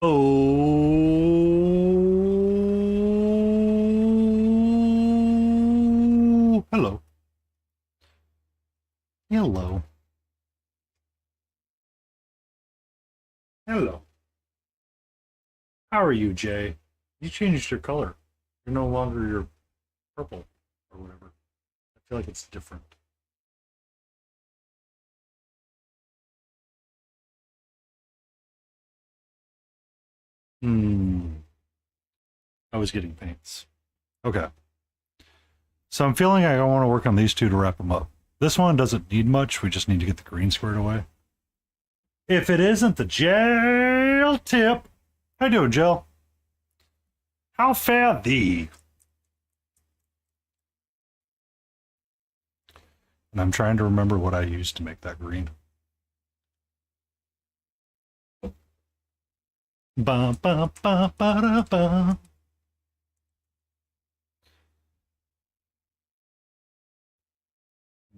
Oh, hello. Hello. Hello. How are you, Jay? You changed your color. You're no longer your purple or whatever. I feel like it's different. Hmm. I was getting paints. Okay. So I'm feeling I want to work on these two to wrap them up. This one doesn't need much. We just need to get the green squared away. If it isn't the jail tip. How you doing, Jill? How fare thee? And I'm trying to remember what I used to make that green. Ba ba ba ba da ba.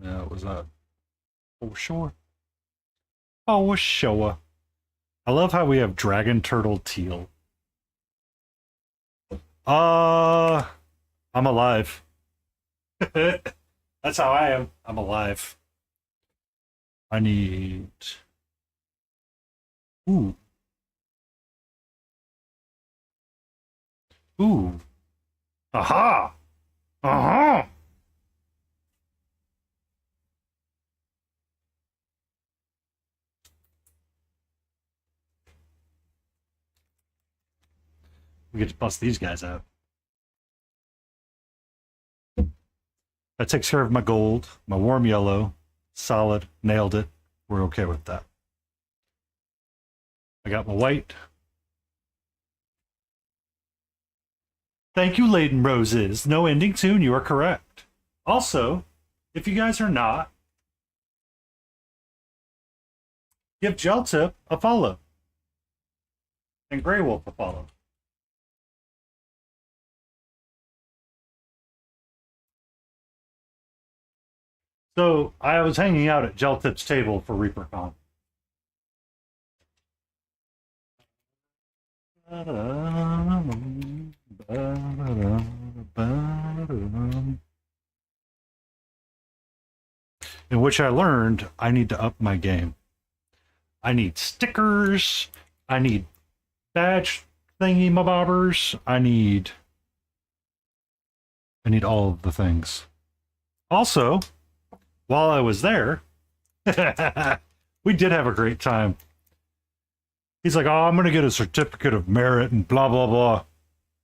No, it was a oh sure. Oh sure. I love how we have dragon turtle teal. Uh I'm alive. That's how I am. I'm alive. I need ooh. Ooh. Aha! Aha! We get to bust these guys out. That takes care of my gold, my warm yellow. Solid. Nailed it. We're okay with that. I got my white. Thank you, Laden Roses. No ending soon. You are correct. Also, if you guys are not, give Gel Tip a follow and Grey Wolf a follow. So I was hanging out at Gel Tip's table for ReaperCon. In which I learned I need to up my game. I need stickers. I need badge thingy mabobbers. I need all of the things. Also, while I was there, we did have a great time. He's like, "Oh, I'm going to get a certificate of merit and blah, blah, blah.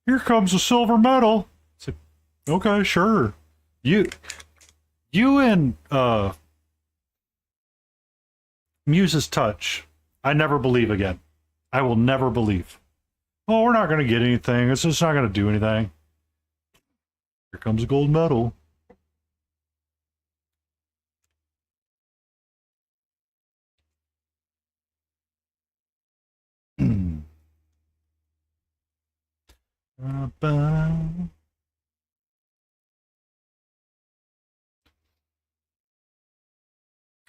Here comes a silver medal." It's like, okay, sure. You, you and Muse's touch. I never believe again. I will never believe. Oh, we're not going to get anything. It's just not going to do anything. Here comes a gold medal.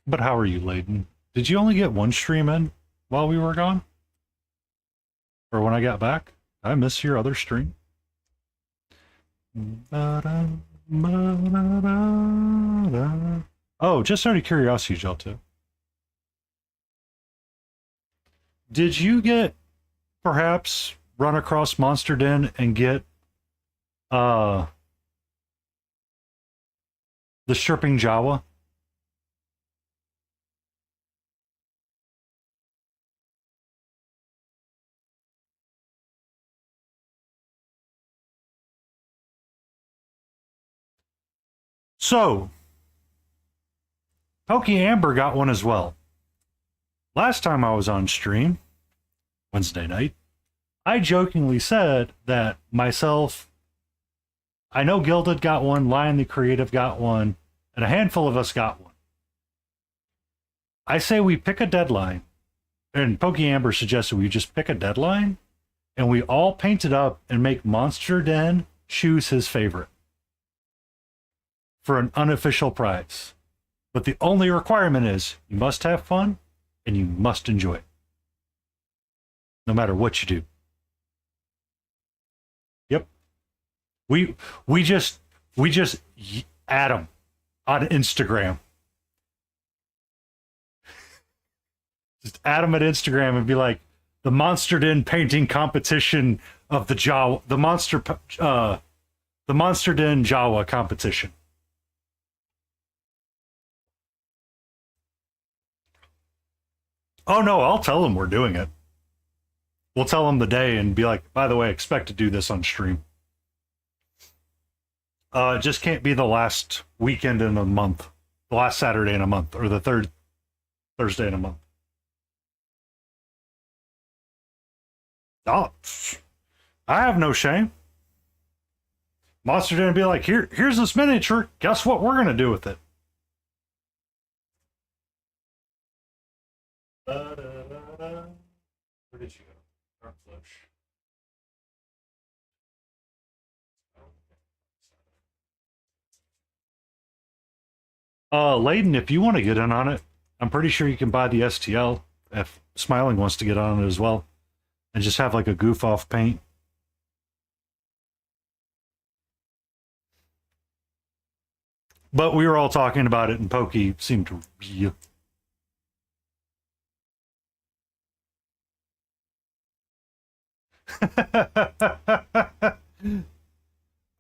But how are you, Layden? Did you only get one stream in while we were gone? Or when I got back? Did I miss your other stream? Oh, just out of curiosity, Jelto. Did you get perhaps run across Monster Den and get uh the Chirping Jawa? So, Pokey Amber got one as well. Last time I was on stream, Wednesday night, I jokingly said that myself, I know Gilded got one, Lion the Creative got one, and a handful of us got one. I say we pick a deadline, and Pokey Amber suggested we just pick a deadline, and we all paint it up and make Monster Den choose his favorite for an unofficial prize. But the only requirement is you must have fun and you must enjoy it. no matter what you do. Yep. We we just we just add them on Instagram. Just add them at Instagram and be like the Monster Den painting competition of the Jawa, the Monster Den Jawa competition. Oh no, I'll tell them we're doing it. We'll tell them the day and be like, by the way, expect to do this on stream. It just can't be the last weekend in a month, the last Saturday in a month, or the third Thursday in a month. Oh, I have no shame. Monster Den be like, here's this miniature. Guess what we're gonna do with it? Where did you go? Flush. Layden, if you want to get in on it, I'm pretty sure you can buy the STL if Smiling wants to get on it as well, and just have like a goof off paint. But we were all talking about it, and Pokey seemed to be.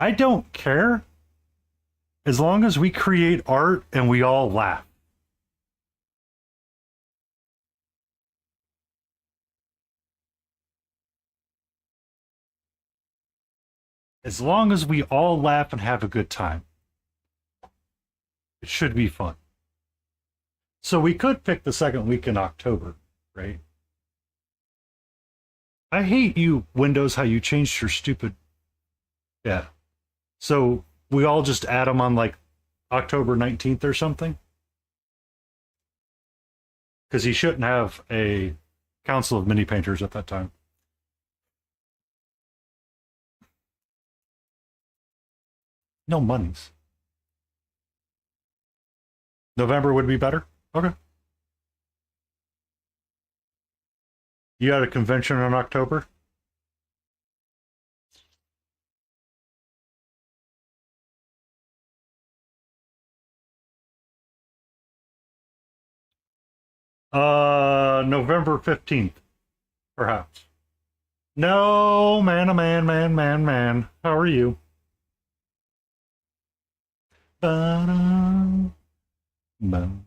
I don't care as long as we create art and we all laugh. As long as we all laugh and have a good time, it should be fun. So we could pick the second week in October, right? I hate you, Windows, how you changed your stupid. Yeah. So we all just add them on like October 19th or something? Because he shouldn't have a council of mini painters at that time. No monies. November would be better? Okay. You had a convention in October? November 15th, perhaps. No, man, a man, man, man, man. How are you? Ba-dum, bum.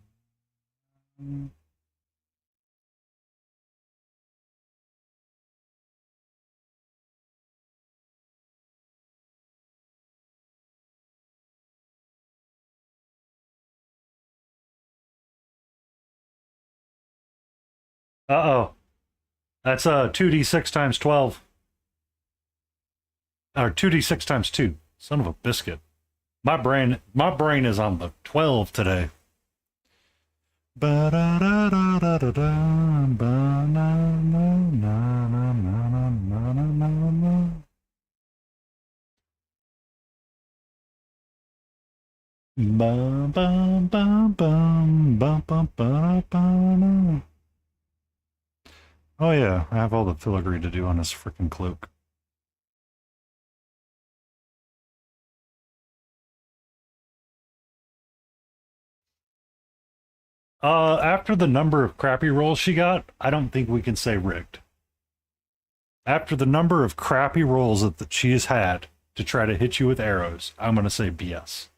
Uh-oh. That's 2d6 times 12. Or 2d6 times 2. Son of a biscuit. My brain is on the 12 today. Oh yeah, I have all the filigree to do on this freaking cloak. After the number of crappy rolls she got, I don't think we can say rigged. After the number of crappy rolls that she has had to try to hit you with arrows, I'm gonna say BS.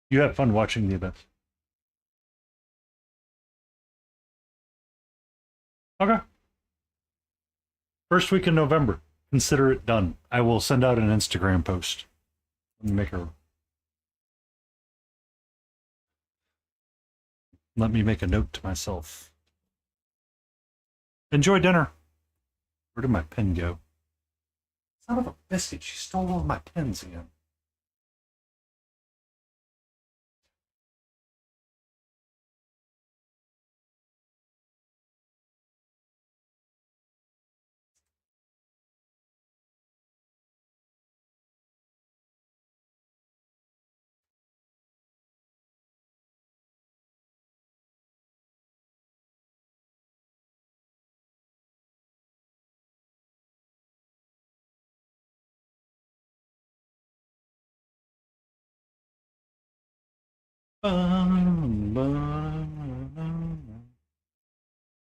You have fun watching the events. Okay. First week in November. Consider it done. I will send out an Instagram post. Let me make a note to myself. Enjoy dinner. Where did my pen go? Son of a biscuit, she stole all my pens again.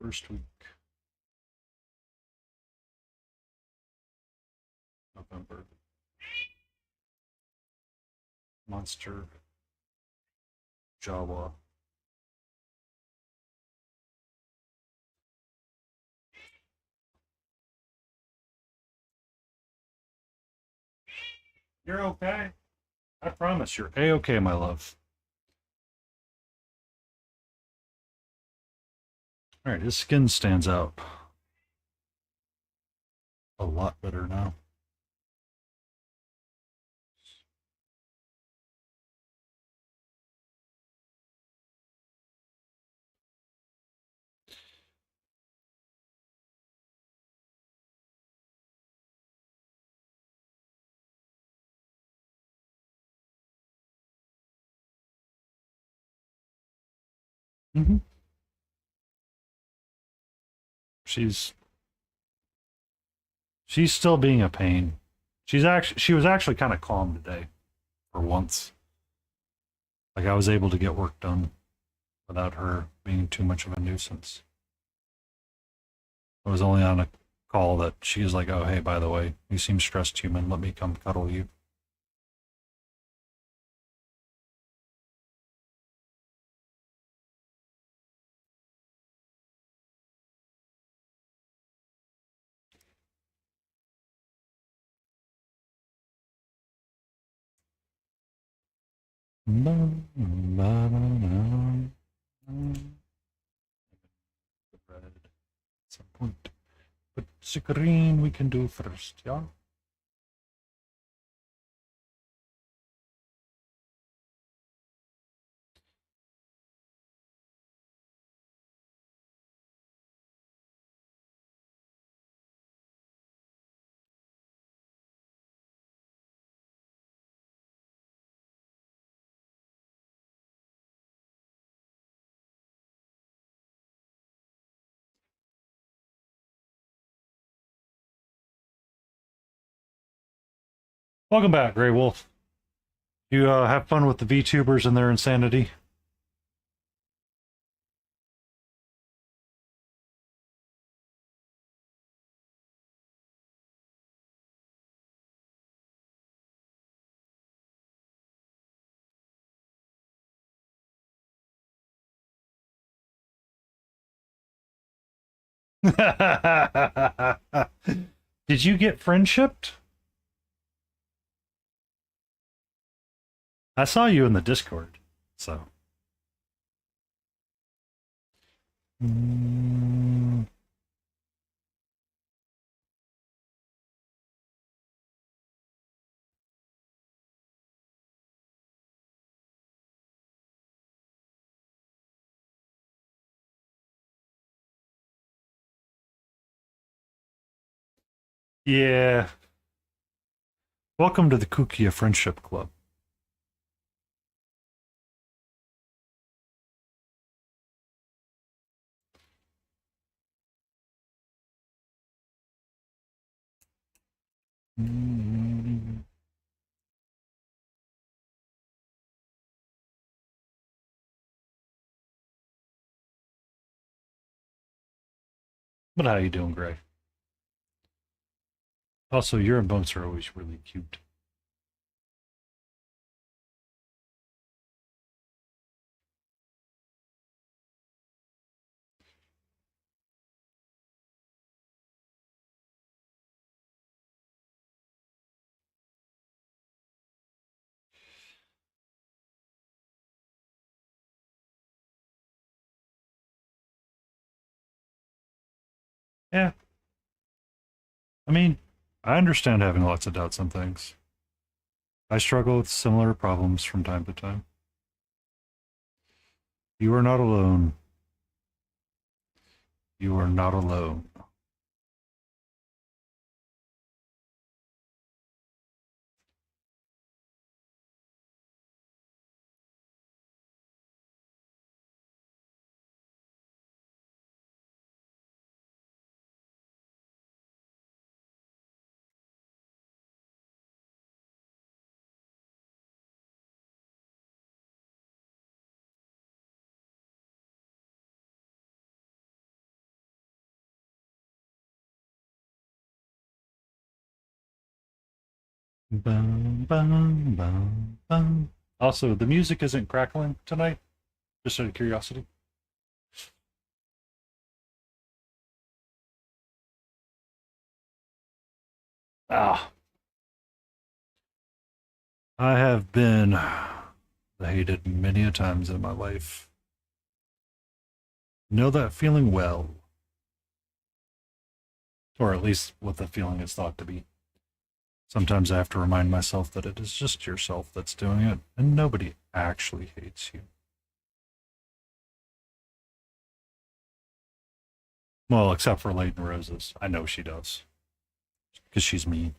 First week, November. Monster. Jawa. You're okay. I promise you're A-okay, my love. Alright, his skin stands out a lot better now. Mm-hmm. She's she's still being a pain. She was actually kind of calm today for once. Like I was able to get work done without her being too much of a nuisance. I was only on a call that she was like, "Oh, hey, by the way, you seem stressed, human. Let me come cuddle you." At some point. But screen we can do first, yeah? Welcome back, Grey Wolf. You have fun with the VTubers and their insanity? Did you get friendshipped? I saw you in the Discord, so. Mm, yeah. Welcome to the Kukia Friendship Club. Mm, but how you doing, Gray? Also, your emotes are always really cute. Yeah. I mean, I understand having lots of doubts on things. I struggle with similar problems from time to time. You are not alone. You are not alone. Bum, bum, bum, bum. Also, the music isn't crackling tonight, just out of curiosity. Ah, I have been hated many a times in my life. Know that feeling well, or at least what the feeling is thought to be. Sometimes I have to remind myself that it is just yourself that's doing it, and nobody actually hates you. Well, except for Leighton Roses. I know she does, because she's mean.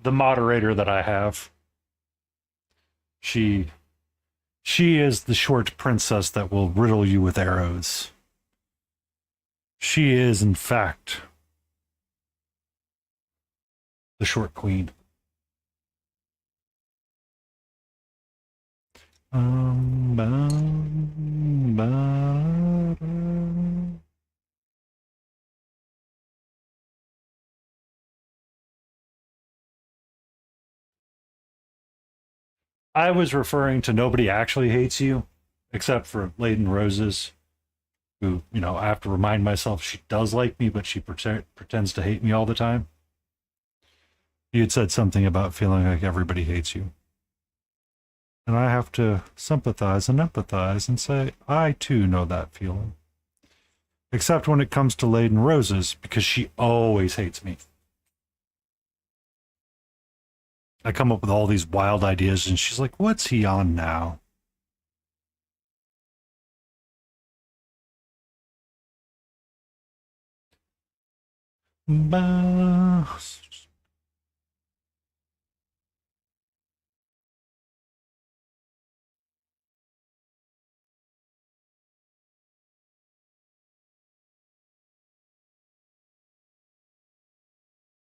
The moderator that I have, she she is the short princess that will riddle you with arrows. She is, in fact, the short queen. Bum, ba, da. I was referring to nobody actually hates you, except for Leighton Roses, who, I have to remind myself she does like me, but she pretends to hate me all the time. You had said something about feeling like everybody hates you. And I have to sympathize and empathize and say, I too know that feeling. Except when it comes to Leighton Roses, because she always hates me. I come up with all these wild ideas, and she's like, what's he on now? But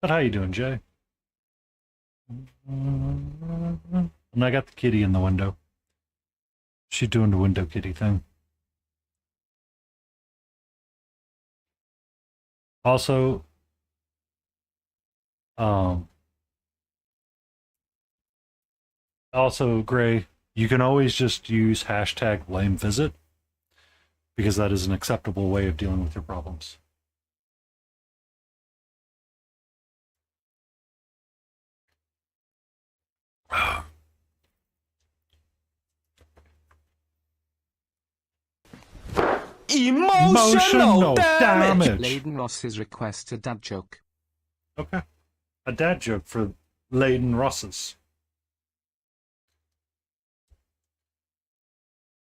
how you doing, Jay? And I got the kitty in the window. She's doing the window kitty thing. Also, um, Gray, you can always just use hashtag blame visit because that is an acceptable way of dealing with your problems. Emotional damage. Leighton Ross's request a dad joke. Okay. A dad joke for Leighton Rosses.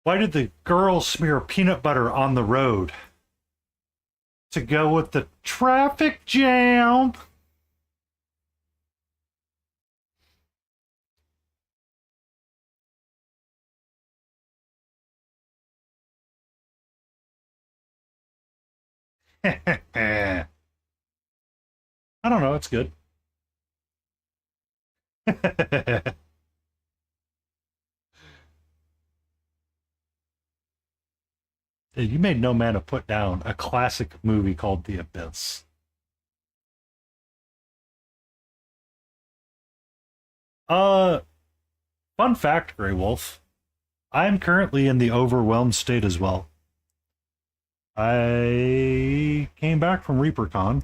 Why did the girl smear peanut butter on the road? To go with the traffic jam. I don't know, it's good. You made No Man to Put Down, a classic movie called The Abyss. Uh, Fun fact, Grey Wolf. I'm currently in the overwhelmed state as well. I came back from ReaperCon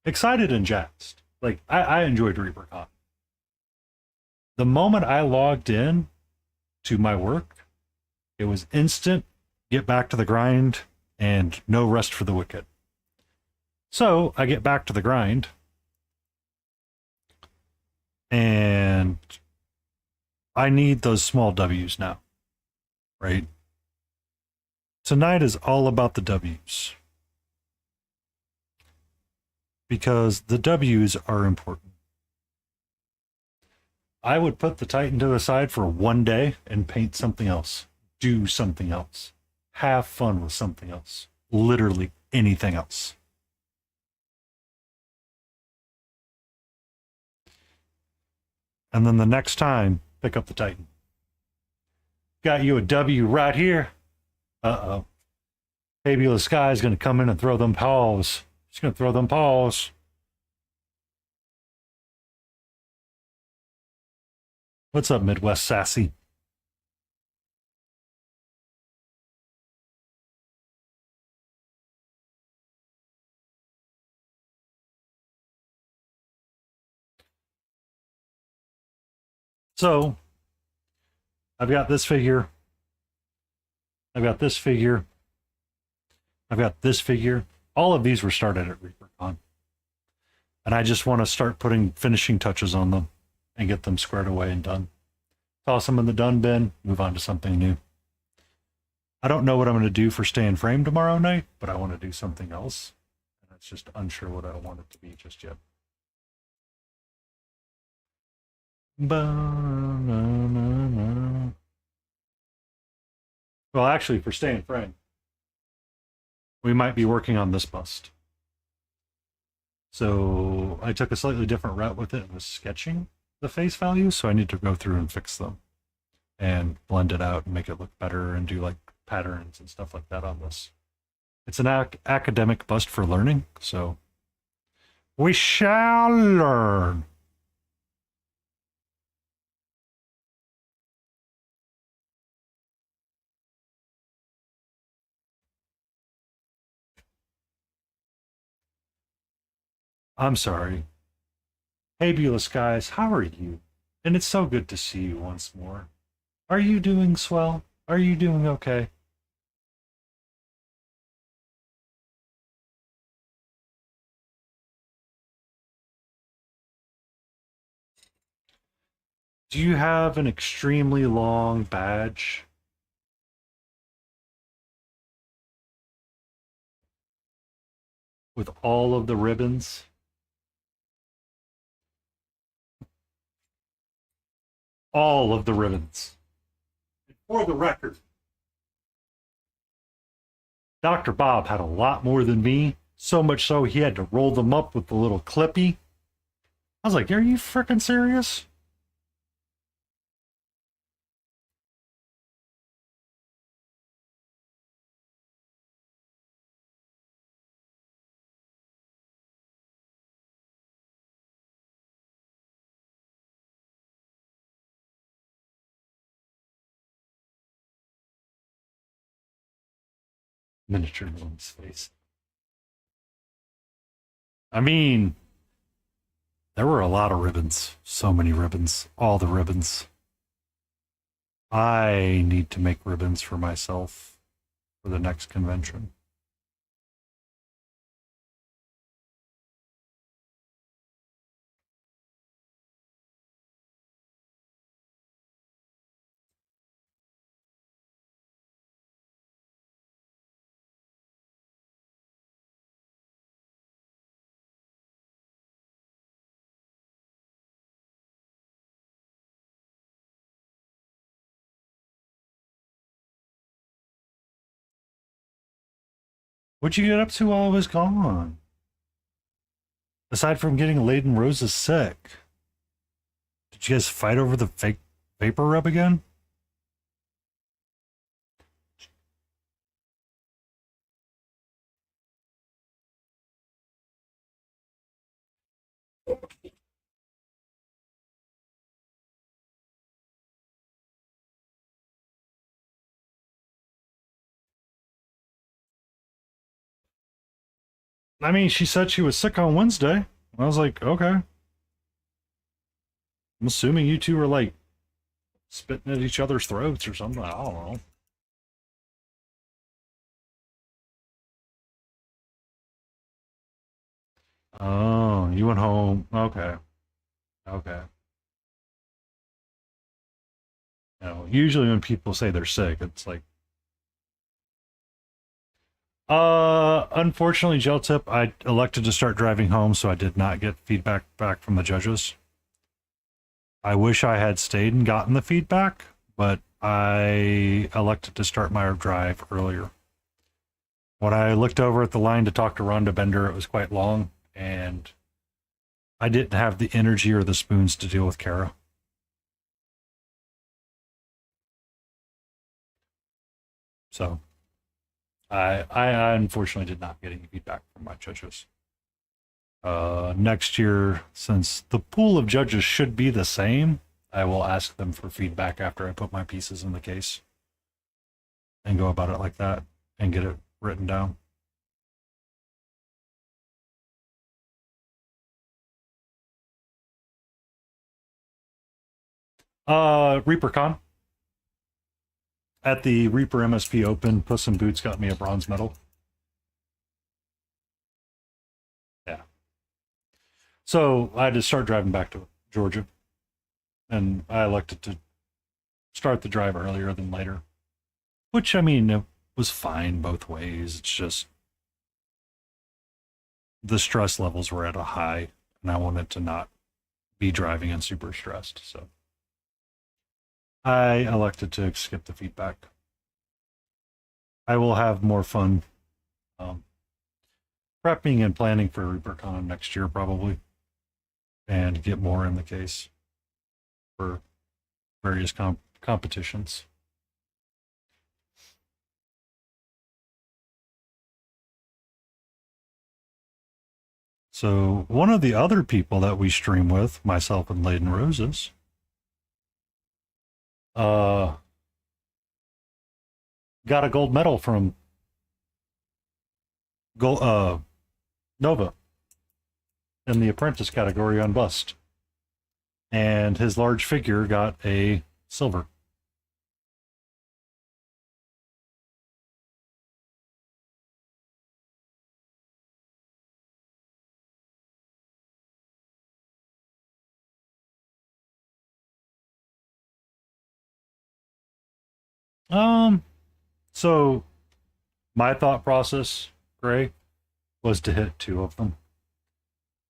excited and jazzed. Like, I enjoyed ReaperCon. The moment I logged in to my work, it was instant, get back to the grind, and no rest for the wicked. So I get back to the grind, and I need those small W's now, right? Tonight is all about the W's. Because the W's are important. I would put the Titan to the side for one day and paint something else, do something else, have fun with something else, literally anything else. And then the next time, pick up the Titan. Got you a W right here. Uh-oh. Fabulous Sky is going to come in and throw them paws. She's going to throw them paws. What's up, Midwest Sassy? So, I've got this figure. I've got this figure. I've got this figure. All of these were started at ReaperCon. And I just want to start putting finishing touches on them and get them squared away and done. Toss them in the done bin, move on to something new. I don't know what I'm going to do for Stay in Frame tomorrow night, but I want to do something else. And it's just unsure what I want it to be just yet. Well, actually, for Stay in Frame, we might be working on this bust. So I took a slightly different route with it and was sketching the face values, so I need to go through and fix them and blend it out and make it look better and do like patterns and stuff like that on this. It's an academic bust for learning, so we shall learn. I'm sorry. Hey, Beulah Skies, how are you? And it's so good to see you once more. Are you doing swell? Are you doing okay? Do you have an extremely long badge? With all of the ribbons? All of the ribbons. For the record, Dr. Bob had a lot more than me, so much so he had to roll them up with the little clippy. I was like, are you freaking serious? Miniature Moon's face. I mean, there were a lot of ribbons. So many ribbons. All the ribbons. I need to make ribbons for myself for the next convention. What'd you get up to while I was gone? Aside from getting laden roses sick. Did you guys fight over the fake vapor rub again? I mean, she said she was sick on Wednesday. I was like, okay. I'm assuming you two are like spitting at each other's throats or something. I don't know. Oh, you went home. Okay. Okay. Usually when people say they're sick, it's like, unfortunately, gel tip, I elected to start driving home, so I did not get feedback back from the judges. I wish I had stayed and gotten the feedback, but I elected to start my drive earlier. When I looked over at the line to talk to Rhonda Bender, it was quite long, and I didn't have the energy or the spoons to deal with Kara. So I unfortunately did not get any feedback from my judges. Next year, since the pool of judges should be the same, I will ask them for feedback after I put my pieces in the case and go about it like that and get it written down. ReaperCon at the Reaper MSP Open, Puss in Boots got me a bronze medal. Yeah. So I had to start driving back to Georgia, and I elected to start the drive earlier than later, which I mean, it was fine both ways. It's just the stress levels were at a high, and I wanted to not be driving and super stressed. So I elected to skip the feedback. I will have more fun um, prepping and planning for ReaperCon next year, probably, and get more in the case for various competitions. So, one of the other people that we stream with, myself and Layden Roses, uh, got a gold medal from Nova in the apprentice category on bust, and his large figure got a silver. Um, so my thought process, Gray, was to hit two of them.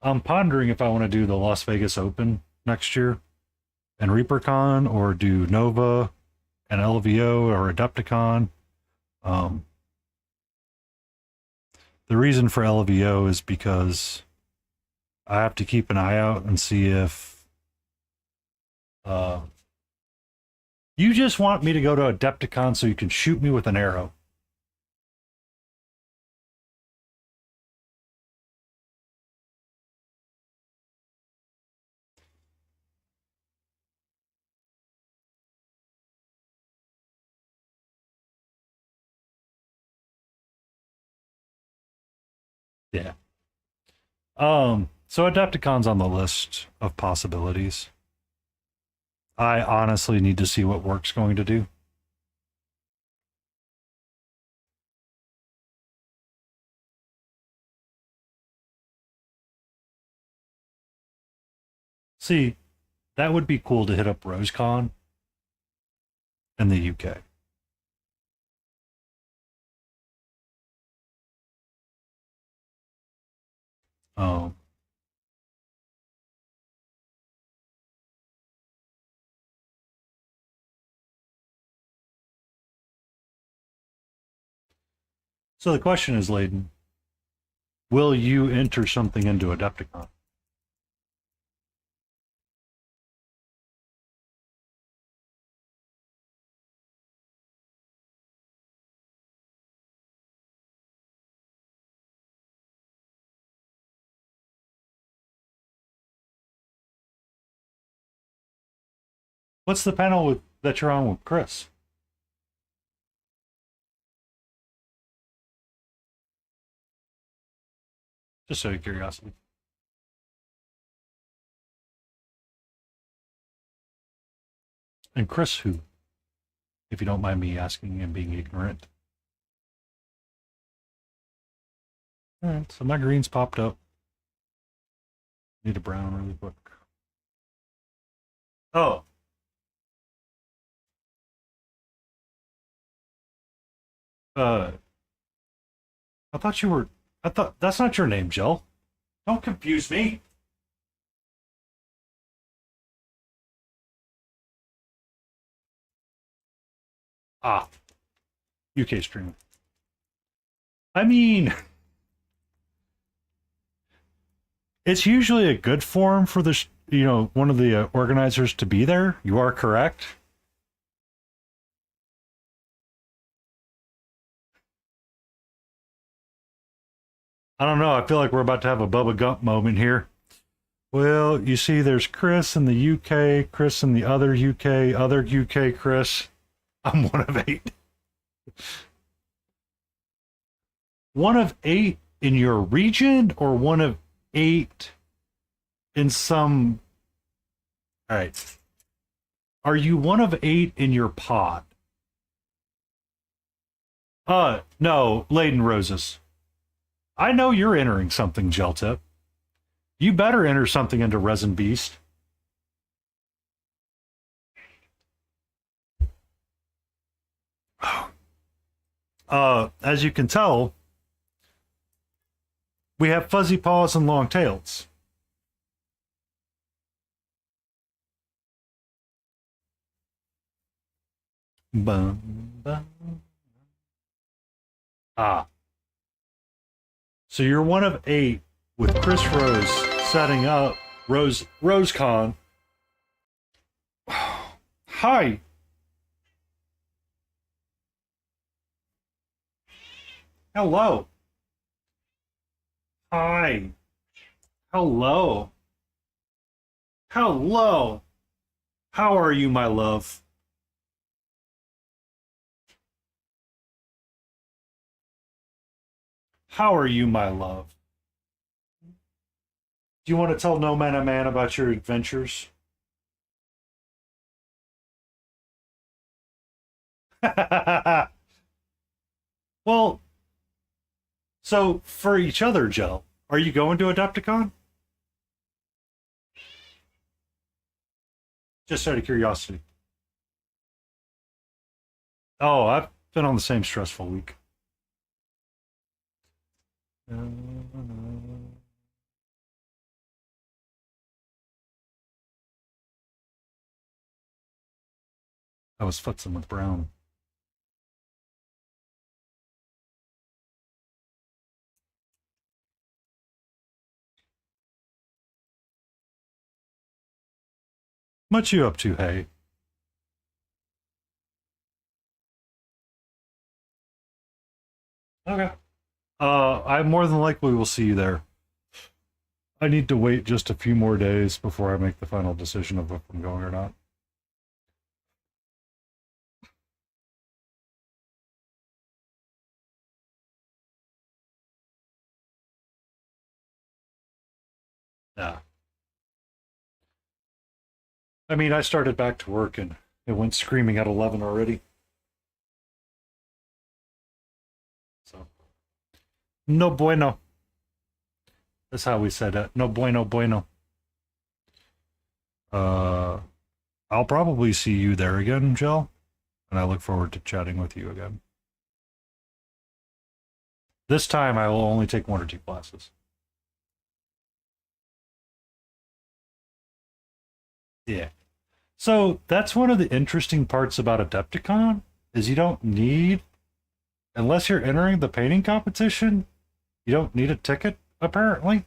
I'm pondering if I want to do the Las Vegas Open next year and ReaperCon, or do Nova and LVO or Adepticon. Um, the reason for LVO is because I have to keep an eye out and see if uh, you just want me to go to Adepticon so you can shoot me with an arrow. Yeah. So Adepticon's on the list of possibilities. I honestly need to see what work's going to do. See, that would be cool to hit up RoseCon in the UK. Um, so the question is, Layden, will you enter something into Adepticon? What's the panel that you're on with Chris? Just out of curiosity. And Chris who? If you don't mind me asking and being ignorant. Alright, so my greens popped up. Need a brown really quick. Oh. Uh I thought you were I thought that's not your name, Jill. Don't confuse me. Ah, UK stream. I mean, it's usually a good form for the one of the organizers to be there. You are correct. I don't know. I feel like we're about to have a Bubba Gump moment here. Well, you see, there's Chris in the UK, Chris in the other UK Chris. I'm one of eight. One of eight in your region, or one of eight in some. All right. Are you one of eight in your pod? No, Laden Roses. I know you're entering something, Gel Tip. You better enter something into Resin Beast. As you can tell, we have fuzzy paws and long tails. Bum, bum. Ah. So you're one of eight with Chris Rose setting up RoseCon. Hi. Hello. Hi. Hello. Hello. How are you, my love? How are you, my love? Do you want to tell No Man a Man about your adventures? Well, so for each other, Joe, are you going to Adepticon? Just out of curiosity. Oh, I've been on the same stressful week. I was futzing with Brown. What you up to, hey? Okay. I more than likely will see you there. I need to wait just a few more days before I make the final decision of if I'm going or not. Yeah. I mean, I started back to work and it went screaming at 11 already. So, no bueno. That's how we said it. No bueno, bueno. Uh, I'll probably see you there again, Jill, and I look forward to chatting with you again. This time, I will only take one or two classes. Yeah. So that's one of the interesting parts about Adepticon is you don't need, unless you're entering the painting competition, you don't need a ticket, apparently.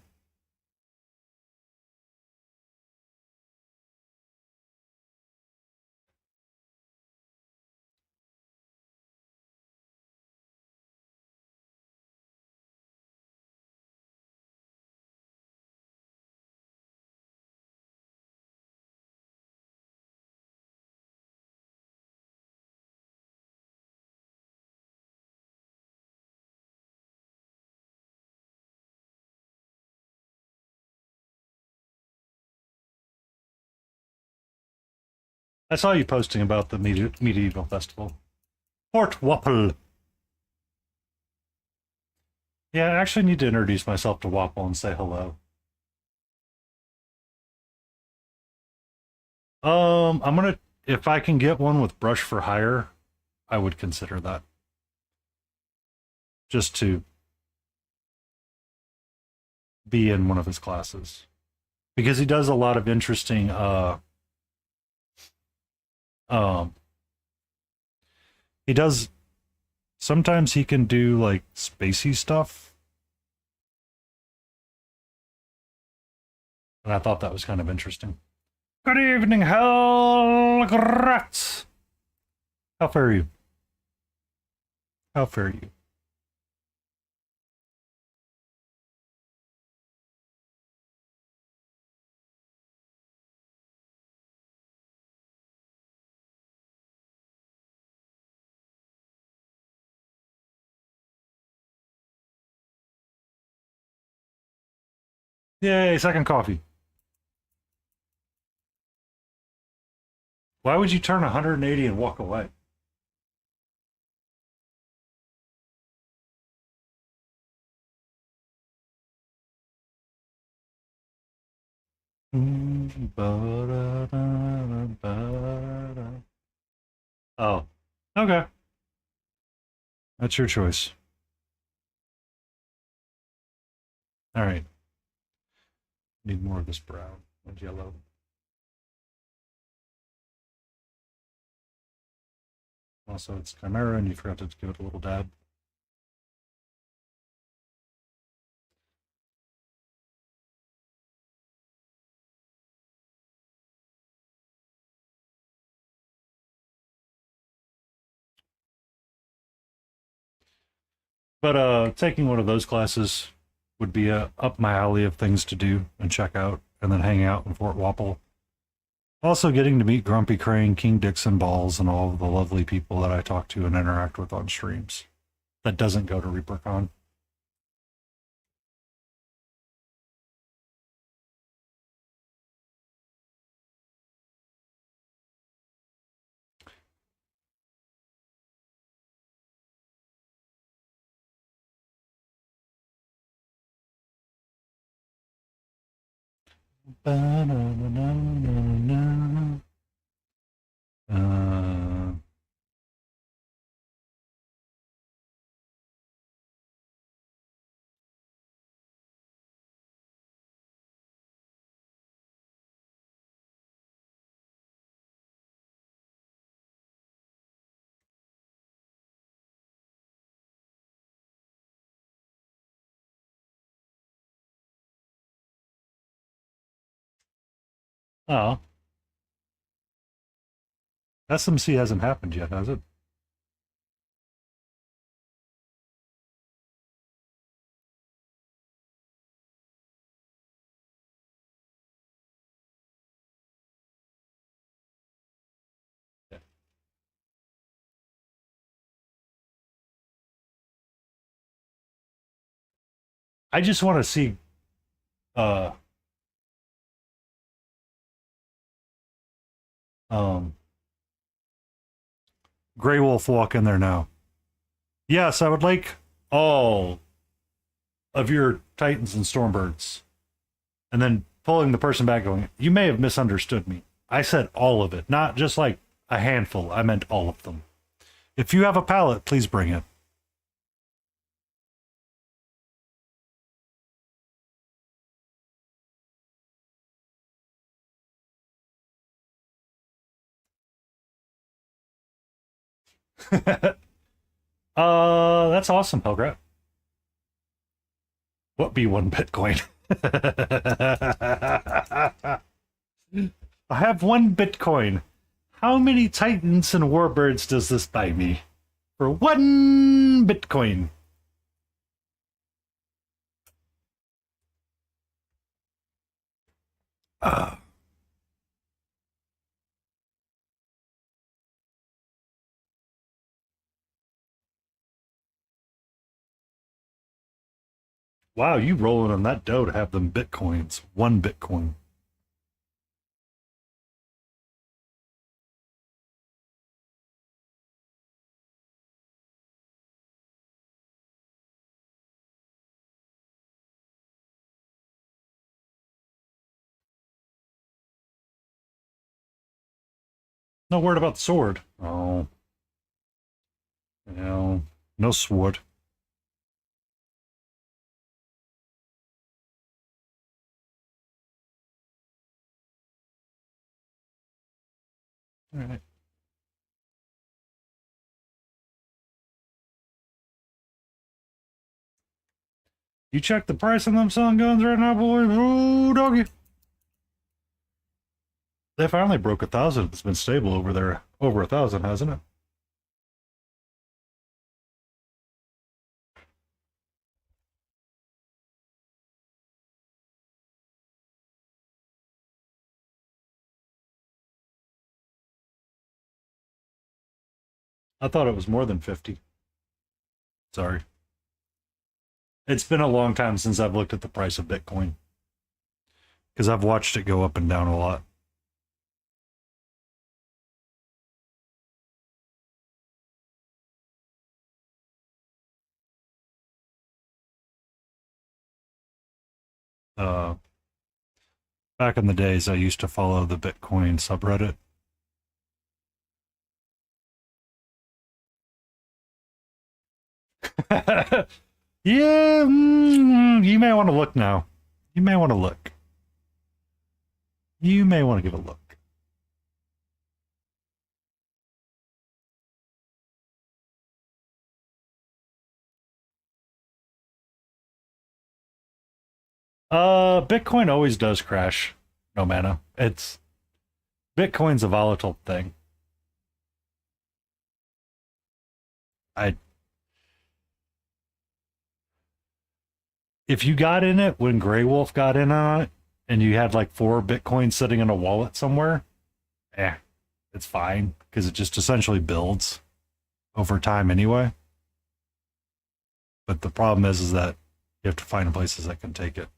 I saw you posting about the medieval festival. Fort Wapple. Yeah, I actually need to introduce myself to Wapple and say hello. I'm gonna if I can get one with brush for hire, I would consider that. Just to be in one of his classes. Because he does a lot of interesting um he does sometimes he can do like spacey stuff. And I thought that was kind of interesting. Good evening, Helgratz. How fare you? How fare you? Yay, second coffee. Why would you turn 180 and walk away? Oh, okay. That's your choice. All right. Need more of this brown and yellow. Also, it's Chimera, and you forgot to give it a little dab. But taking one of those classes would be up my alley of things to do and check out, and then hang out in Fort Wapple. Also, getting to meet Grumpy Crane, King Dixon Balls, and all of the lovely people that I talk to and interact with on streams. That doesn't go to ReaperCon. Uh, oh, SMC hasn't happened yet, has it? I just want to see uh um Grey Wolf walk in there now. Yes, I would like all of your Titans and Stormbirds. And then pulling the person back going, you may have misunderstood me. I said all of it, not just like a handful. I meant all of them. If you have a pallet, please bring it. That's awesome, Helgrat. What be one Bitcoin? I have one Bitcoin. How many Titans and Warbirds does this buy me? For one Bitcoin. Uh, wow, you rolling on that dough to have them Bitcoins. One Bitcoin. No word about the sword. Oh, no, no sword. All right. You check the price on them sun guns right now, boys. Ooh, doggy. They finally broke 1,000. It's been stable over there, over 1,000, hasn't it? I thought it was more than 50. Sorry. It's been a long time since I've looked at the price of Bitcoin because I've watched it go up and down a lot. Uh, Back in the days, I used to follow the Bitcoin subreddit. Yeah, you may want to look now. You may want to look. You may want to give a look. Bitcoin always does crash. No mana. It's Bitcoin's a volatile thing. I If you got in it when Grey Wolf got in on it, and you had like 4 Bitcoin sitting in a wallet somewhere, it's fine because it just essentially builds over time anyway. But the problem is that you have to find places that can take it.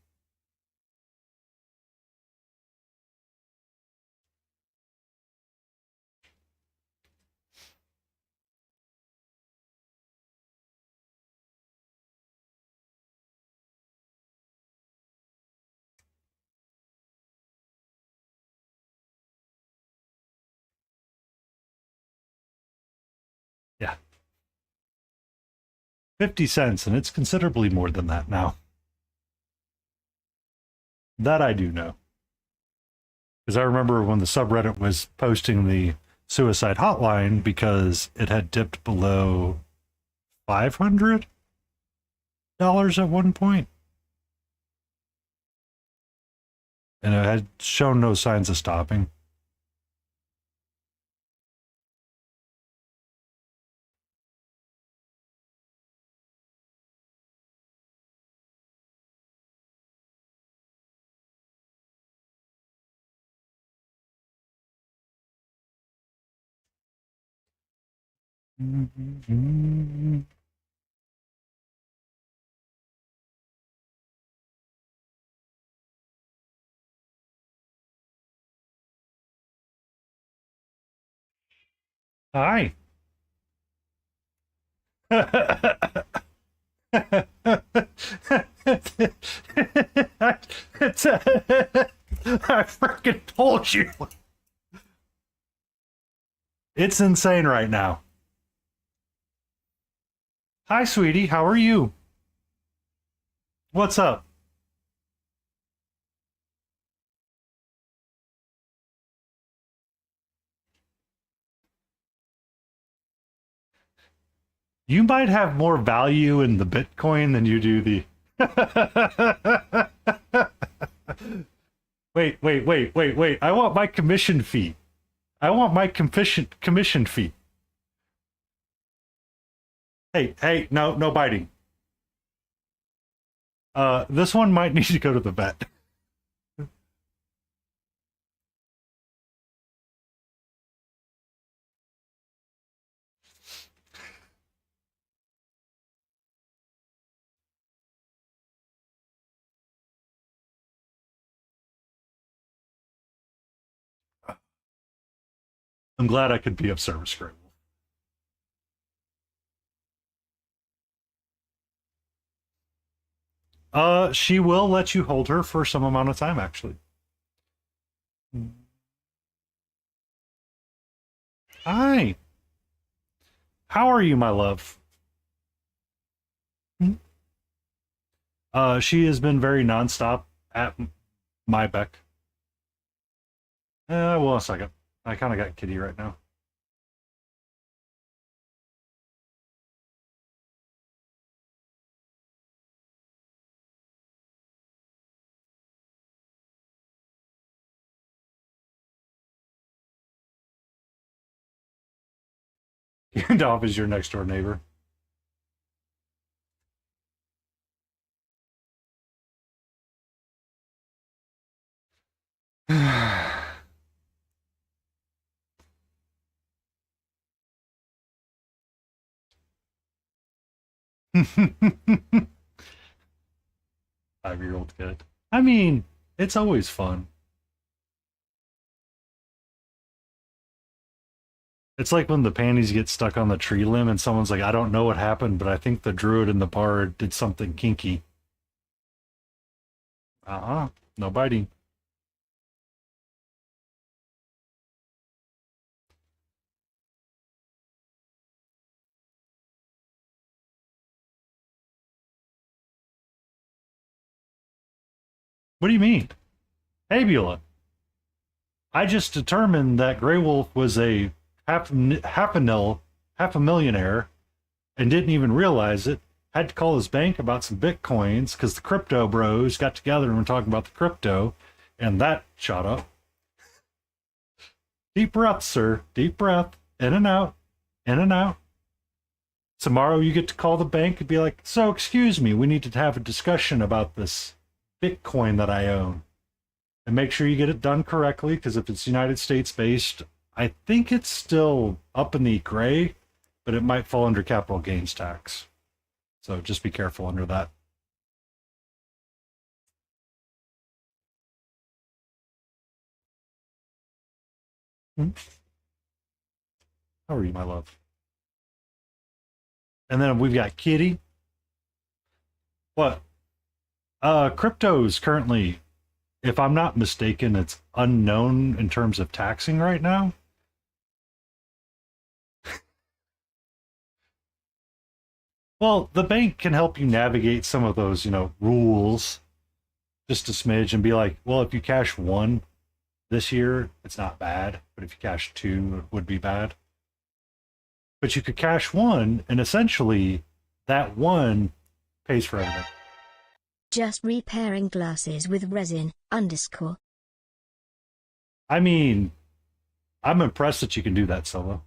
Yeah. 50 cents, and it's considerably more than that now. That I do know. Because I remember when the subreddit was posting the suicide hotline because it had dipped below $500 at one point, and it had shown no signs of stopping. Hi. I freaking told you. It's insane right now. Hi, sweetie. How are you? What's up? You might have more value in the Bitcoin than you do the. Wait. I want my commission fee. I want my commission fee. Hey, no biting. This one might need to go to the vet. I'm glad I could be of service, Greg. She will let you hold her for some amount of time, actually. Hi. How are you, my love? Hmm? She has been very nonstop at my beck. Well, a second. I kind of got Kitty right now. Gandalf is your next door neighbor. Five-year-old kid. I mean, it's always fun. It's like when the panties get stuck on the tree limb and someone's like, I don't know what happened, but I think the druid in the bar did something kinky. Uh-huh. No biting. What do you mean? Hey, Beulah. I just determined that Grey Wolf was a half a millionaire, and didn't even realize it. Had to call his bank about some bitcoins because the crypto bros got together and were talking about the crypto, and that shot up. Deep breath, sir. Deep breath. In and out. In and out. Tomorrow you get to call the bank and be like, so excuse me, we need to have a discussion about this Bitcoin that I own. And make sure you get it done correctly, because if it's United States based, I think it's still up in the gray, but it might fall under capital gains tax. So just be careful under that. Hmm? How are you, my love? And then we've got Kitty. What? Crypto's currently, if I'm not mistaken, it's unknown in terms of taxing right now. Well, the bank can help you navigate some of those, rules just a smidge and be like, well, if you cash one this year, it's not bad, but if you cash two, it would be bad. But you could cash one, and essentially that one pays for everything. Just repairing glasses with resin, underscore. I mean, I'm impressed that you can do that solo.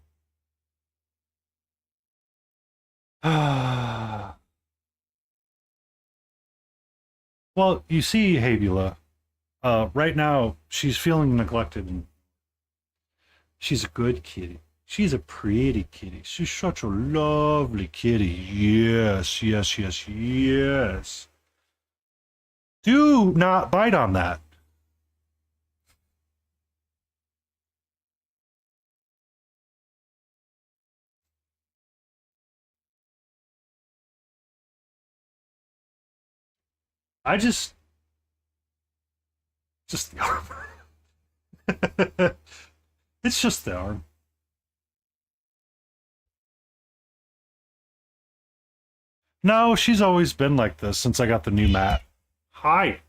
Well, you see, Habula, right now she's feeling neglected, and she's a good kitty. She's a pretty kitty. She's such a lovely kitty. Yes, yes, yes, yes. Do not bite on that. I just the arm. It's just the arm. No, she's always been like this since I got the new mat. Hi.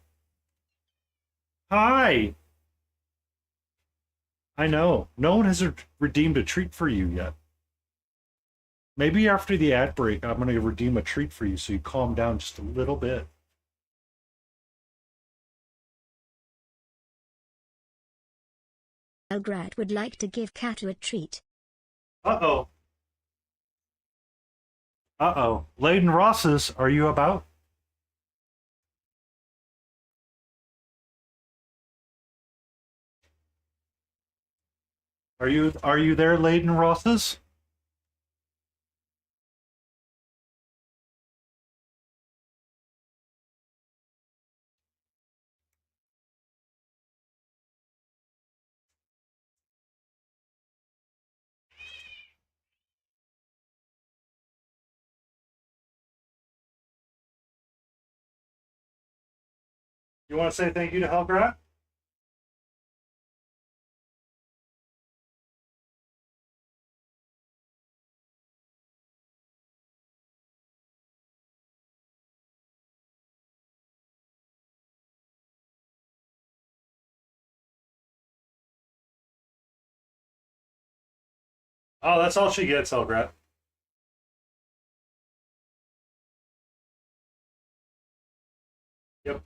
Hi. I know. No one has redeemed a treat for you yet. Maybe after the ad break, I'm going to redeem a treat for you so you calm down just a little bit. Elgrat would like to give Katu a treat. Uh-oh. Uh-oh. Leyden Rosses, are you about? Are you there, Leyden Rosses? You want to say thank you to Helgrat? Oh, that's all she gets, Hellgrat. Yep.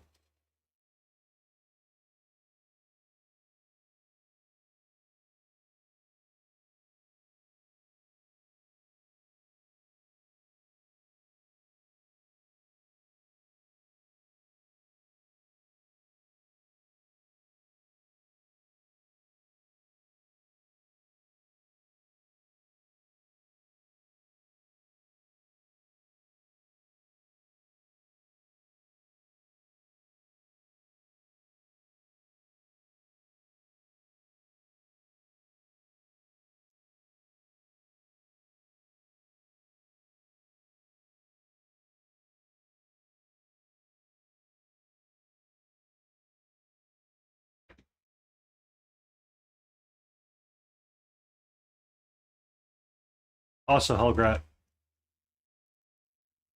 Also, Hellgrat.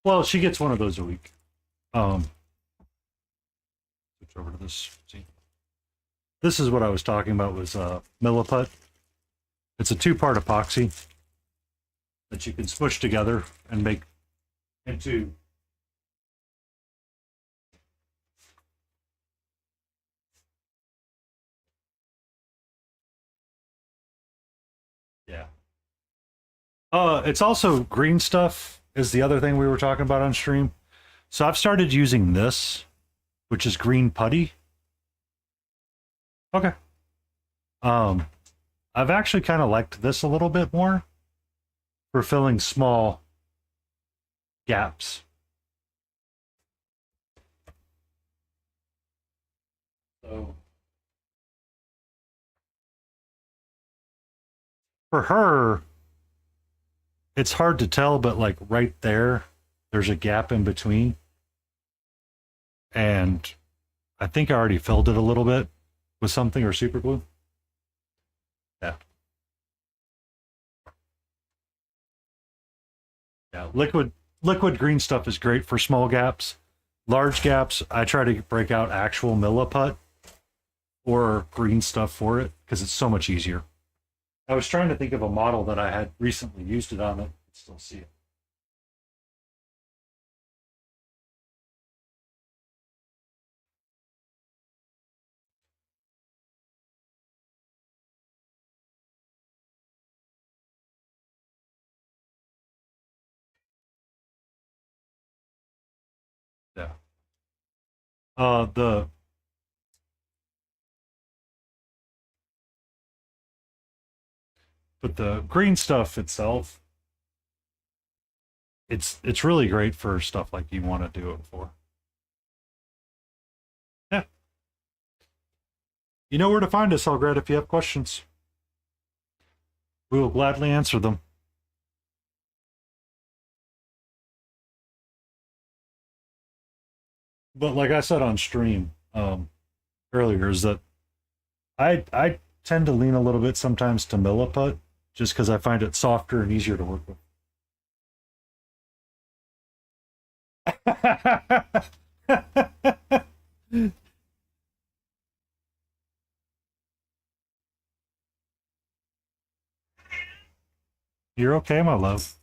Well, she gets one of those a week. Switch over to this. See, this is what I was talking about was milliput. It's a two-part epoxy that you can smush together and make into yeah. It's also green stuff is the other thing we were talking about on stream. So I've started using this, which is green putty. Okay. Um, I've actually kind of liked this a little bit more for filling small gaps. So for her, it's hard to tell, but like right there, there's a gap in between. And I think I already filled it a little bit with something or super glue. Yeah. Yeah. Liquid green stuff is great for small gaps. Large gaps, I try to break out actual milliput or green stuff for it because it's so much easier. I was trying to think of a model that I had recently used it on that I could still see it. Yeah. The but the green stuff itself, it's really great for stuff like you want to do it for. Yeah. You know where to find us, Algret, if you have questions. We will gladly answer them. But like I said on stream earlier, is that I tend to lean a little bit sometimes to milliput just because I find it softer and easier to work with. You're okay, my love.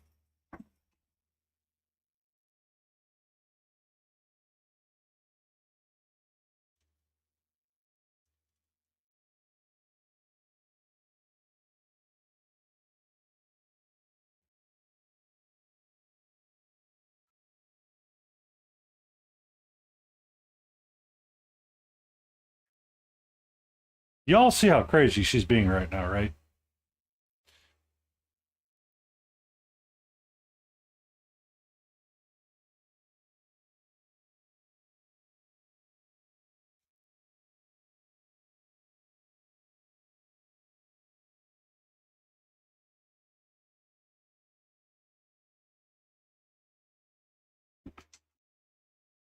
You all see how crazy she's being right now, right?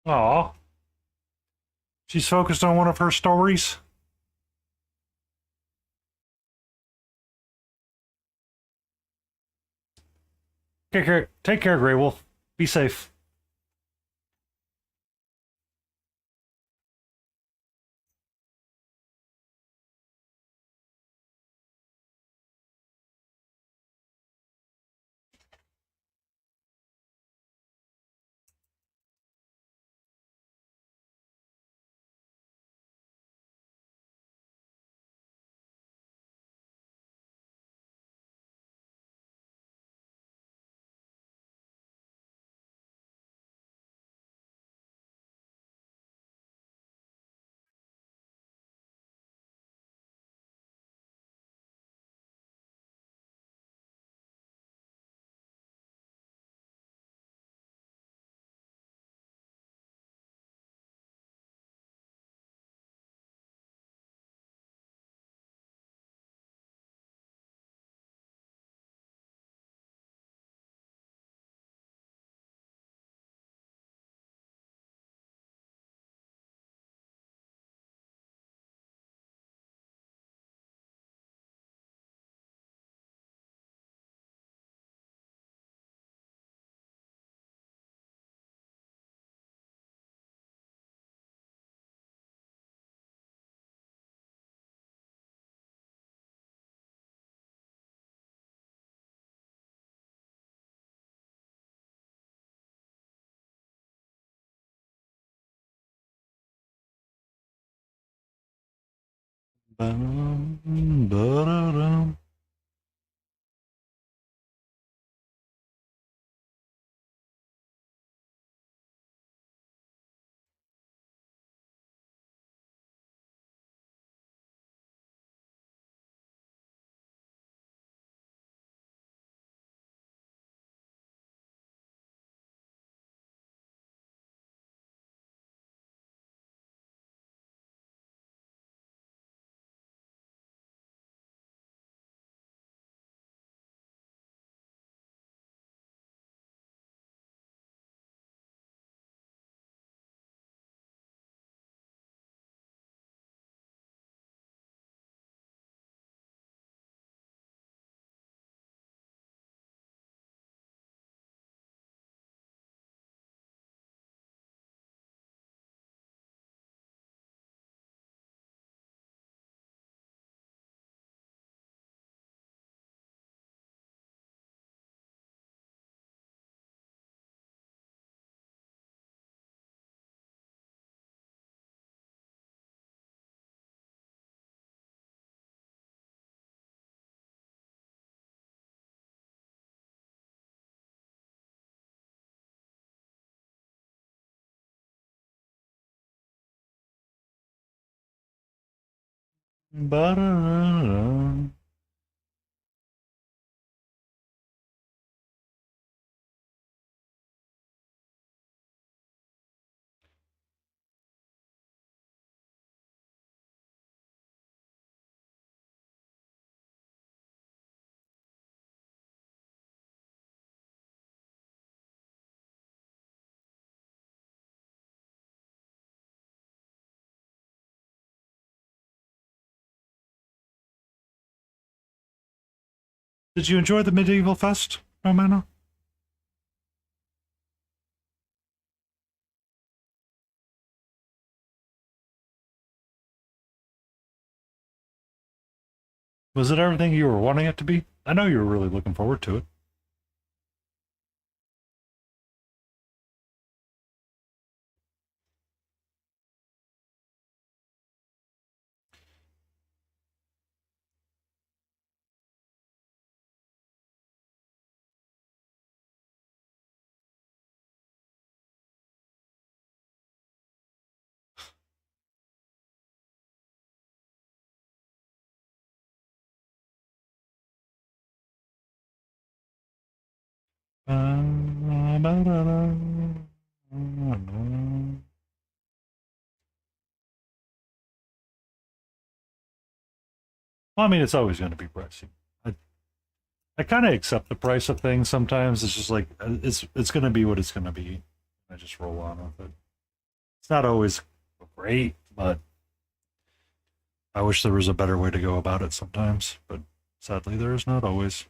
Aw, she's focused on one of her stories. Take care, Grey Wolf. Be safe. Ba-dum. Ba-da-da-da. Did you enjoy the medieval fest, Romana? Was it everything you were wanting it to be? I know you were really looking forward to it. Ba-da-da. Well, I mean, it's always going to be pricey. I kind of accept the price of things sometimes. It's just like it's going to be what it's going to be. I just roll on with it. It's not always great, but I wish there was a better way to go about it sometimes. But sadly, there is not always.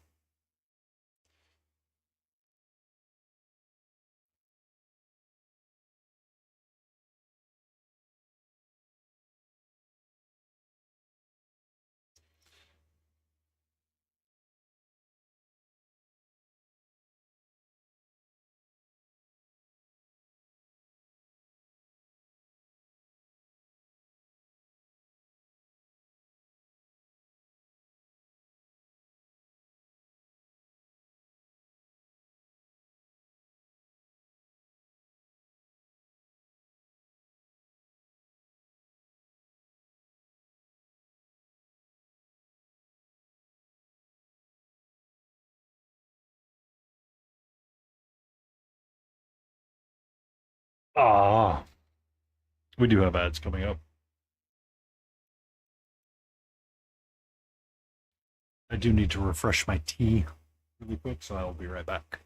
Ah, we do have ads coming up. I do need to refresh my tea really quick, so I'll be right back.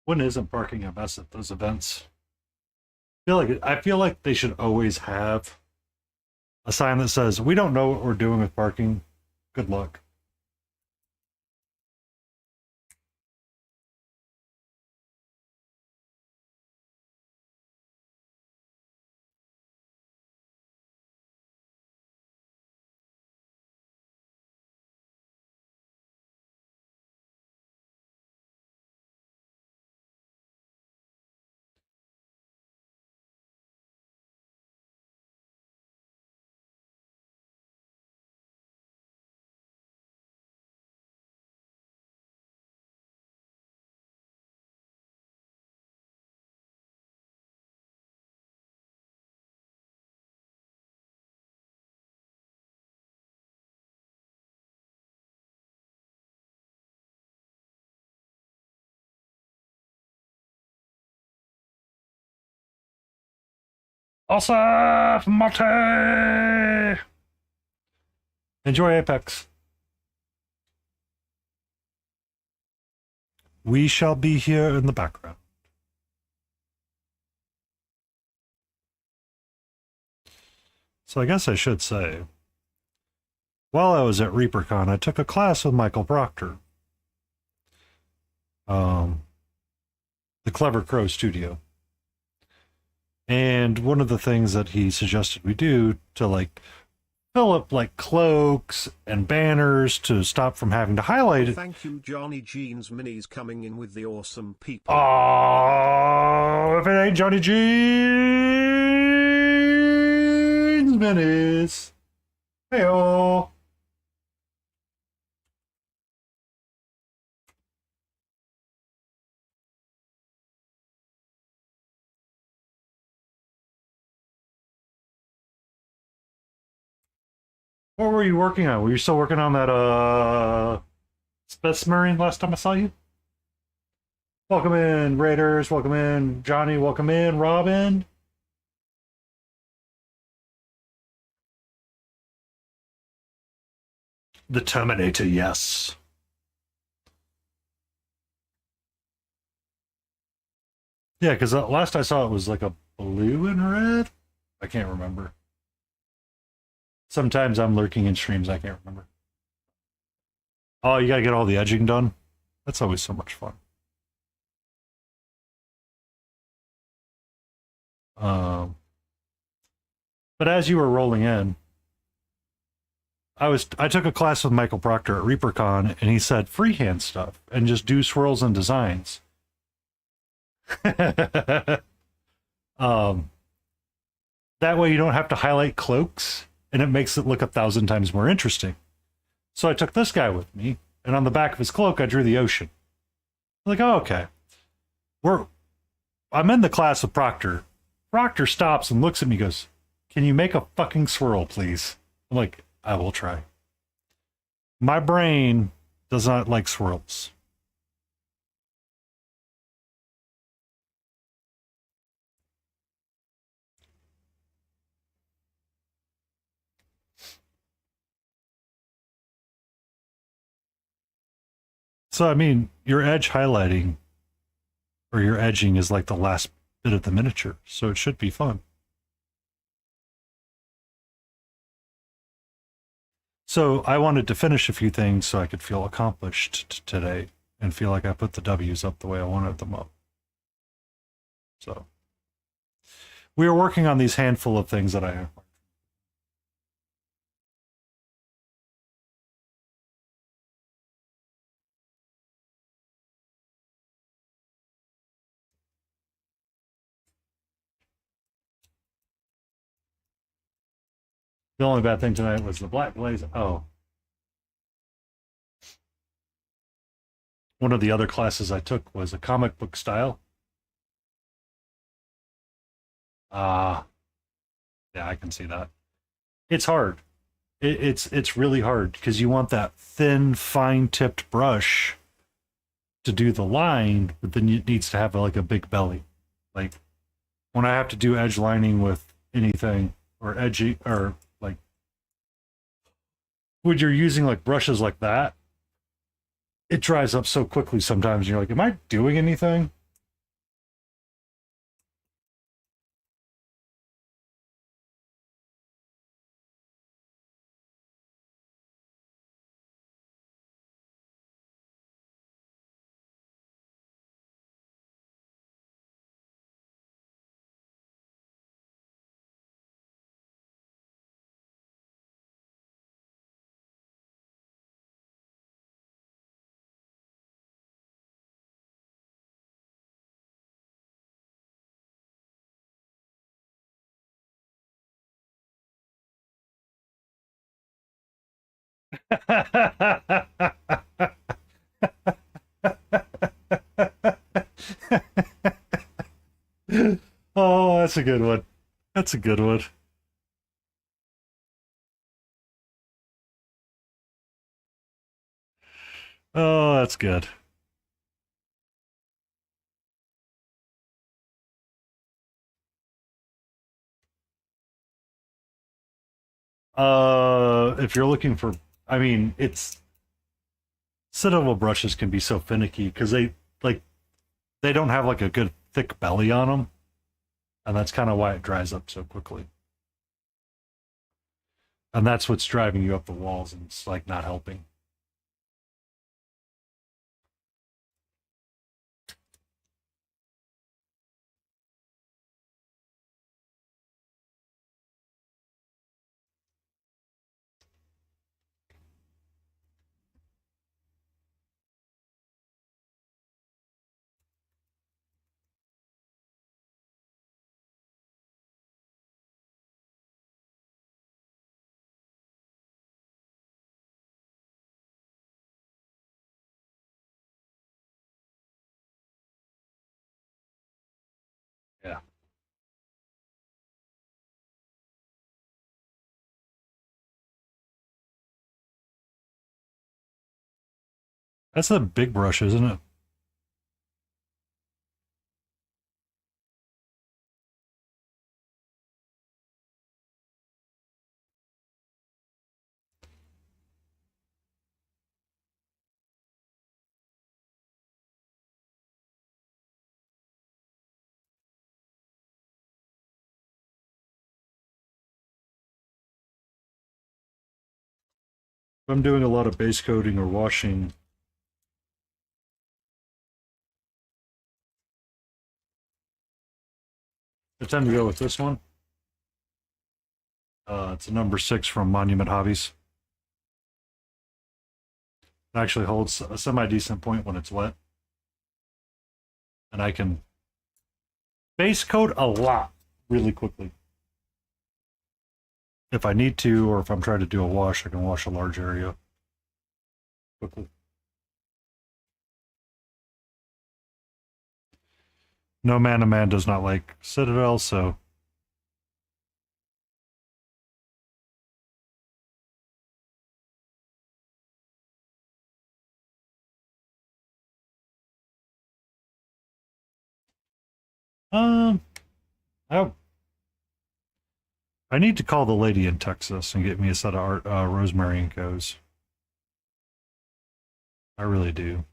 When isn't parking a mess at those events? I feel like they should always have a sign that says, "We don't know what we're doing with parking. Good luck." Awesome, Mate! Enjoy Apex. We shall be here in the background. So I guess I should say, while I was at ReaperCon, I took a class with Michael Proctor, the Clever Crow Studio. And one of the things that he suggested we do to like fill up like cloaks and banners to stop from having to highlight it. Thank you, Johnny Jeans Minis coming in with the awesome people. Oh, if it ain't Johnny Jeans Minis. Hey-oh. What were you working on? Were you still working on that Spets Marine last time I saw you? Welcome in, Raiders. Welcome in, Johnny. Welcome in, Robin. The Terminator, yes. Yeah, because last I saw it was like a blue and red. I can't remember. Sometimes I'm lurking in streams, I can't remember. Oh, you gotta get all the edging done? That's always so much fun. But as you were rolling in, I took a class with Michael Proctor at ReaperCon, and he said freehand stuff and just do swirls and designs. That way you don't have to highlight cloaks, and it makes it look 1,000 times more interesting. So I took this guy with me, and on the back of his cloak, I drew the ocean. I'm like, oh, okay. I'm in the class with Proctor. Proctor stops and looks at me and goes, "Can you make a fucking swirl, please?" I'm like, I will try. My brain does not like swirls. So, I mean, your edge highlighting or your edging is like the last bit of the miniature, so it should be fun. So I wanted to finish a few things so I could feel accomplished today and feel like I put the W's up the way I wanted them up. So we were working on these handful of things that I have. The only bad thing tonight was the black glaze. Oh. One of the other classes I took was a comic book style. Yeah, I can see that. It's hard. It's really hard because you want that thin, fine-tipped brush to do the line, but then it needs to have like a big belly. Like when I have to do edge lining with anything or edgy or like when you're using like brushes like that, it dries up so quickly sometimes. And you're like, am I doing anything? Oh, that's a good one. That's a good one. Oh, that's good. If you're looking for, I mean, it's Citadel brushes can be so finicky because like they don't have like a good thick belly on them, and that's kind of why it dries up so quickly. And that's what's driving you up the walls, and it's like not helping. Yeah, that's a big brush, isn't it? If I'm doing a lot of base coating or washing, I tend to go with this one. It's a number 6 from Monument Hobbies. It actually holds a semi decent point when it's wet, and I can base coat a lot really quickly. If I need to, or if I'm trying to do a wash, I can wash a large area quickly. No Man Man does not like Citadel, so um, I I need to call the lady in Texas and get me a set of Rosemary and Co's. I really do.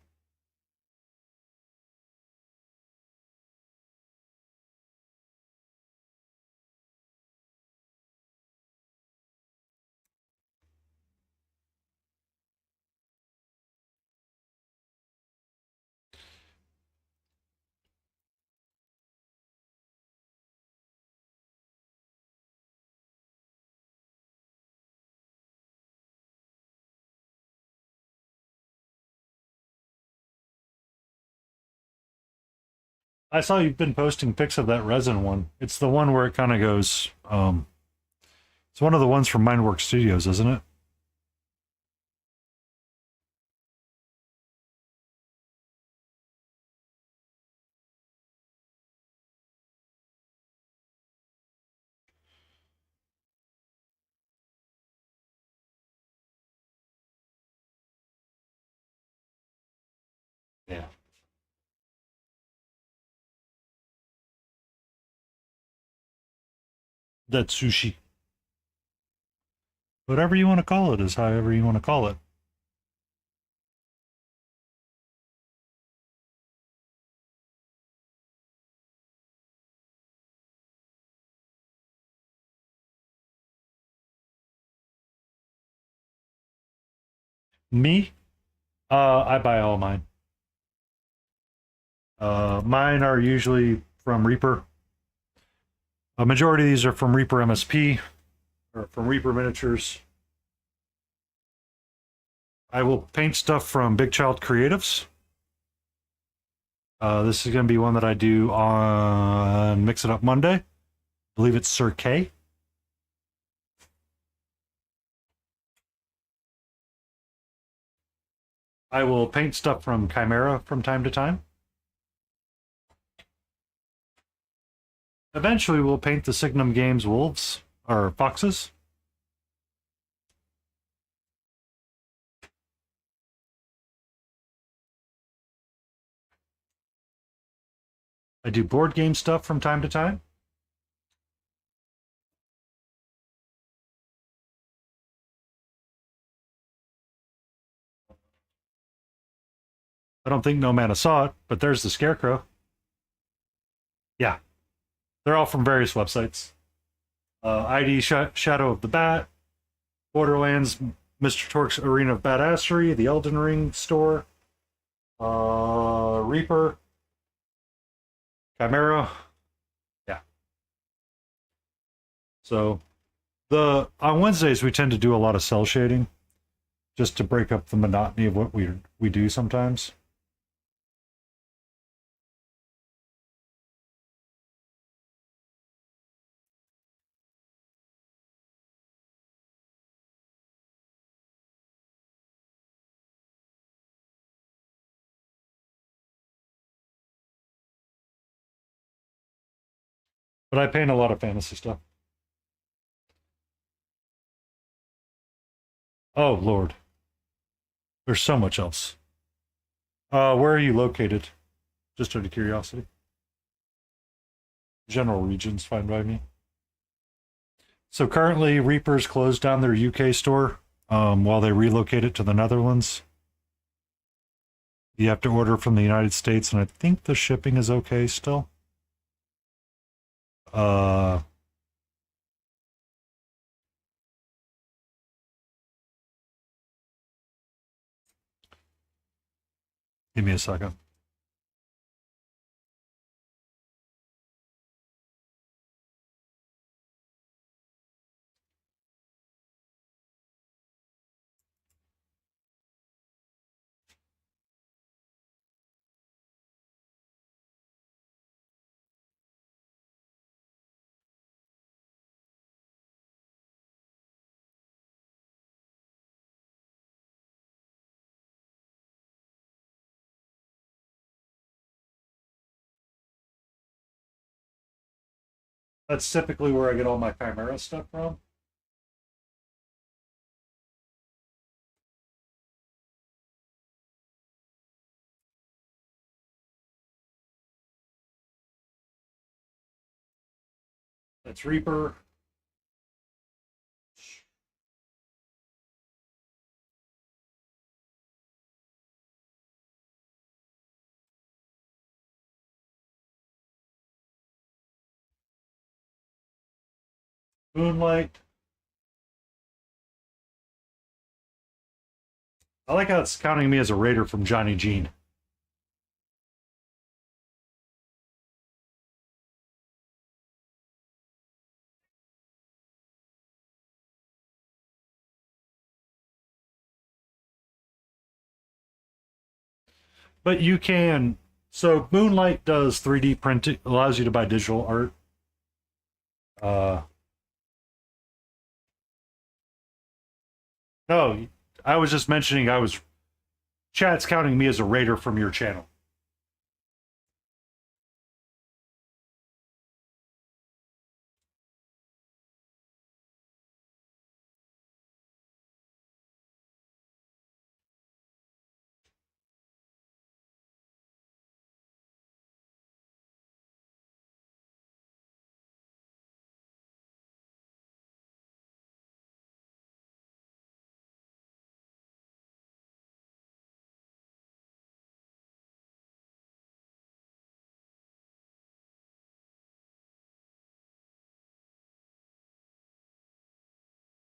I saw you've been posting pics of that resin one. It's the one where it kind of goes. It's one of the ones from Mindworks Studios, isn't it? Yeah. That's sushi. Whatever you want to call it is however you want to call it. Me, I buy all mine. Mine are usually from Reaper. A majority of these are from Reaper MSP or from Reaper Miniatures. I will paint stuff from Big Child Creatives. This is going to be one that I do on Mix It Up Monday. I believe it's Sir K. I will paint stuff from Chimera from time to time. Eventually, we'll paint the Signum Games wolves, or foxes. I do board game stuff from time to time. I don't think No Man saw it, but there's the Scarecrow. Yeah, they're all from various websites. ID Shadow of the Bat, Borderlands, Mr. Torque's Arena of Badassery, the Elden Ring store, Reaper, Chimera. Yeah. So on Wednesdays we tend to do a lot of cell shading, just to break up the monotony of what we do sometimes. But I paint a lot of fantasy stuff. Oh Lord, there's so much else. Where are you located? Just out of curiosity. General regions, fine by me. So currently, Reaper's closed down their UK store while they relocate it to the Netherlands. You have to order from the United States, and I think the shipping is okay still. Give me a second. That's typically where I get all my Chimera stuff from. That's Reaper. Moonlight. I like how it's counting me as a raider from Johnny Jean. But you can. So Moonlight does 3D printing, allows you to buy digital art. Uh, no, I was just mentioning chat's counting me as a raider from your channel.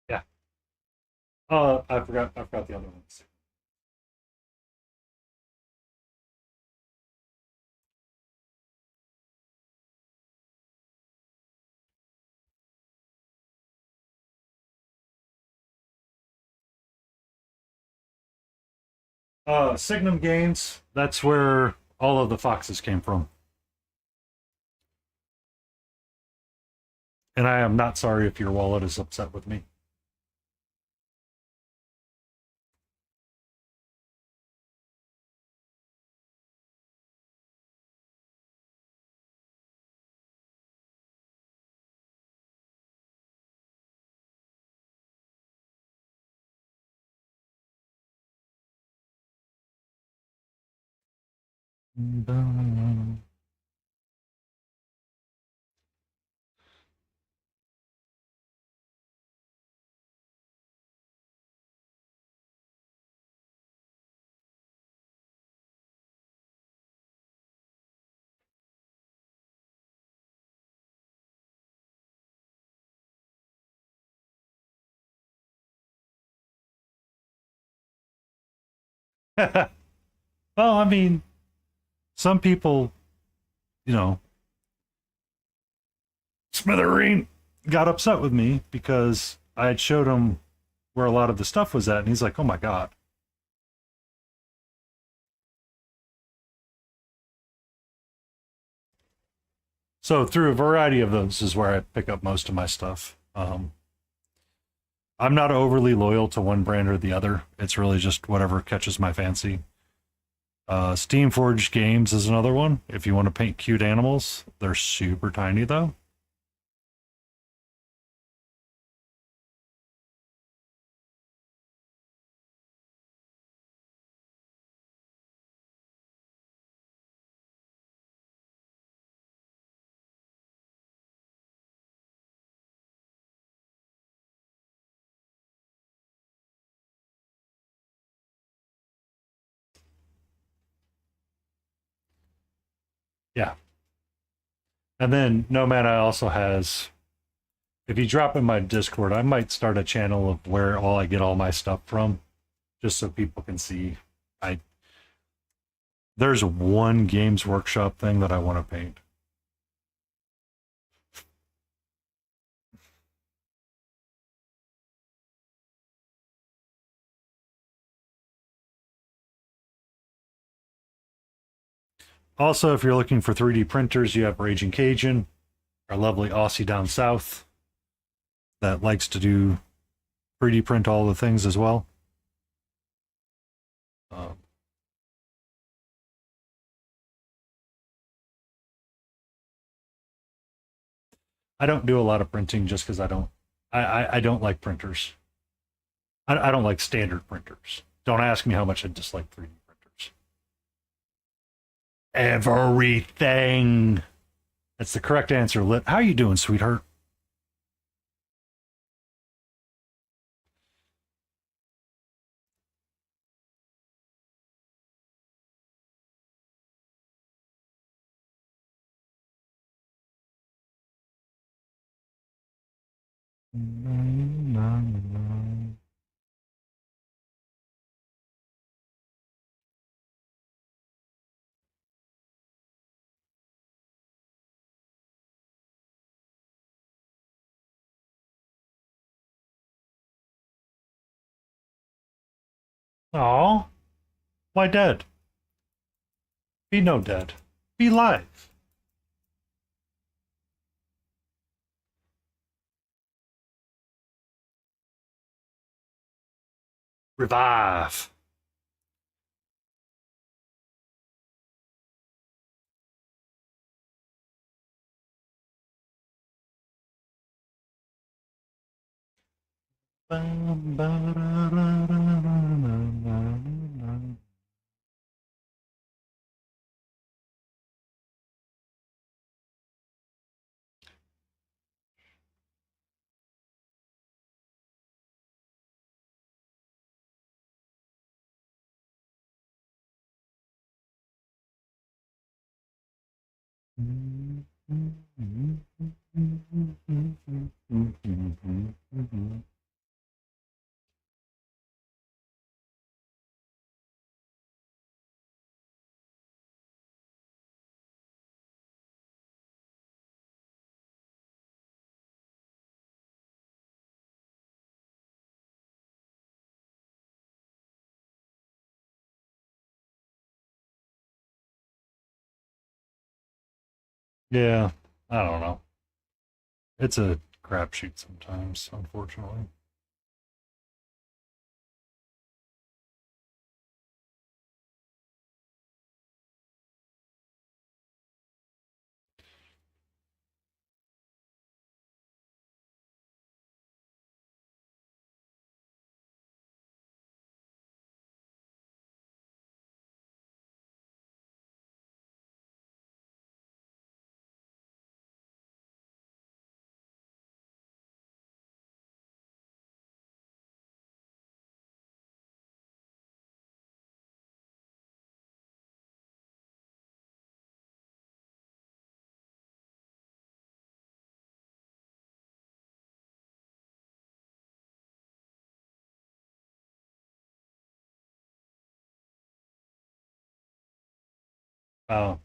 Yeah. I forgot the other ones. Signum Games, that's where all of the foxes came from. And I am not sorry if your wallet is upset with me. Well, I mean, some people, you know, Smithereen got upset with me because I had showed him where a lot of the stuff was at, and he's like, "Oh my god." So through a variety of those is where I pick up most of my stuff. I'm not overly loyal to one brand or the other. It's really just whatever catches my fancy. Steamforged Games is another one. If you want to paint cute animals, they're super tiny though. Yeah. And then Nomad also has, if you drop in my Discord, I might start a channel of where all I get all my stuff from, just so people can see. I There's one Games Workshop thing that I want to paint. Also, if you're looking for 3D printers, you have Raging Cajun, our lovely Aussie down south that likes to do 3D print all the things as well. Um, I don't do a lot of printing just because I don't like printers. I don't like standard printers. Don't ask me how much I dislike 3D printers. Everything. That's the correct answer, Lit. How you doing, sweetheart? Oh, why dead? Be no dead. Be live. Revive. Yeah, I don't know. It's a crapshoot sometimes, unfortunately. Oh.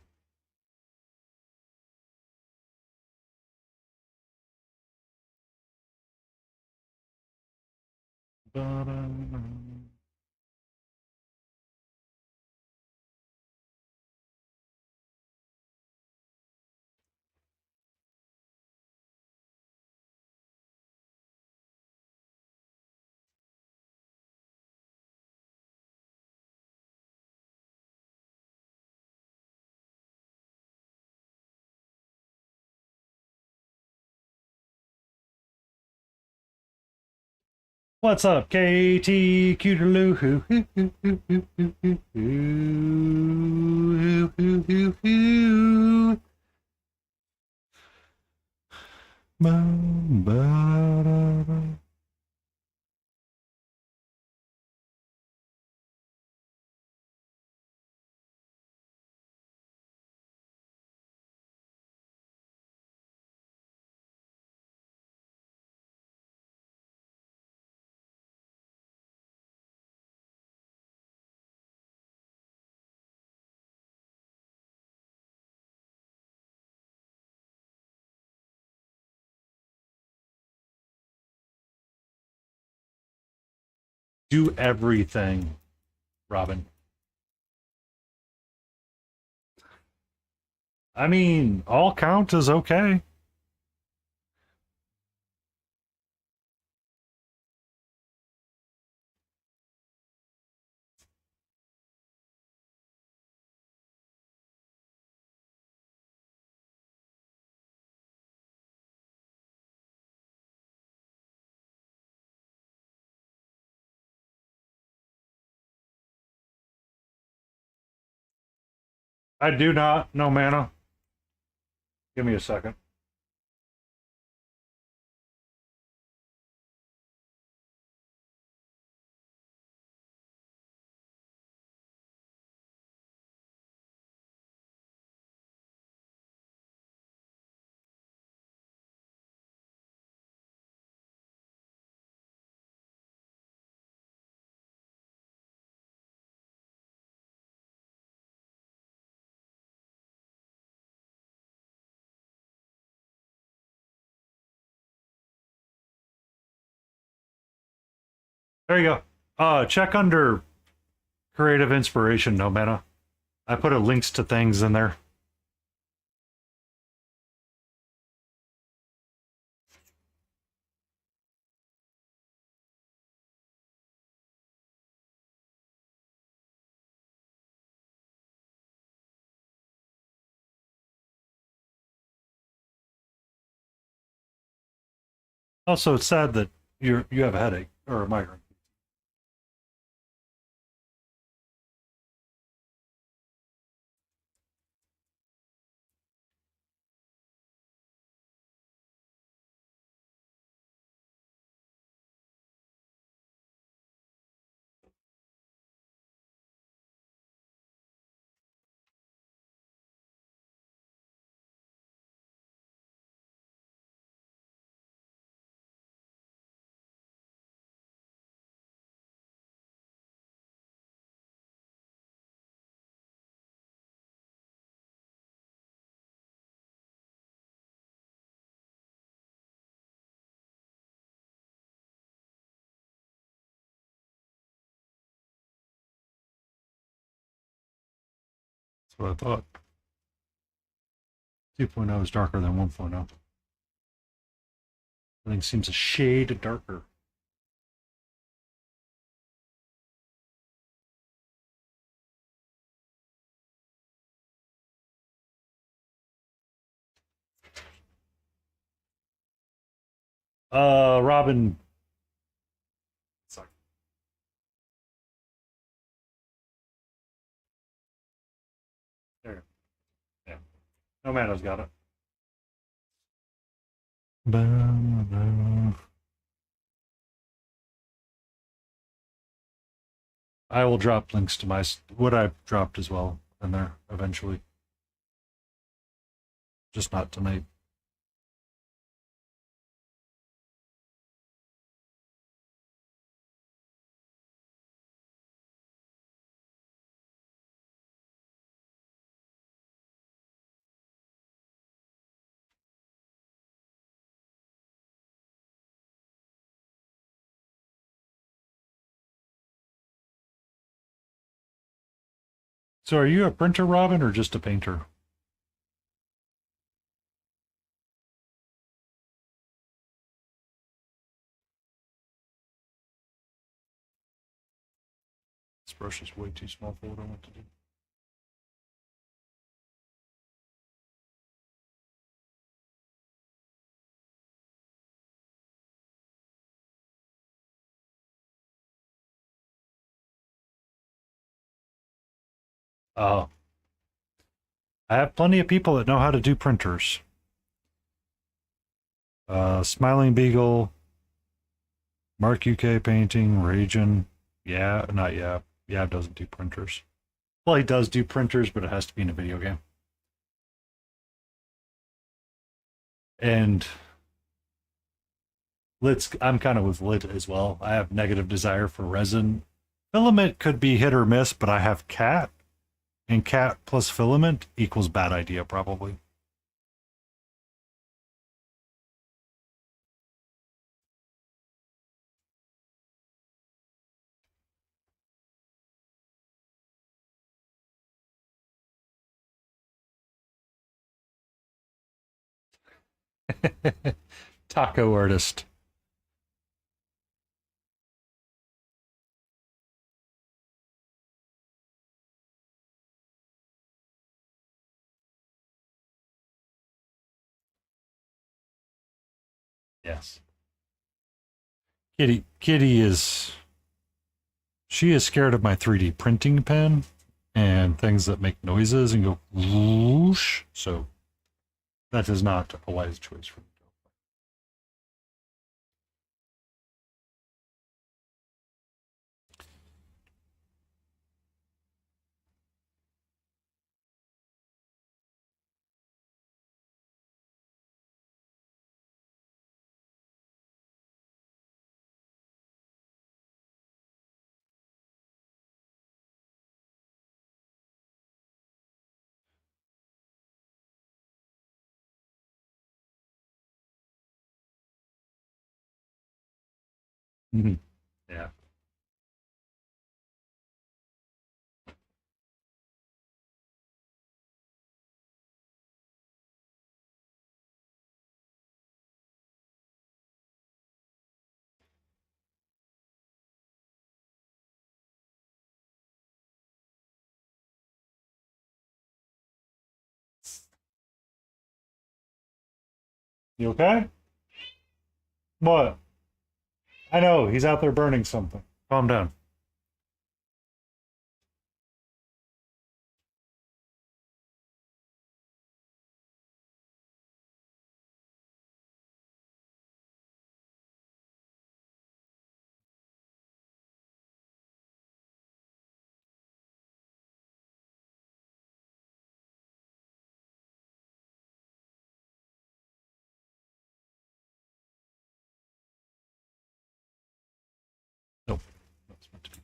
What's up, KT Cuterloo? Do everything, Robin. I mean, all count is okay. I do not know mana. Give me a second. There you go. Check under creative inspiration, no mana. I put a links to things in there. Also, it's sad that you have a headache or a migraine. That's what I thought. 2.0 is darker than 1.0. Everything seems a shade darker. Robin. Sorry. There. Yeah. No mana's got it. I will drop links to my what I've dropped as well in there eventually. Just not tonight. So are you a printer, Robin, or just a painter? This brush is way too small for what I want to do. I have plenty of people that know how to do printers. Smiling Beagle, Mark UK Painting, Rajan. Yeah, not yeah. Yeah, doesn't do printers. Well, he does do printers, but it has to be in a video game. And I'm kind of with Lit as well. I have negative desire for resin. Filament could be hit or miss, but I have cat, and cat plus filament equals bad idea, probably. Taco artist. Yes. Kitty is she is scared of my 3D printing pen and things that make noises and go whoosh. So that is not a wise choice for me. Mhm. Yeah. You okay? What? I know he's out there burning something. Calm down. Nope. That's meant to be.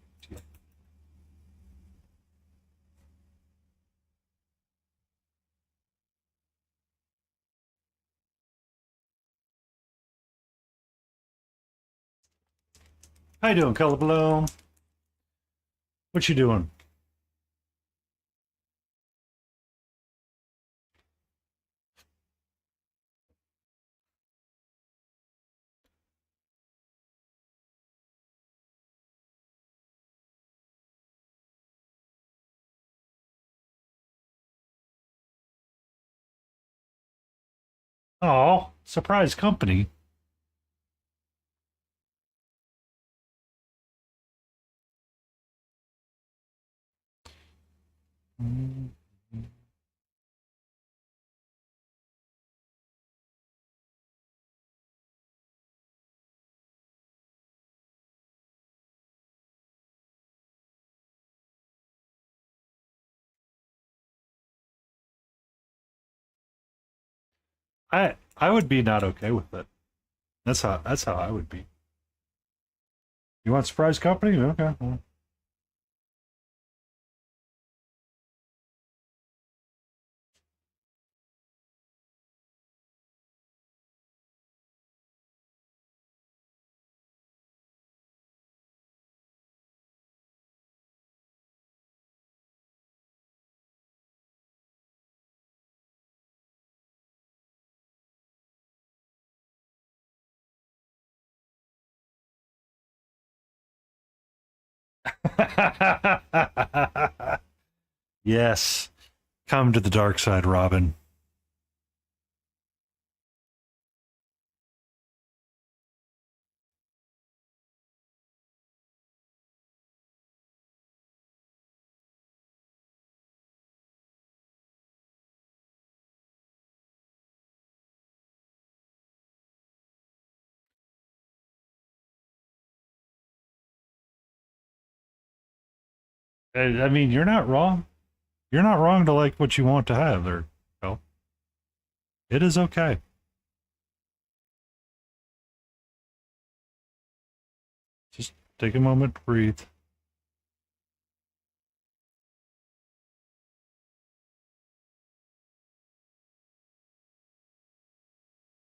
How you doing, Color Bloom? What you doing? Oh, surprise company. I would be not okay with it. That's how I would be. You want surprise company? Okay. Well, Yes. Come to the dark side, Robin. I mean, you're not wrong. You're not wrong to like what you want to have there. No, it is okay. Just take a moment to breathe.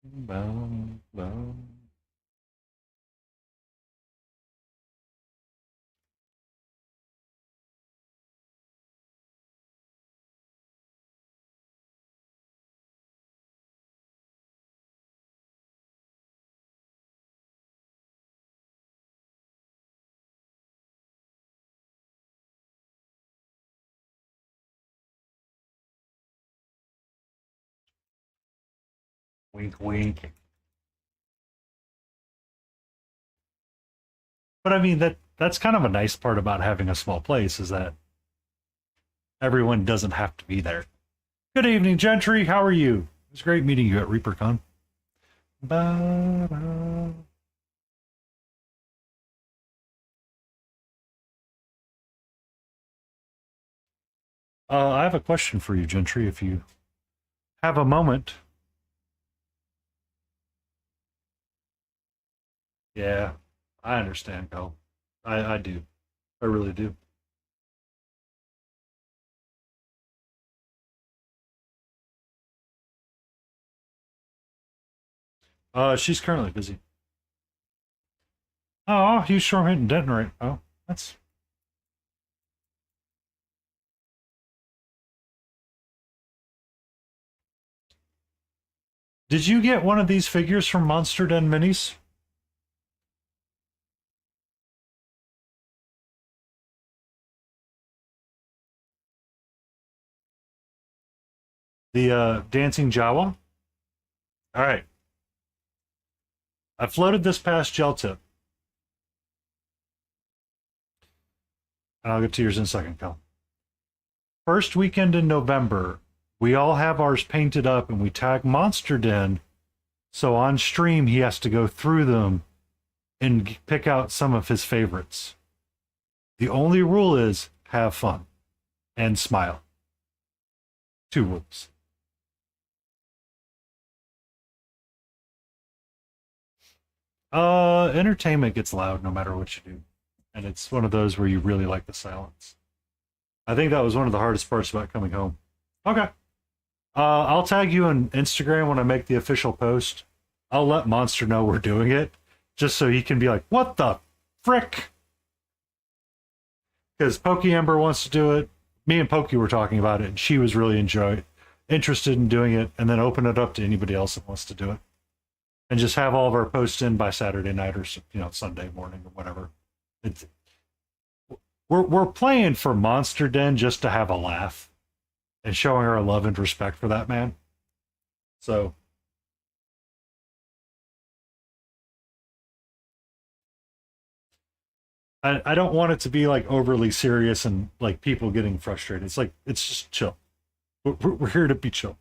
Bow, bow. Wink, wink. But I mean that's kind of a nice part about having a small place is that everyone doesn't have to be there. Good evening, Gentry. How are you? It was great meeting you at ReaperCon. Ba-da. I have a question for you, Gentry, if you have a moment. Yeah, I understand, Cole. I do. I really do. She's currently busy. Oh, he's sure hitting Denton right. Oh, that's. Did you get one of these figures from Monster Den Minis? The Dancing Jawa? All right. I floated this past gel tip, and I'll get to yours in a second, Cal. First weekend in November, we all have ours painted up and we tag Monster Den. So on stream, he has to go through them and pick out some of his favorites. The only rule is have fun and smile. Two rules. Entertainment gets loud no matter what you do. And it's one of those where you really like the silence. I think that was one of the hardest parts about coming home. Okay. I'll tag you on Instagram when I make the official post. I'll let Monster know we're doing it, just so he can be like, "What the frick?" Because Pokey Ember wants to do it. Me and Pokey were talking about it, and she was really interested in doing it, and then open it up to anybody else that wants to do it, and just have all of our posts in by Saturday night or Sunday morning or whatever. It's we're playing for Monster Den just to have a laugh and showing our love and respect for that man. So I don't want it to be like overly serious and like people getting frustrated. It's like it's just chill. We're here to be chill.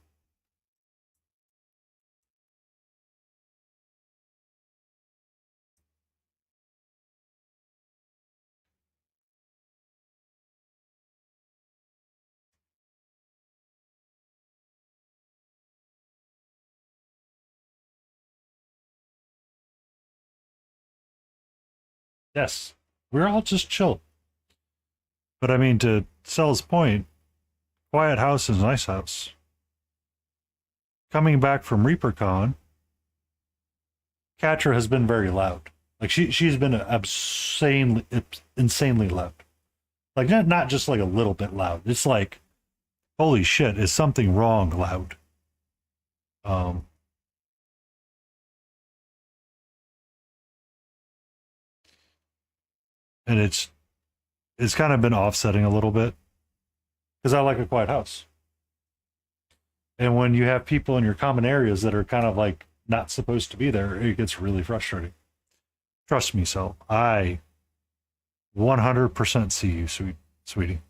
Yes, we're all just chill. But I mean, to Cell's point, quiet house is a nice house. Coming back from ReaperCon, Katra has been very loud. Like she's been insanely loud. Like not just like a little bit loud. It's like, holy shit, is something wrong loud? Um, and it's it's kind of been offsetting a little bit because I like a quiet house. And when you have people in your common areas that are kind of like not supposed to be there, it gets really frustrating. Trust me, so I 100% see you, sweetie.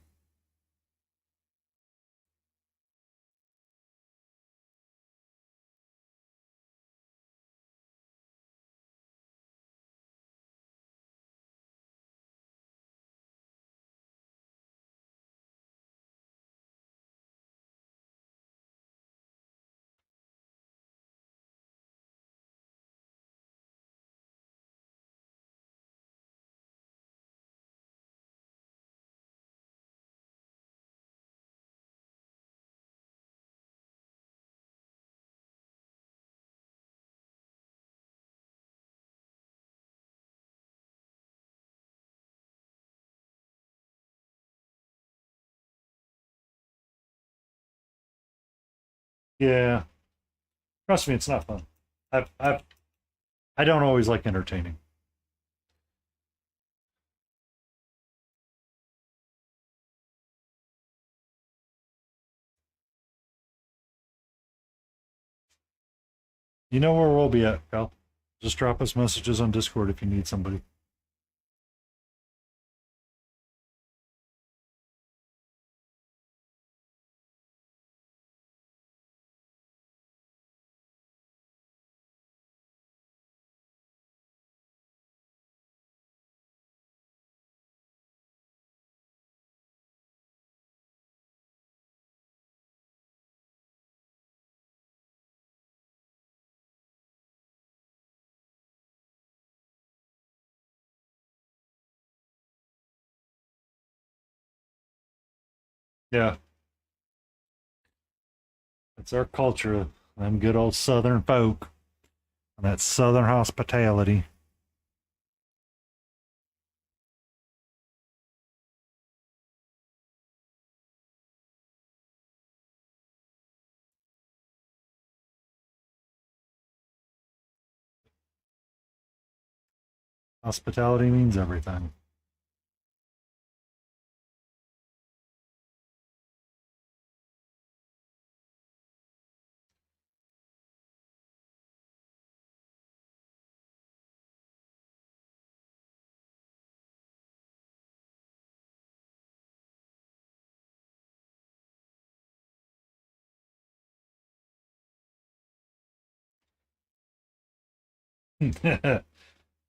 Yeah, trust me, it's not fun. I don't always like entertaining. You know where we'll be at, Cal. Just drop us messages on Discord if you need somebody. Yeah, it's our culture. Them good old Southern folk and that Southern hospitality. Hospitality means everything.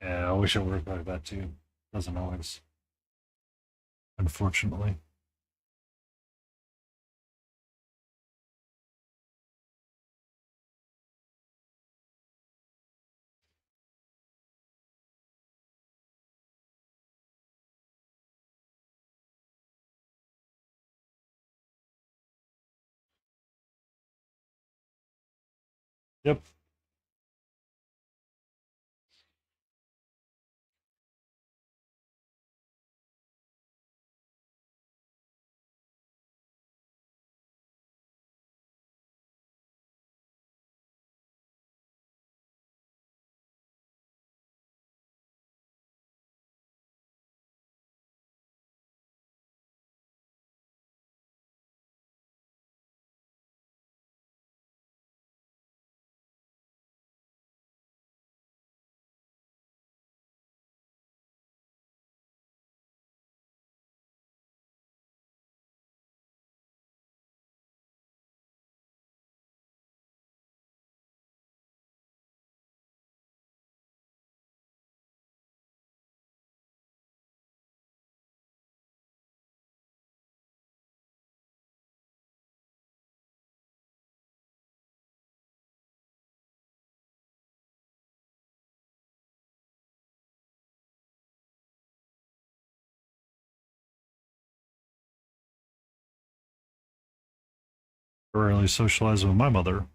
Yeah, I wish it worked like that too. Doesn't always, unfortunately. Yep. Rarely socialize with my mother.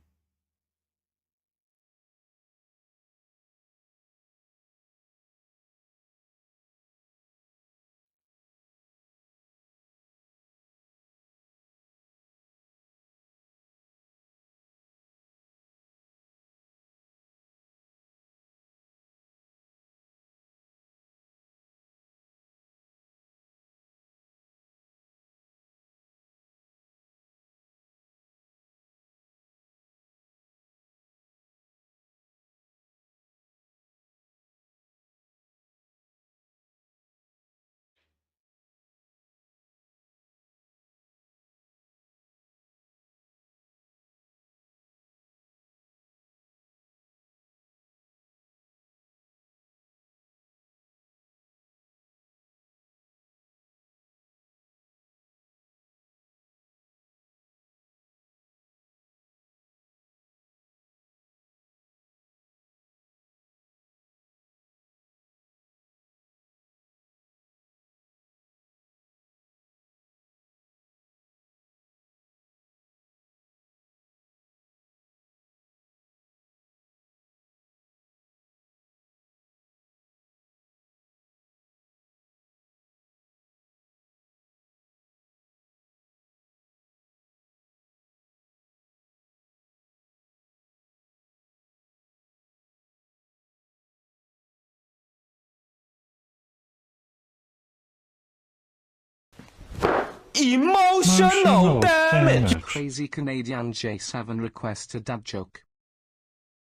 Emotional damage. Crazy Canadian J7 requests a dad joke.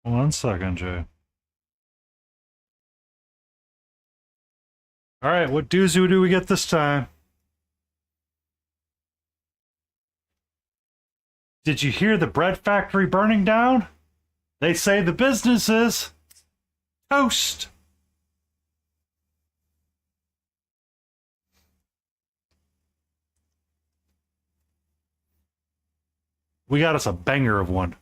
1 second, Jay. All right, what doozy do we get this time? Did you hear the bread factory burning down? They say the business is toast. We got us a banger of one.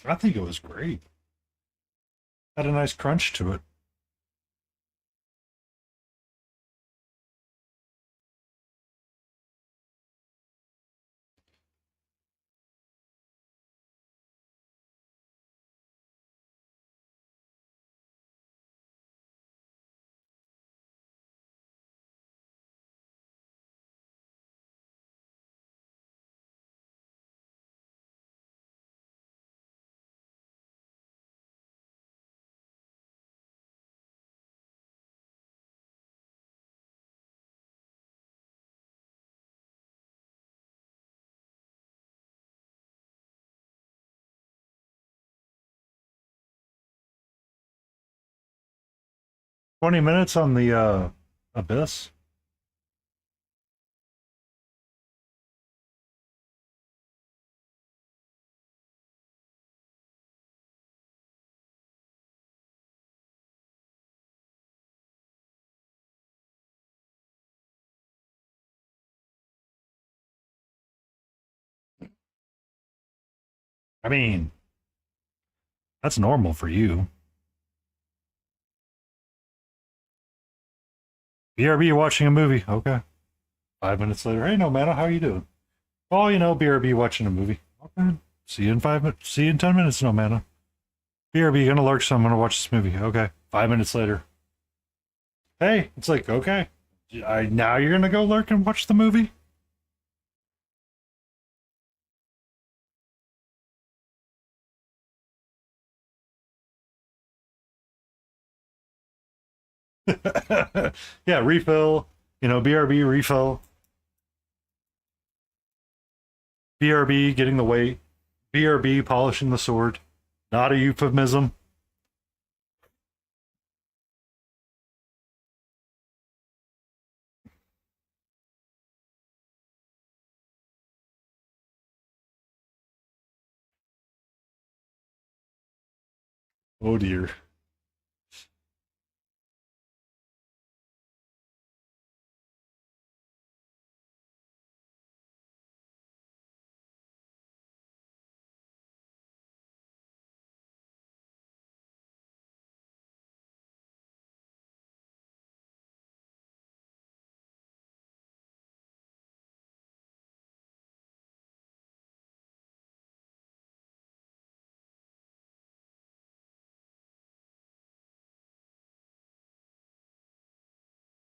I think it was great. Had a nice crunch to it. $20 on the Abyss. I mean, that's normal for you. BRB watching a movie. Okay. 5 minutes later. Hey, no matter how you doing? Oh, you know, BRB watching a movie. Okay. See you in 5 minutes. See you in 10 minutes, no matter. BRB gonna lurk, so I'm gonna watch this movie. Okay. 5 minutes later. Hey, it's like, okay. Now you're gonna go lurk and watch the movie? Yeah, refill. You know, BRB refill. BRB getting the weight. BRB polishing the sword. Not a euphemism. Oh dear.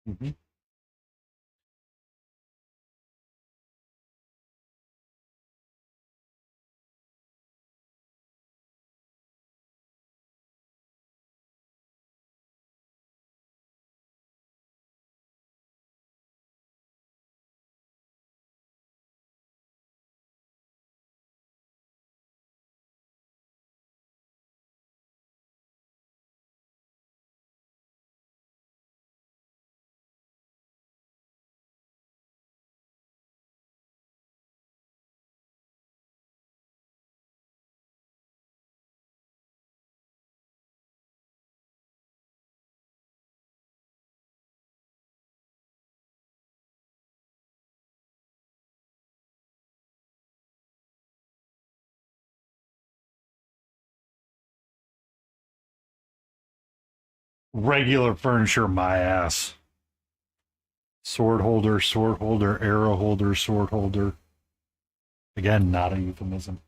Mm-hmm. Regular furniture, my ass. Sword holder, arrow holder, sword holder. Again, not a euphemism.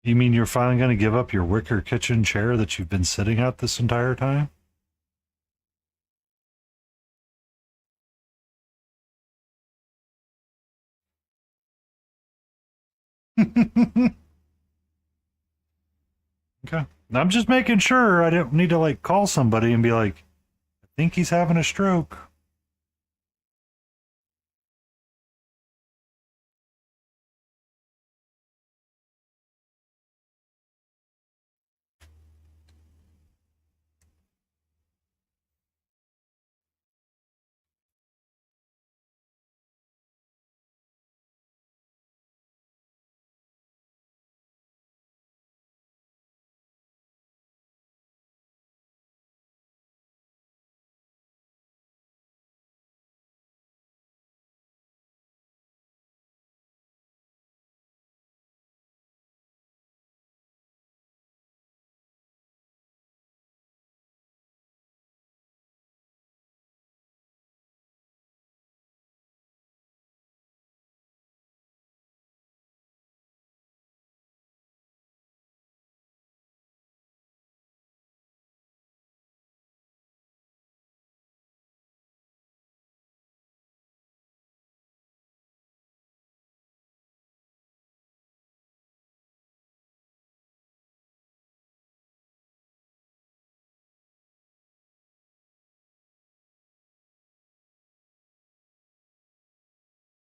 You mean you're finally going to give up your wicker kitchen chair that you've been sitting at this entire time? Okay. I'm just making sure I don't need to like call somebody and be like, I think he's having a stroke.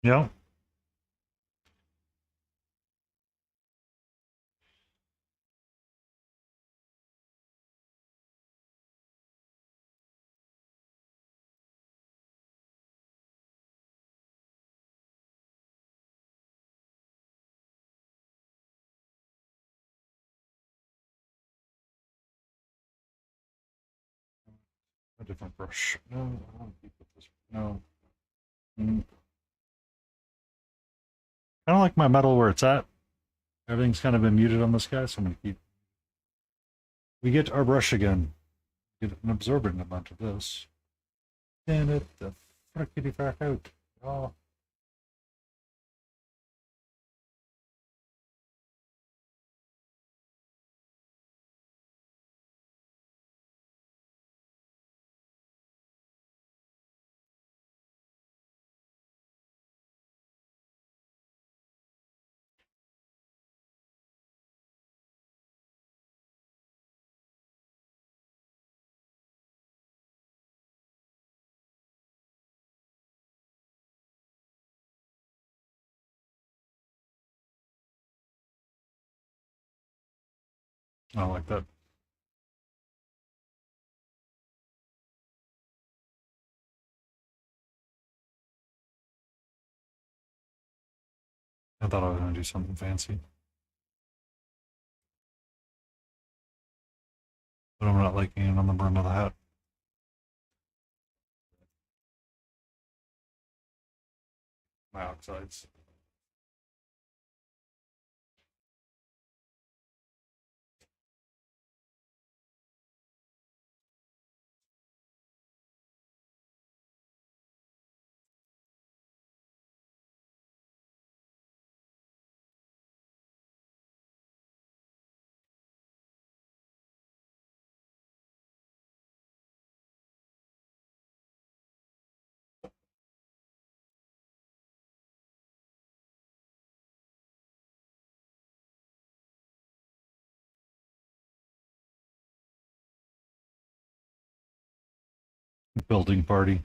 Yeah. A different brush. No, I want to keep with this. No. Kind of like my metal where it's at. Everything's kind of been muted on this guy, so I'm going to keep. We get our brush again. Get an absorbent amount of this. And it the frickety frack out. Oh. I like that. I thought I was going to do something fancy. But I'm not liking it on the brim of the hat. My oxides. Building party.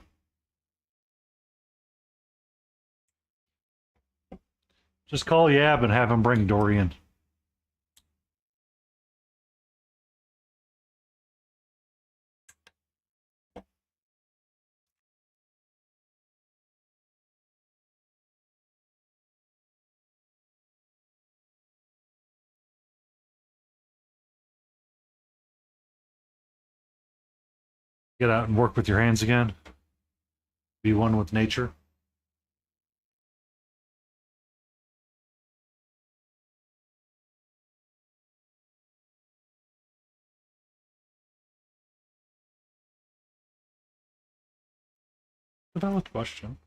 Just call Yab and have him bring Dorian. Get out and work with your hands again. Be one with nature. A valid question.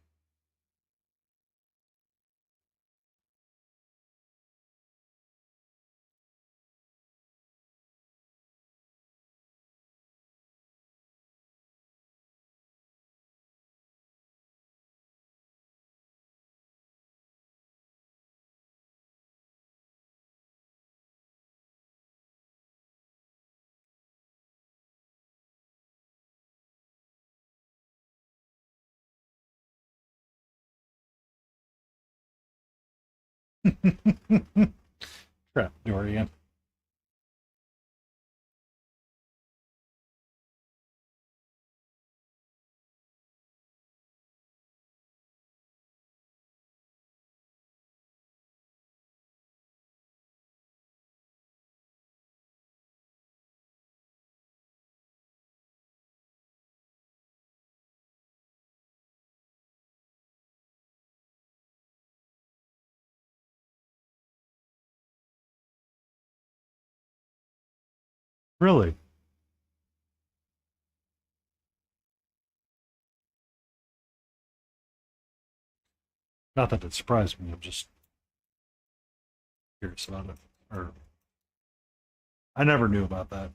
Trap Dorian. Really? Not that it surprised me. I'm just curious about it. Or I never knew about that.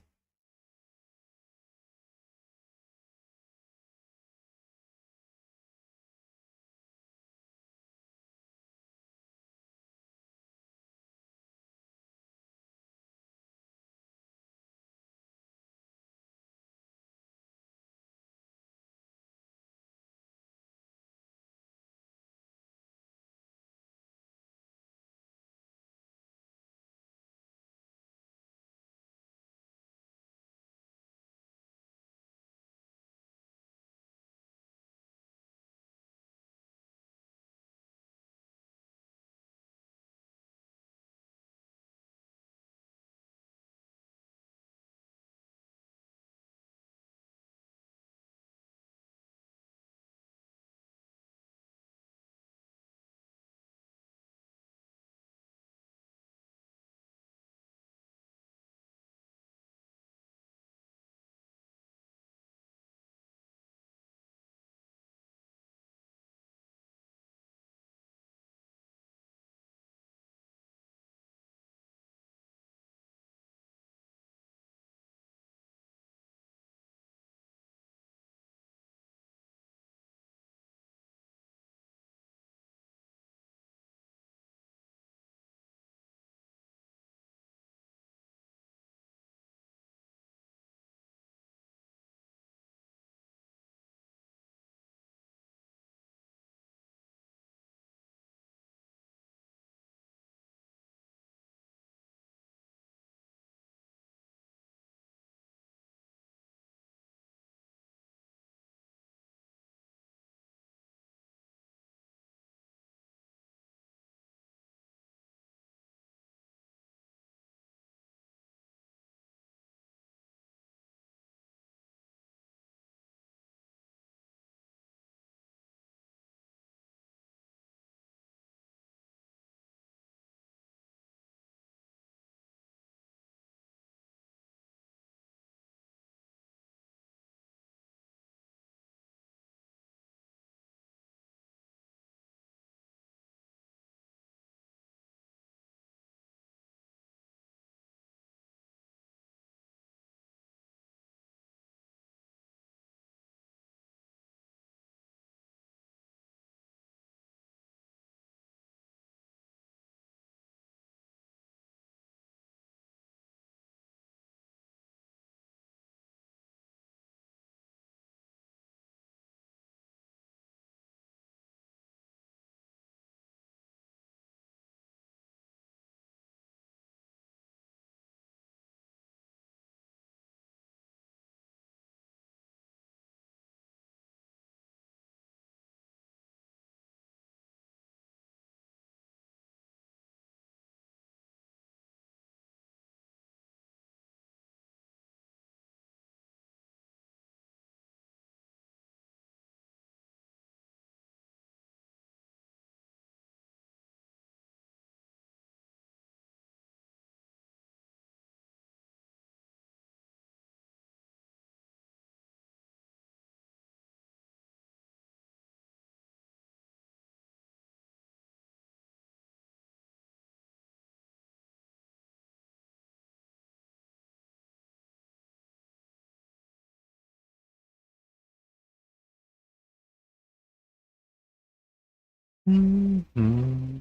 Mhm.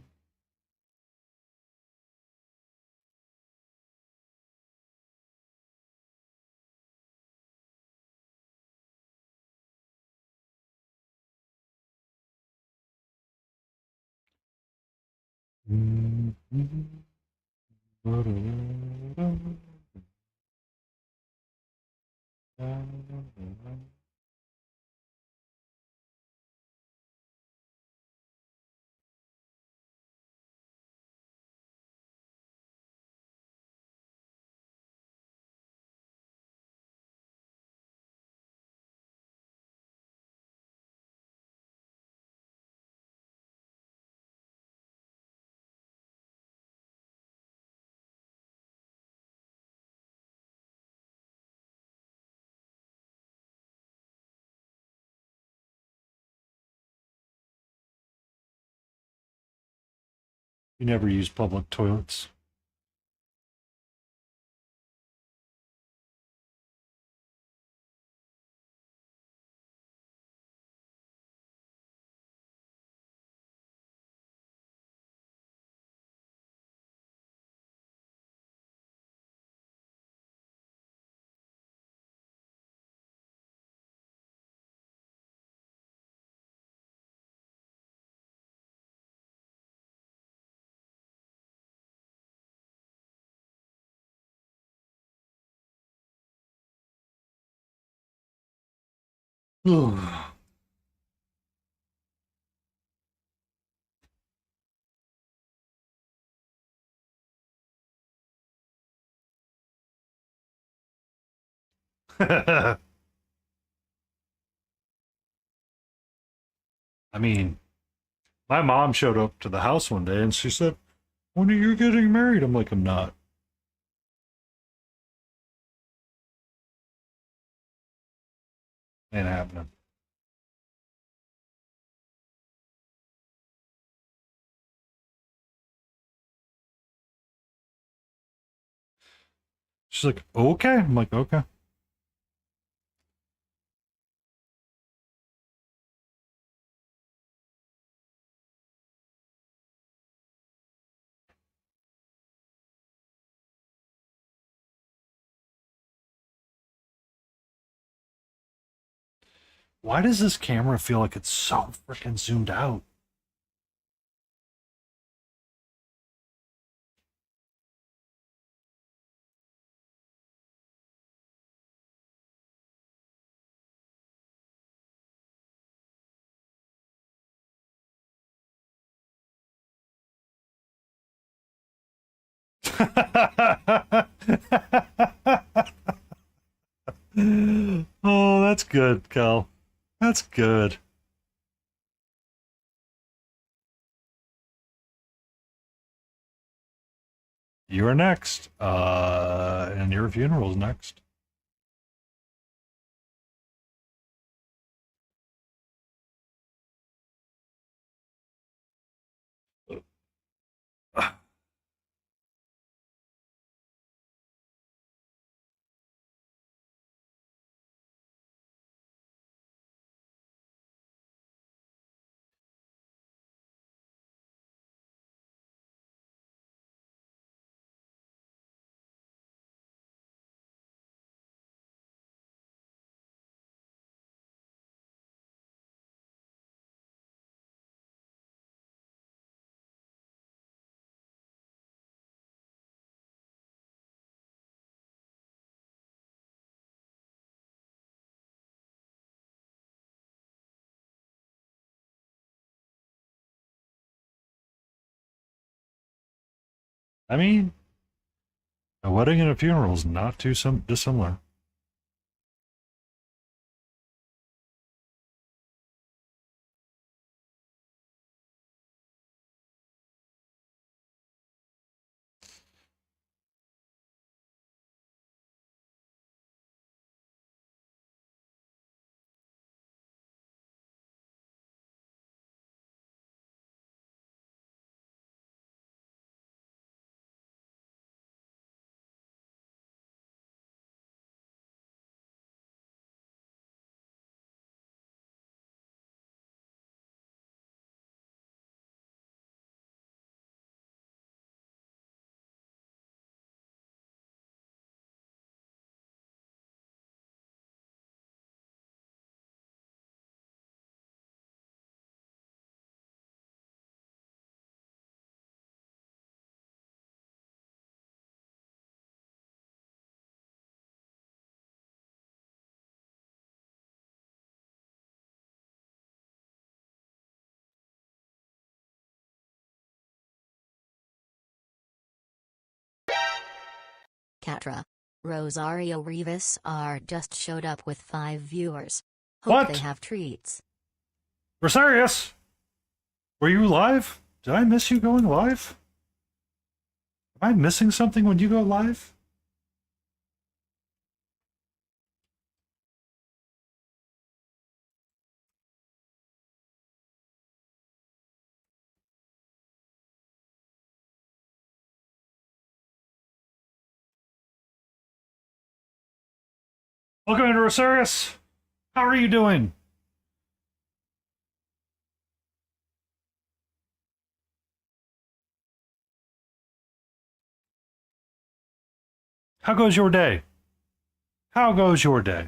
Mhm. You never use public toilets. I mean, my mom showed up to the house one day and she said, "When are you getting married?" I'm like, "I'm not." Ain't happening. She's like, "Okay." I'm like, "Okay." Why does this camera feel like it's so freaking zoomed out? Oh, that's good, Cal. That's good. You are next. And your funeral's next. I mean, a wedding and a funeral is not too dissimilar. Catra. Rosario Rivas R just showed up with 5 viewers. Hope What? they have treats. Rosarius! Were you live? Did I miss you going live? Am I missing something when you go live? Welcome into Rosarius. How are you doing? How goes your day? How goes your day?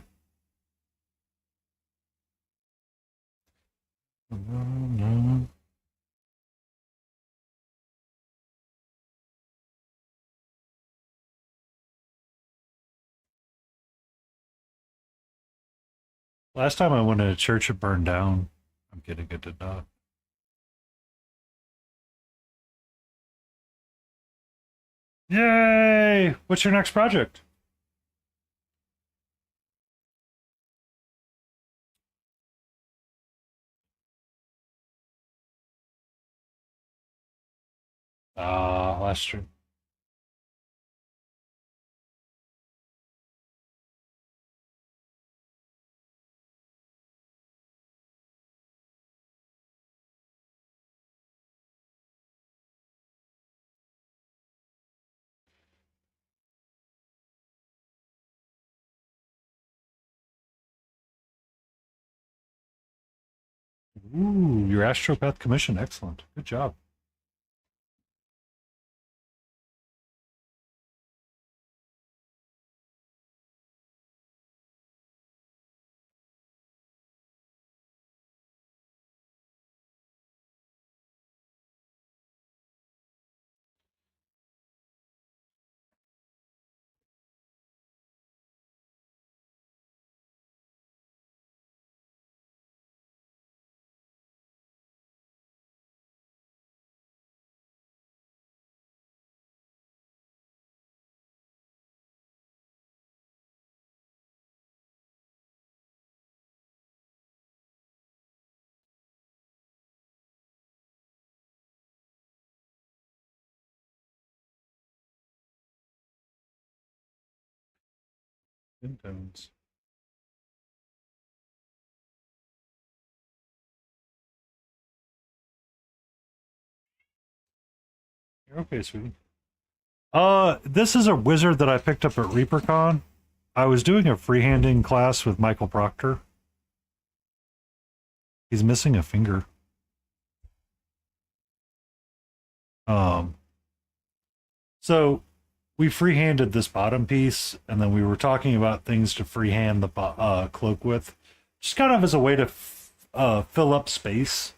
Last time I went to a church, it burned down. I'm kidding, it did not. Yay! What's your next project? Last stream. Ooh, your astropath commission. Excellent. Good job. Interns. You're okay, sweetie. This is a wizard that I picked up at ReaperCon. I was doing a freehanding class with Michael Proctor. He's missing a finger. So we freehanded this bottom piece, and then we were talking about things to freehand the cloak with, just kind of as a way to fill up space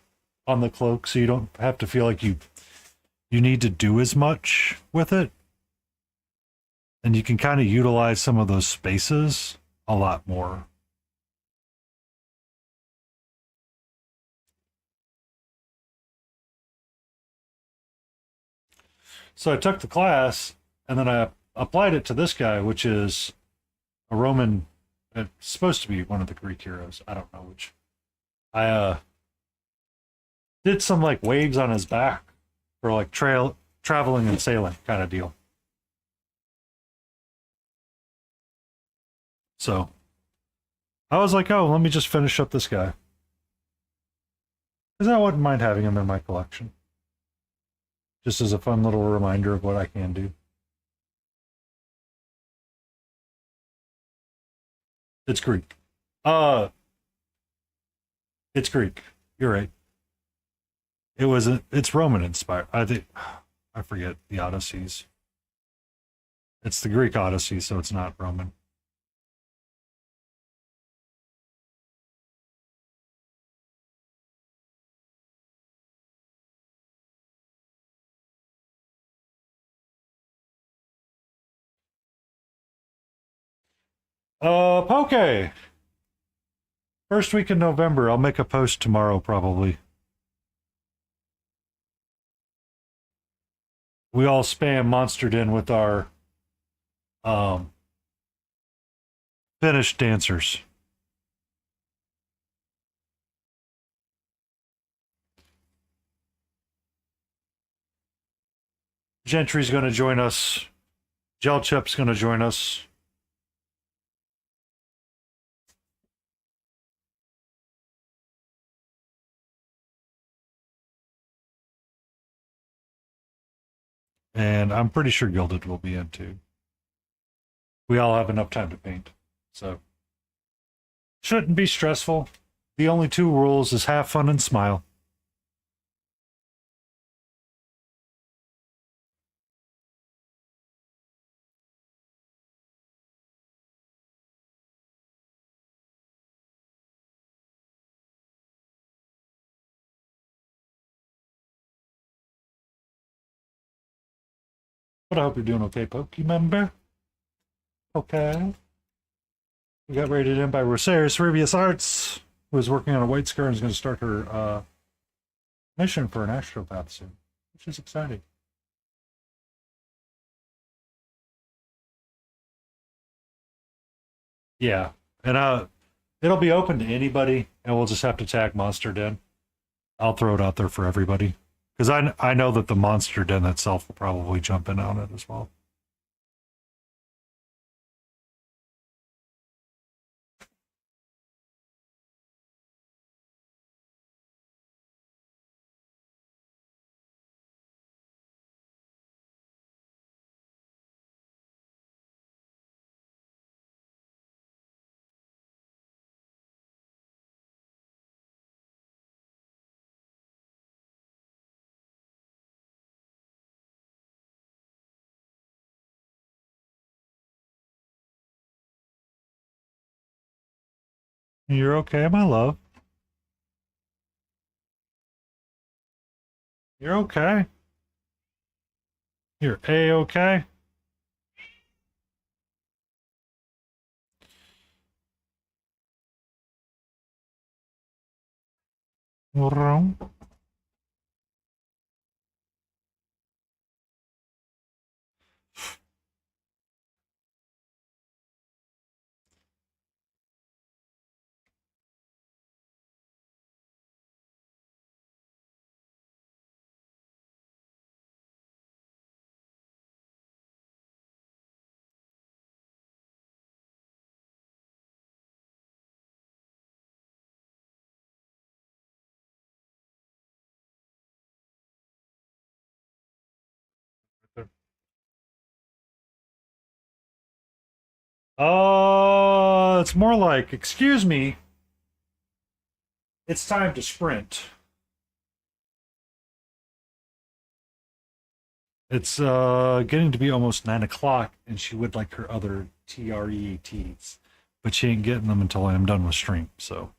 on the cloak, so you don't have to feel like you need to do as much with it, and you can kind of utilize some of those spaces a lot more. So I took the class, and then I applied it to this guy, which is a Roman. It's supposed to be one of the Greek heroes. I don't know which. I did some like waves on his back for like traveling and sailing kind of deal. So I was like, oh, let me just finish up this guy, because I wouldn't mind having him in my collection, just as a fun little reminder of what I can do. It's Greek. It's Greek. You're right. It's Roman inspired. I think I forget the Odysseys. It's the Greek Odyssey, so it's not Roman. Poke. First week in November. I'll make a post tomorrow, probably. We all spam Monstered in with our um, finished dancers. Gentry's going to join us. Gel Chip's going to join us. And I'm pretty sure Gilded will be in too. We all have enough time to paint. So, shouldn't be stressful. The only two rules is have fun and smile. But I hope you're doing okay, Pokey member. Okay. We got rated in by Rosario Cerebius Arts, who is working on a white scar and is going to start her mission for an astropath soon, which is exciting. Yeah, and it'll be open to anybody, and we'll just have to tag Monster Den. I'll throw it out there for everybody because I know that the Monster Den itself will probably jump in on it as well. You're okay, my love. You're okay. You're A-okay. Wrong. It's more like, excuse me, it's time to sprint. It's getting to be almost 9 o'clock, and she would like her other TREATs, but she ain't getting them until I'm done with stream. So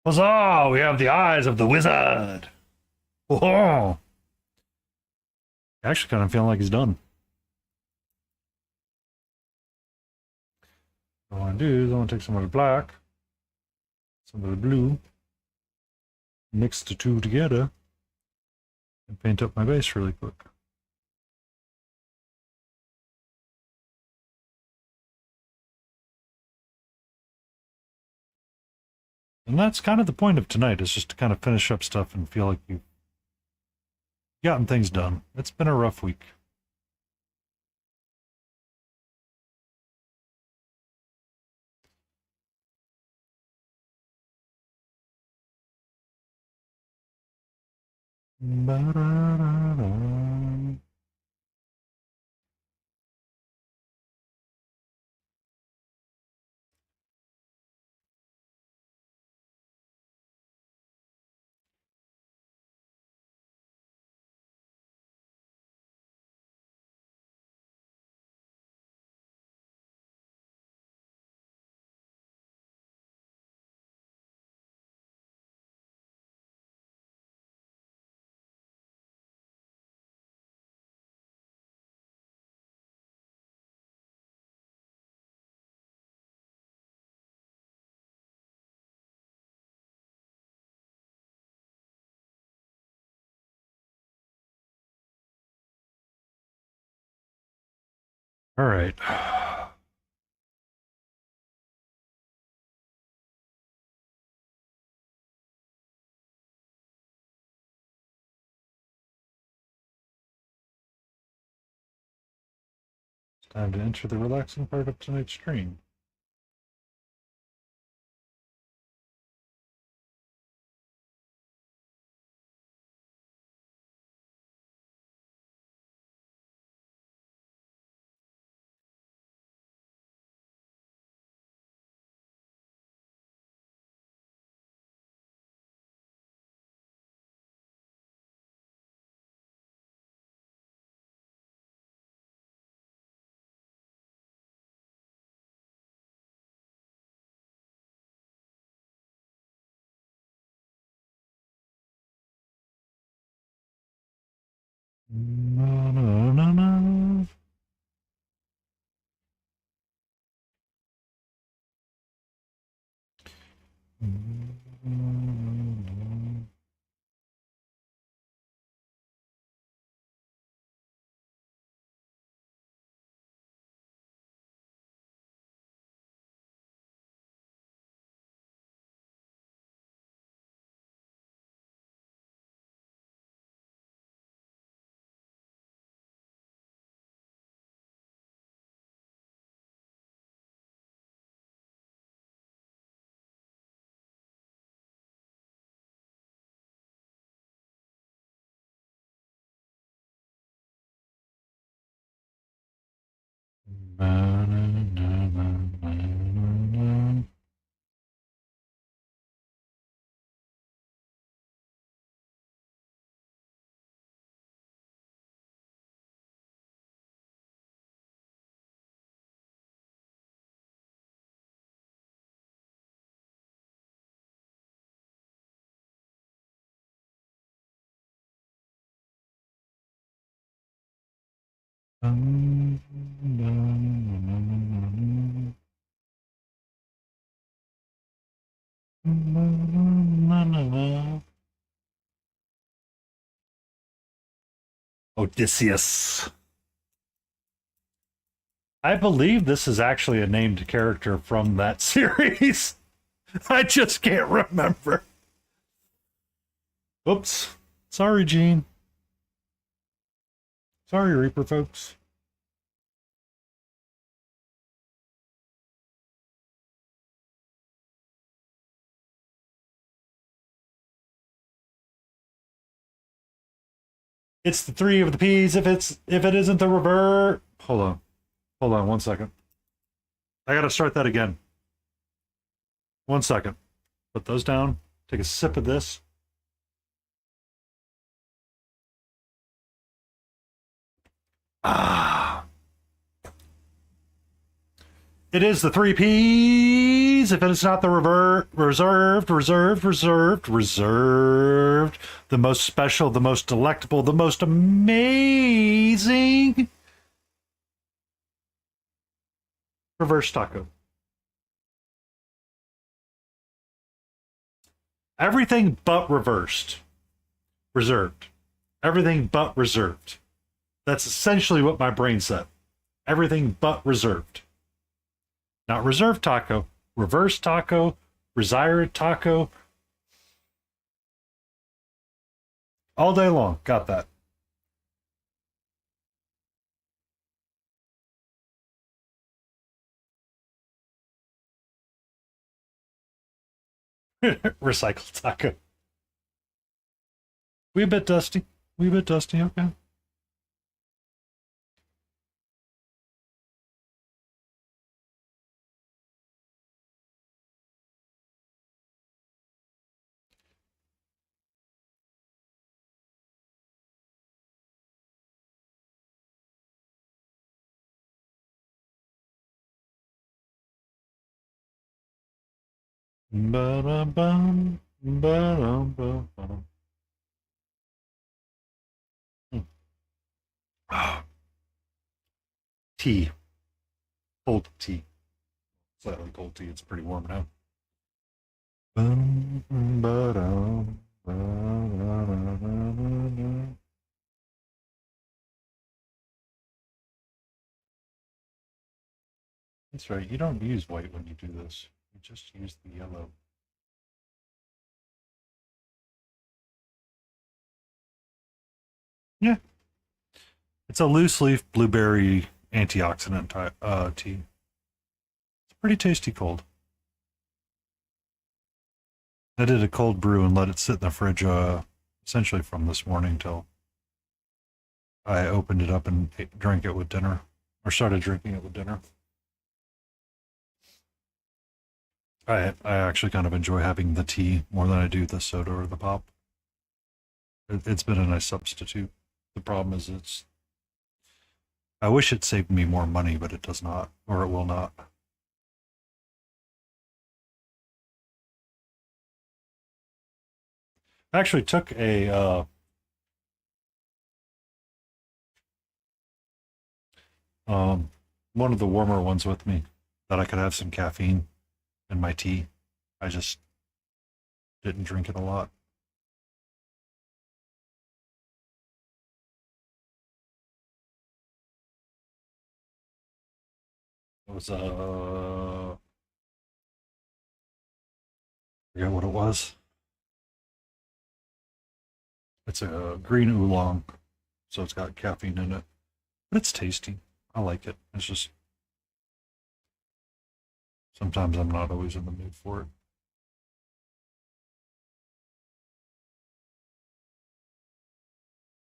huzzah! We have the eyes of the wizard. Whoa! Actually, kind of feeling like he's done. What I want to do is I want to take some of the black, some of the blue, mix the two together, and paint up my base really quick. And that's kind of the point of tonight, is just to kind of finish up stuff and feel like you've gotten things done. It's been a rough week. Ba-da-da-da. All right. It's time to enter the relaxing part of tonight's stream. No, no, no, no. Odysseus. I believe this is actually a named character from that series. I just can't remember. Oops. Sorry, Gene. Sorry, Reaper folks. It's the three of the P's. If it isn't the revert. Hold on 1 second. I gotta start that again. 1 second. Put those down. Take a sip of this. Ah. It is the three P's. If it is not the reserved, the most special, the most delectable, the most amazing reverse taco. Everything but reversed. Reserved. Everything but reserved. That's essentially what my brain said. Everything but reserved. Not reserved taco, reverse taco, desired taco. All day long. Got that. Recycled taco. We a bit dusty. Okay. Ba-da-bum, ba-dum-ba-bum. Tea. Cold tea. Slightly cold tea. It's pretty warm now. Bum, ba-dum, ba-da-da-da-da-da. That's right. You don't use white when you do this. You just use the yellow. Yeah. It's a loose leaf blueberry antioxidant tea. It's pretty tasty cold. I did a cold brew and let it sit in the fridge essentially from this morning till I opened it up and drank it with dinner, or started drinking it with dinner. I actually kind of enjoy having the tea more than I do the soda or the pop. It's been a nice substitute. The problem is I wish it saved me more money, but it does not, or it will not. I actually took a um one of the warmer ones with me that I could have some caffeine in my tea. I just didn't drink it a lot. It was I forget what it was. It's a green oolong, so it's got caffeine in it, but it's tasty. I like it. It's just sometimes I'm not always in the mood for it.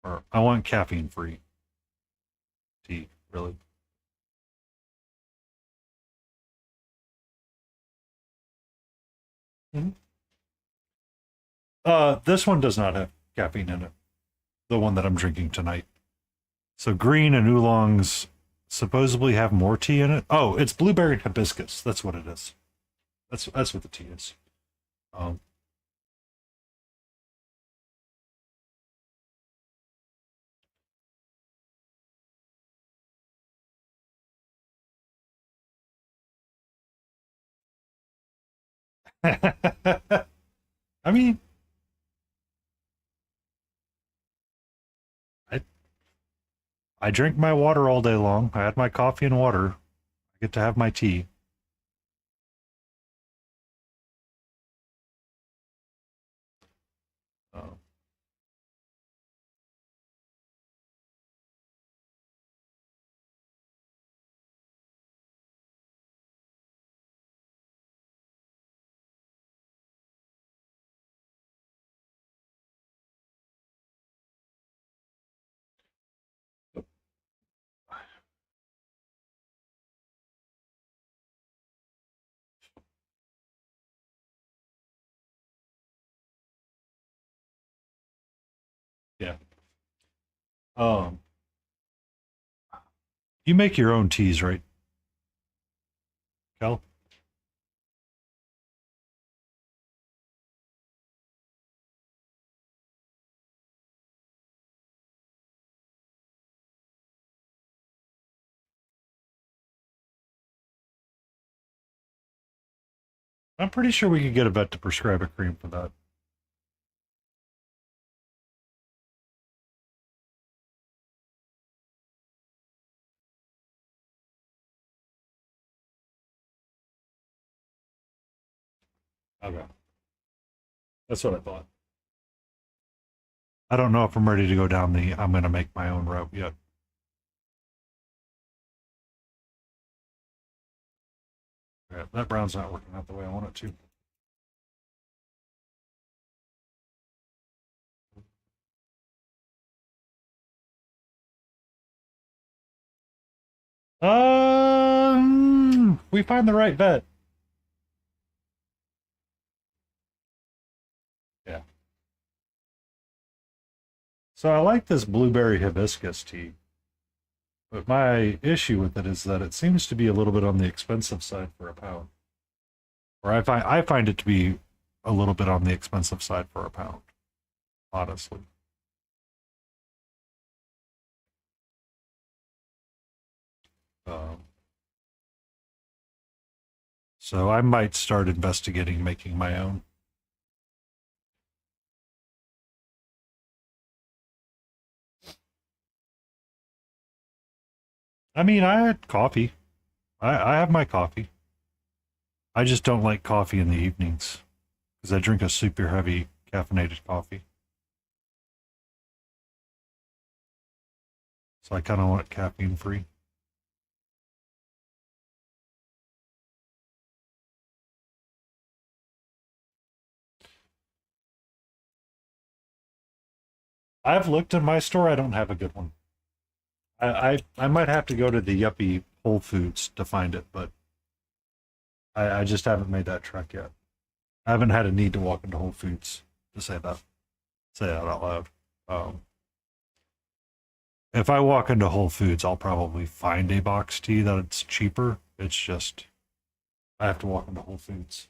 Or I want caffeine free tea, really. Mhm. This one does not have caffeine in it. The one that I'm drinking tonight. So green and oolongs supposedly have more tea in it. Oh, it's blueberry and hibiscus. That's what it is. That's what the tea is. Um, I mean, I I drink my water all day long. I had my coffee and water. I get to have my tea. Uh, yeah. Um, you make your own teas, right, Cal? I'm pretty sure we could get a vet to prescribe a cream for that. Okay, that's what I thought. I don't know if I'm ready to go down the I'm going to make my own route yet. Yeah, that brown's not working out the way I want it to. We find the right vet. Yeah. So I like this blueberry hibiscus tea, but my issue with it is that it seems to be a little bit on the expensive side for a pound. Or I find it to be a little bit on the expensive side for a pound, honestly. Um, so I might start investigating making my own. I mean, I had coffee. I have my coffee. I just don't like coffee in the evenings because I drink a super heavy caffeinated coffee. So I kind of want it caffeine free. I've looked in my store. I don't have a good one. I might have to go to the yuppie Whole Foods to find it, but I just haven't made that trek yet. I haven't had a need to walk into Whole Foods to say that out loud. Um, if I walk into Whole Foods, I'll probably find a box tea that it's cheaper. It's just I have to walk into Whole Foods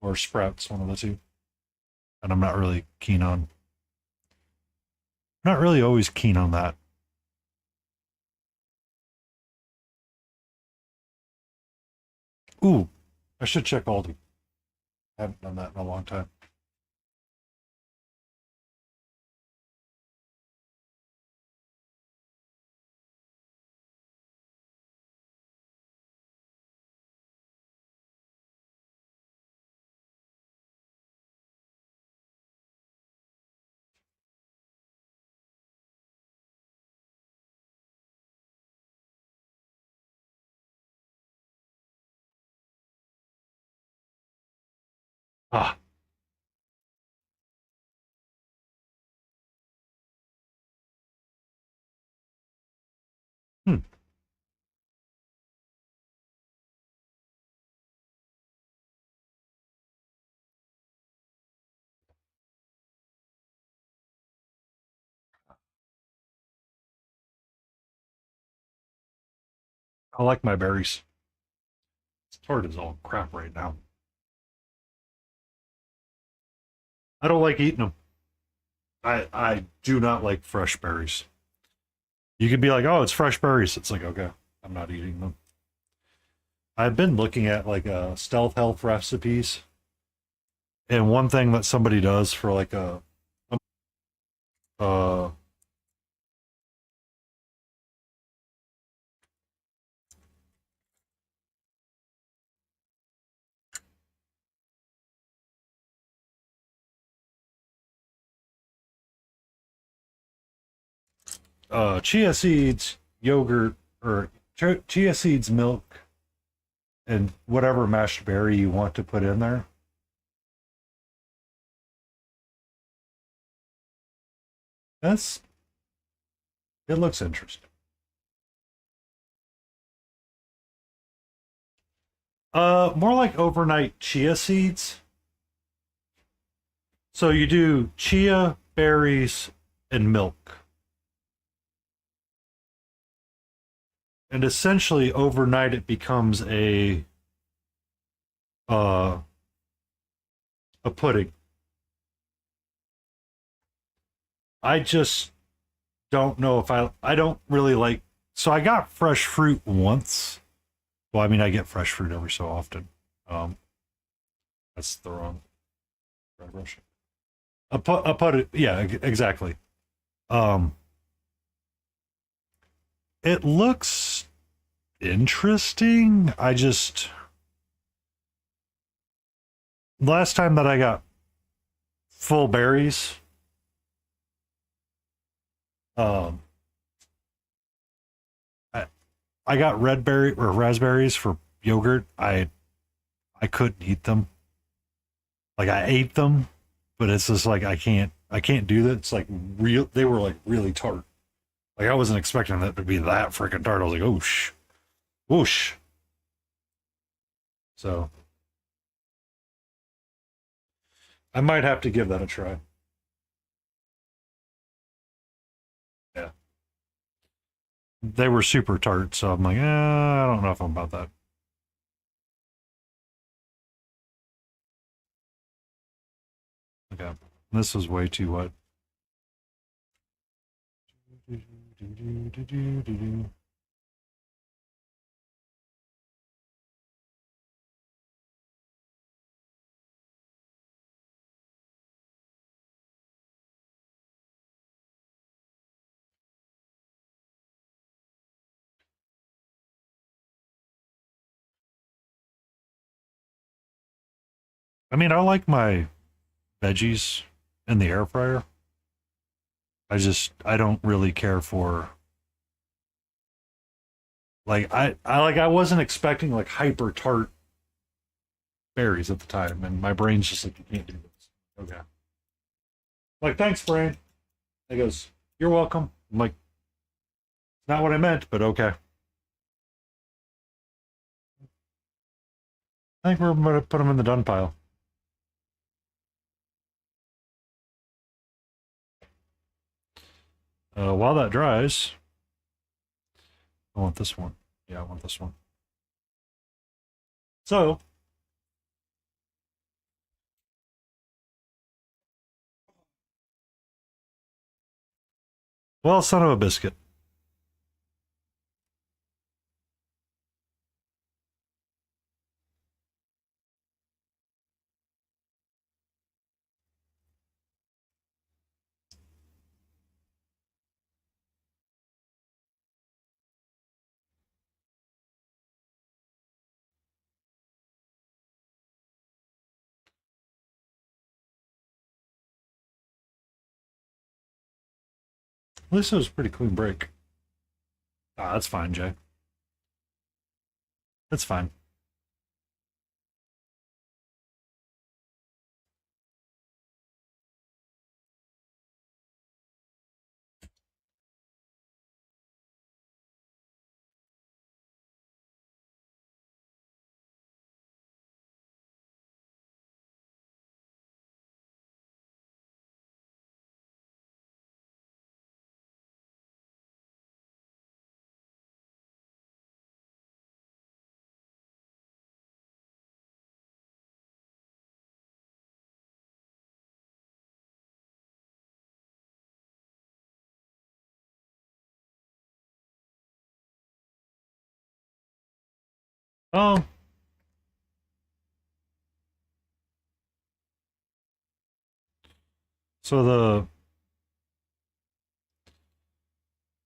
or Sprouts, one of the two, and I'm not really keen on. Not really always keen on that. Ooh, I should check Aldi. I haven't done that in a long time. Ah, hmm. I like my berries. This tart is all crap right now. I don't like eating them. I do not like fresh berries. You could be like, oh, it's fresh berries. It's like, okay, I'm not eating them. I've been looking at like stealth health recipes, and one thing that somebody does for like a uh chia seeds, yogurt, or chia seeds, milk, and whatever mashed berry you want to put in there. That's it looks interesting. More like overnight chia seeds. So you do chia, berries, and milk. And essentially overnight it becomes uh a pudding. I just don't know if I don't really like so I got fresh fruit once. Well, I mean I get fresh fruit every so often. Um that's the wrong Russian. A pudding, yeah, exactly. Um it looks interesting. I just last time that I got full berries, um I, I got red berry or raspberries for yogurt. I couldn't eat them. Like I ate them, but it's just like I can't do that. It's like real they were like really tart. Like I wasn't expecting that to be that freaking tart. I was like, whoosh, whoosh. So I might have to give that a try. Yeah. They were super tart, so I'm like, I don't know if I'm about that. Okay. This was way too wet. I mean, I like my veggies in the air fryer. I don't really care for like I wasn't expecting like hyper tart berries at the time, and my brain's just like you can't do this. Okay. Like, thanks, brain. He goes, you're welcome. I'm like, not what I meant, but okay. I think we're gonna put them in the done pile. While that dries, I want this one. Yeah, I want this one. So, well, son of a biscuit. At least it was a pretty clean break. Ah, that's fine, Jay. That's fine. Um, so the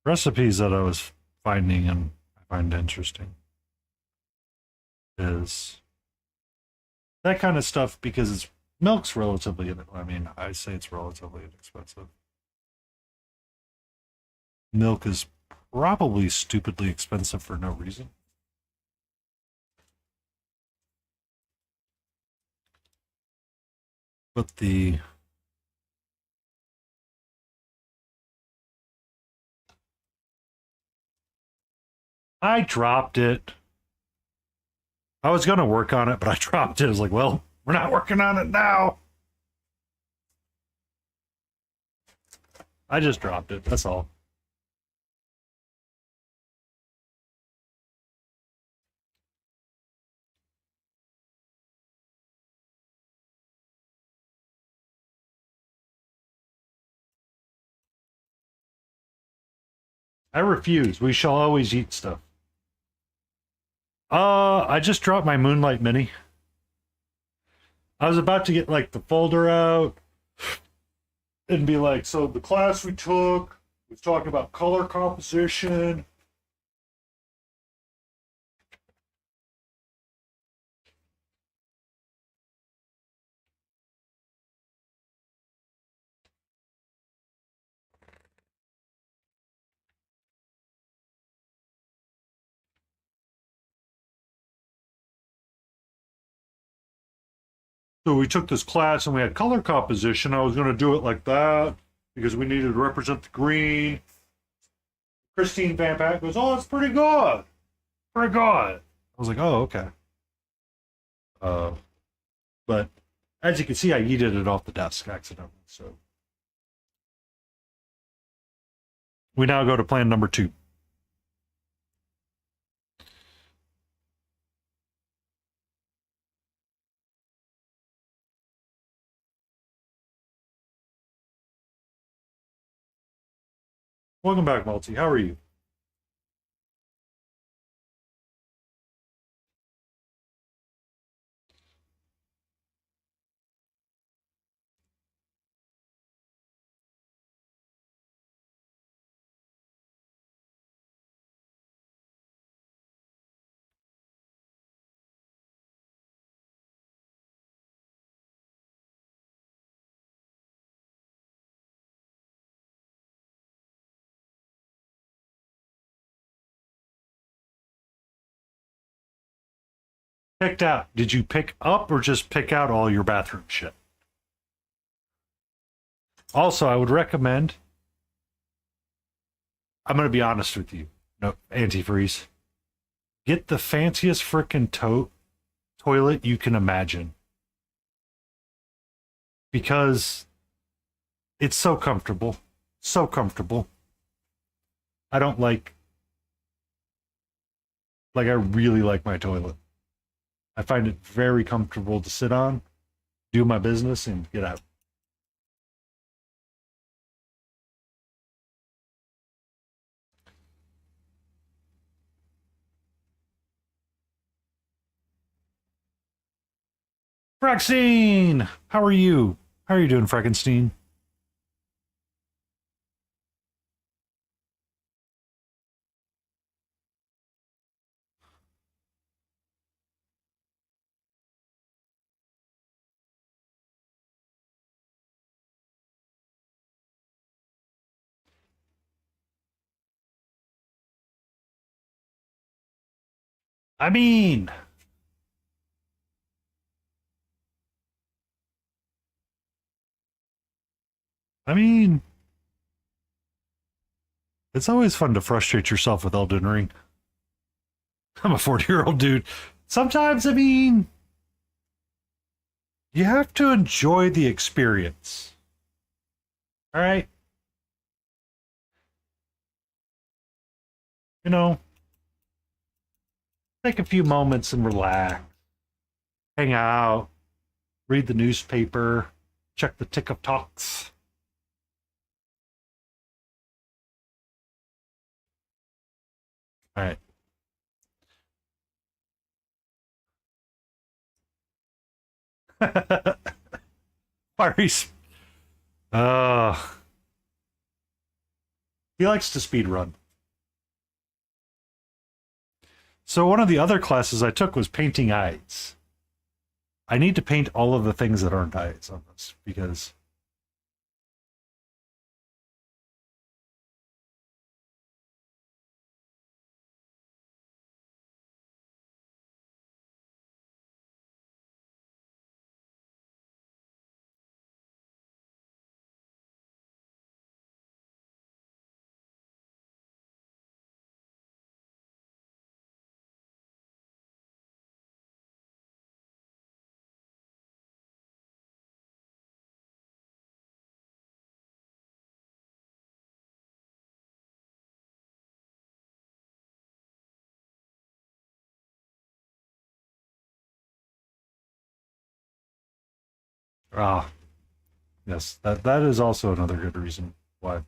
recipes that I was finding and I find interesting is that kind of stuff because it's milk's relatively, I mean, I say it's relatively inexpensive. Milk is probably stupidly expensive for no reason. But the I dropped it. I was going to work on it, but I dropped it. I was like, well, we're not working on it now. I just dropped it. That's all. I refuse. We shall always eat stuff. I just dropped my Moonlight Mini. I was about to get like the folder out and be like, so the class we took was talking about color composition. So we took this class and we had color composition. I was going to do it like that because we needed to represent the green. Christine Van Pack goes, oh, it's pretty good. Pretty good. I was like, oh, okay. Uh, but as you can see, I yeeted it off the desk accidentally. So we now go to plan number 2. Welcome back, Multi. How are you? Picked out. Did you pick up or just pick out all your bathroom shit? Also, I would recommend, I'm going to be honest with you. No, antifreeze. Get the fanciest frickin' toilet you can imagine. Because it's so comfortable. So comfortable. I don't I really like my toilet. I find it very comfortable to sit on, do my business, and get out. Fraxine! How are you? How are you doing, Frankenstein? I mean, I mean, it's always fun to frustrate yourself with Elden Ring. I'm a 40-year-old dude. Sometimes, I mean, you have to enjoy the experience. All right? You know, take a few moments and relax, hang out, read the newspaper, check the TikToks. All right. Maurice. Uh, he likes to speed run. So one of the other classes I took was painting eyes. I need to paint all of the things that aren't eyes on this because ah, yes, that is also another good reason why.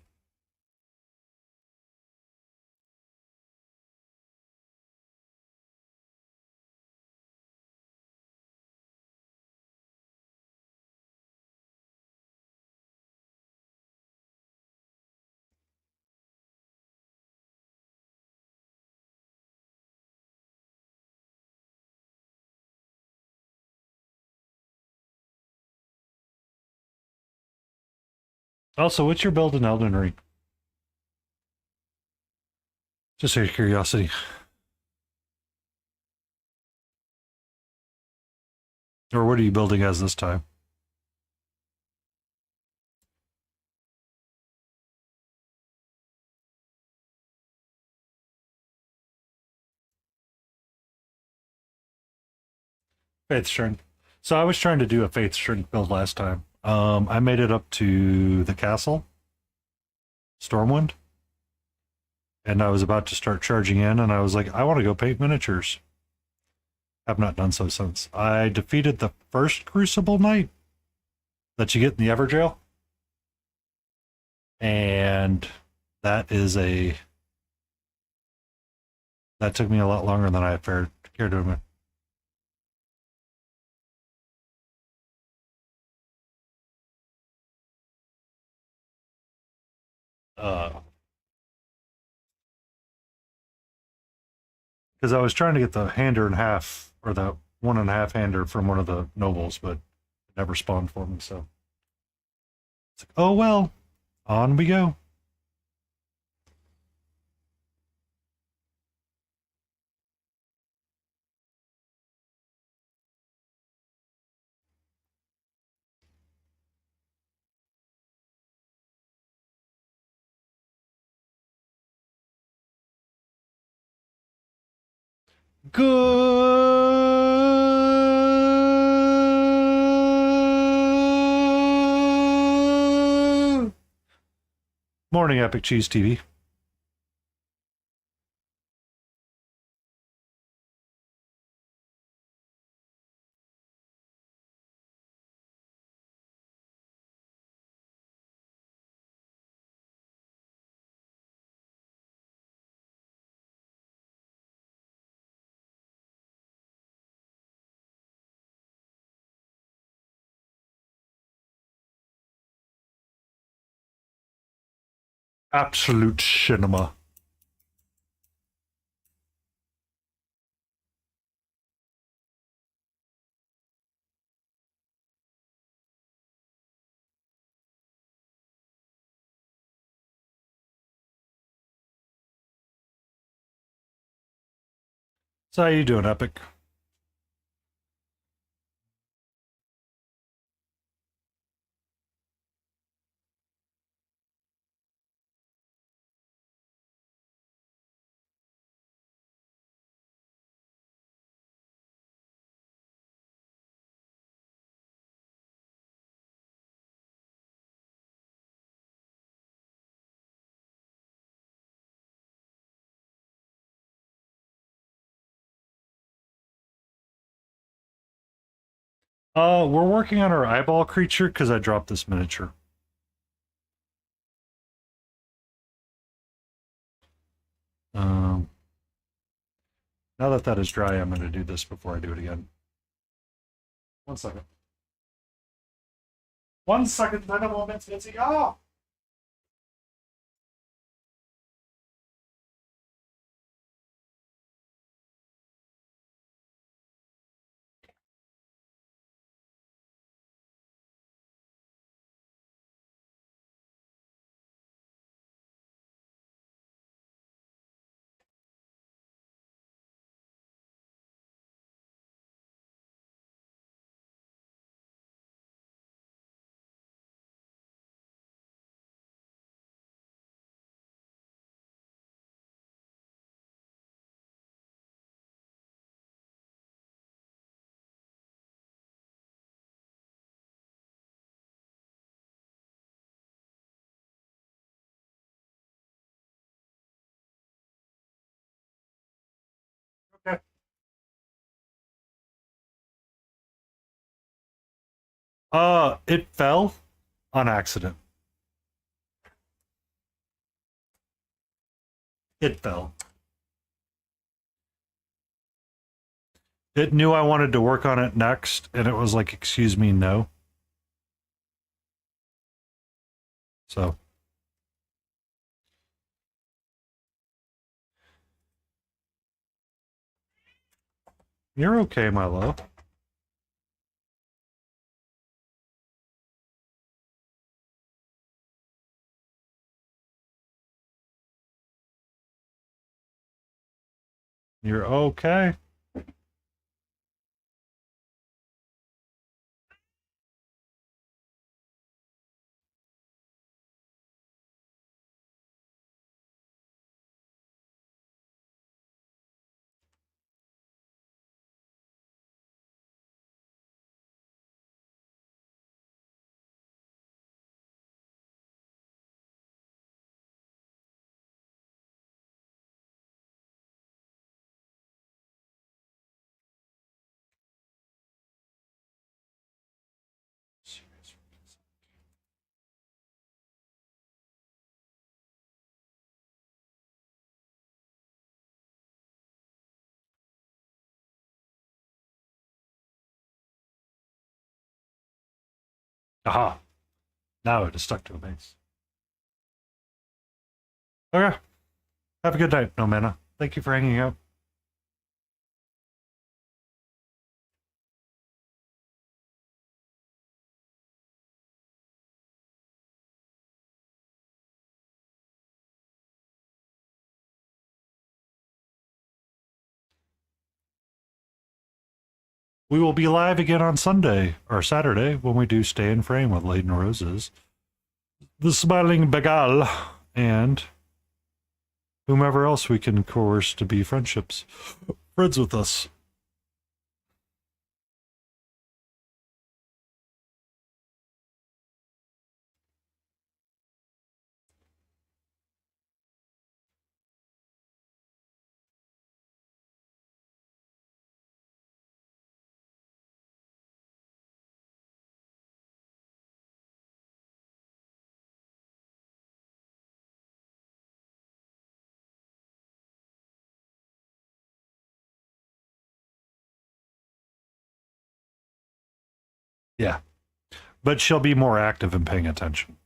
Also, what's your build in Elden Ring? Just out of curiosity. Or what are you building as this time? Faith Strength. So I was trying to do a Faith Strength build last time. I made it up to the castle, Stormwind, and I was about to start charging in, and I was like, I want to go paint miniatures. Have not done so since. I defeated the first Crucible Knight that you get in the Everjail, and that is that took me a lot longer than I cared to admit. Because I was trying to get the hander and half, or the 1.5 hander from one of the nobles, but it never spawned for me. So it's like, oh well, on we go. Good morning, Epic Cheese TV. Absolute cinema. So how you doing, Epic? We're working on our eyeball creature because I dropped this miniature. Now that that is dry, I'm going to do this before I do it again. 1 second. 1 second, then a moment, Mitzi. Ah! Okay. It fell on accident. It fell. It knew I wanted to work on it next, and it was like, excuse me, no. So. You're okay, my love. You're okay. Aha. Now it is stuck to a base. Okay. Have a good night, No Mana. Thank you for hanging out. We will be live again on Sunday or Saturday when we do Stay in Frame with Laden Roses, the Smiling Begal, and whomever else we can coerce to be friends friends with us. Yeah. But she'll be more active and paying attention.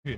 Yeah.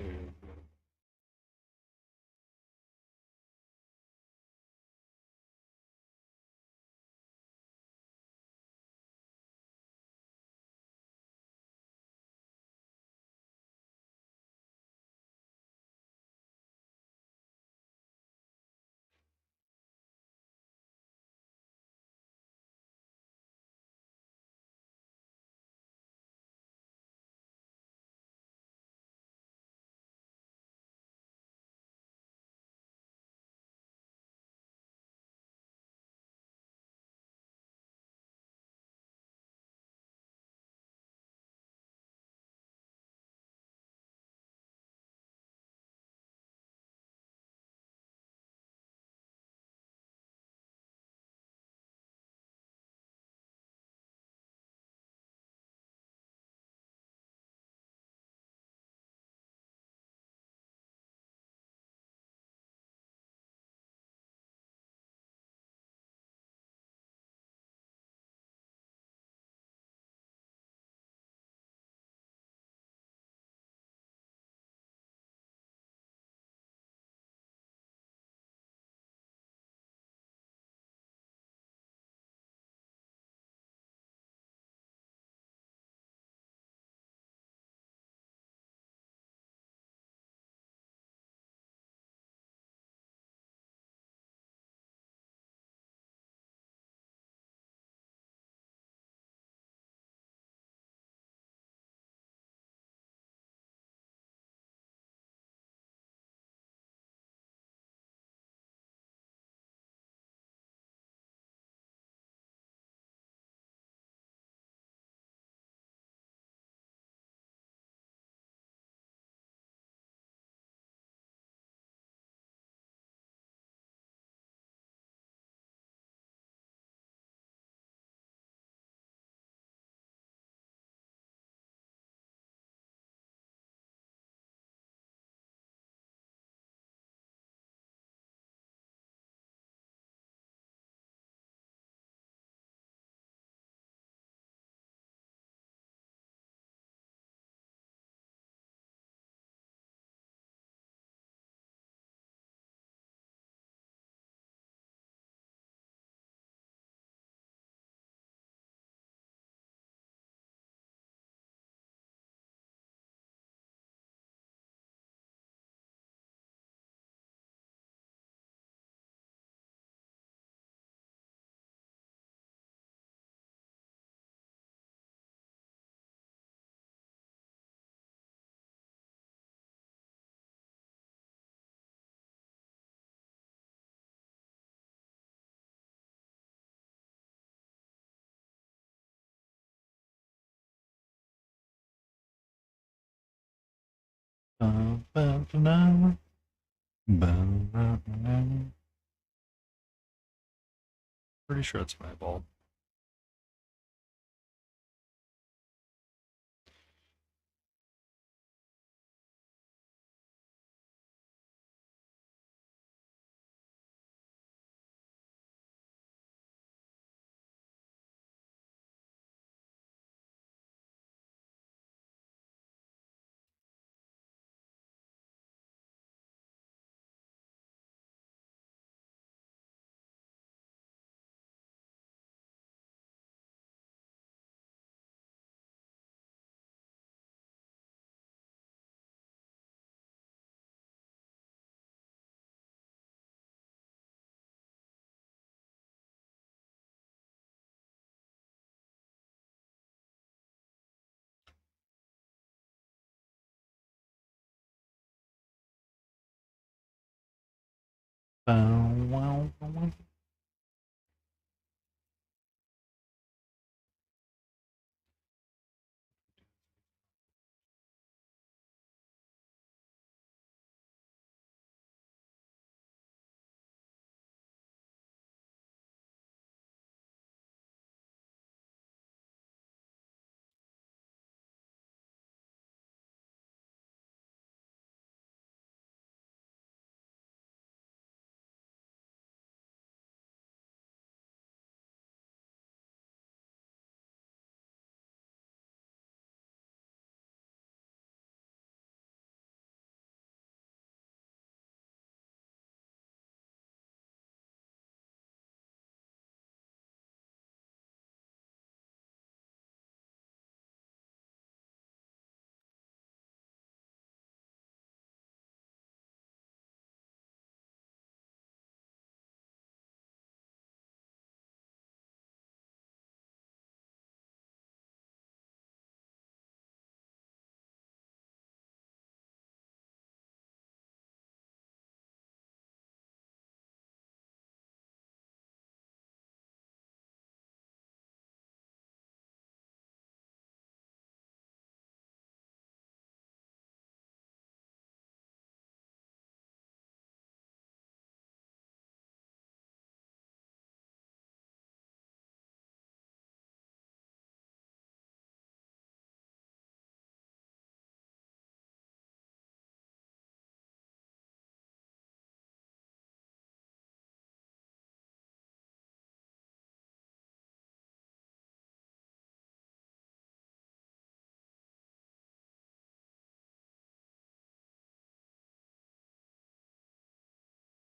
Pretty sure it's my ball.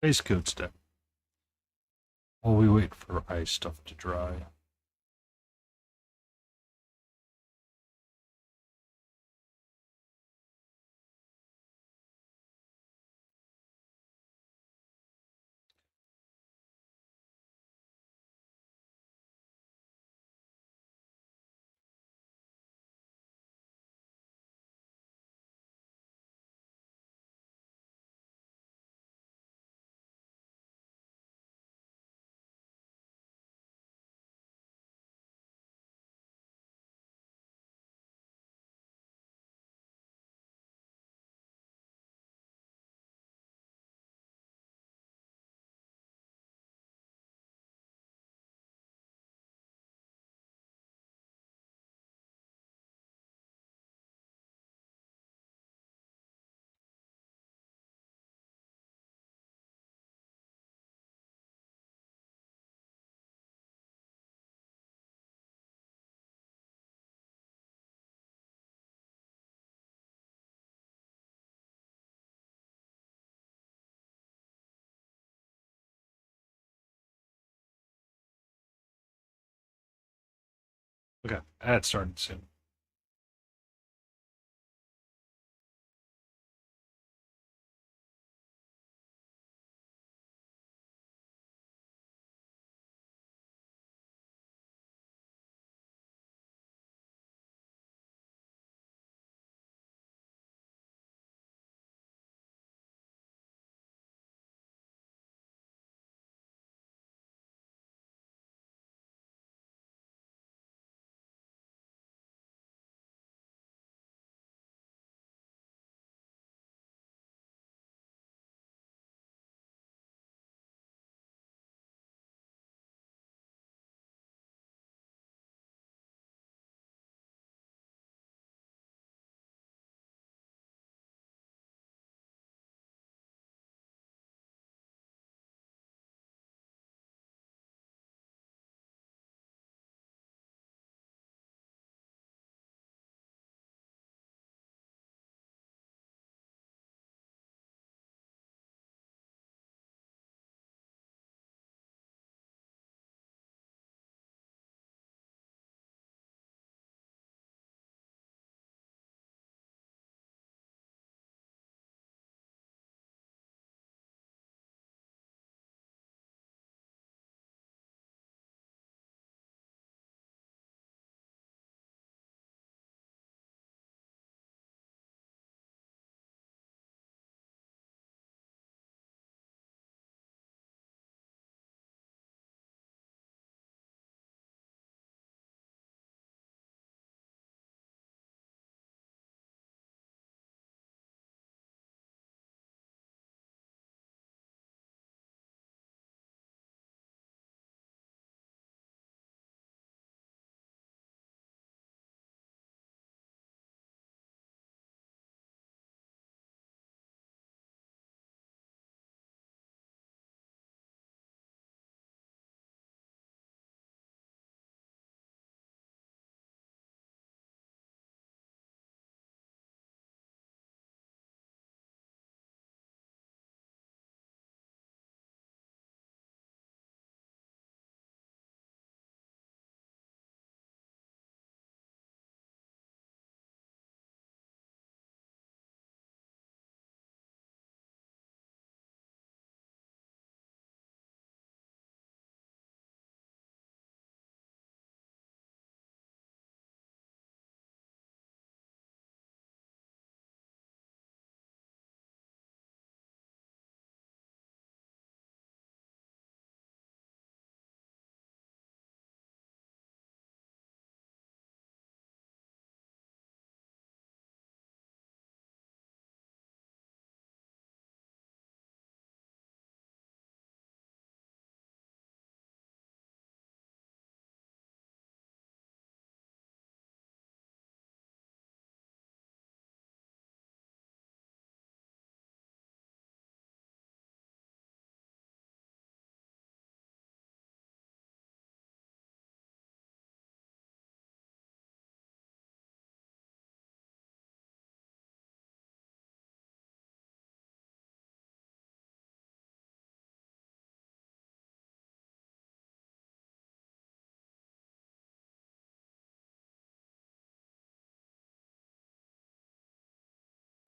Base coat step. While we wait for ice stuff to dry. Okay, that's starting soon.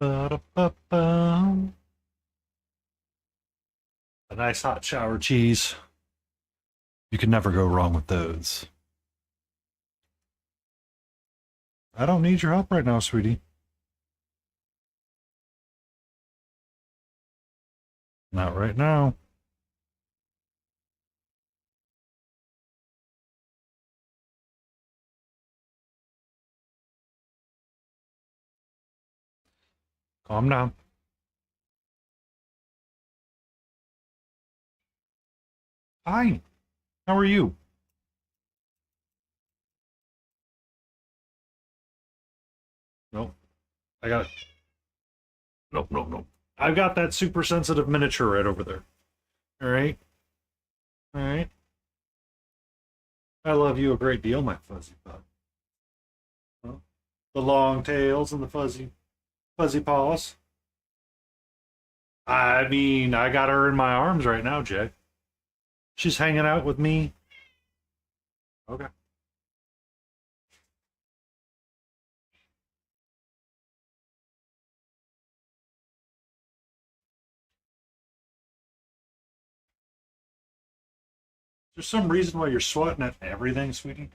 Ba-da-ba-bum. A nice hot shower cheese. You can never go wrong with those. I don't need your help right now, sweetie. Not right now. Calm down. Hi. How are you? Nope. I got it. Nope, nope, nope. I've got that super sensitive miniature right over there. All right. All right. I love you a great deal, my fuzzy bud. Well, the long tails and the fuzzy paws. I mean, I got her in my arms right now, Jay. She's hanging out with me. Okay. There's some reason why you're sweating at everything, sweetie.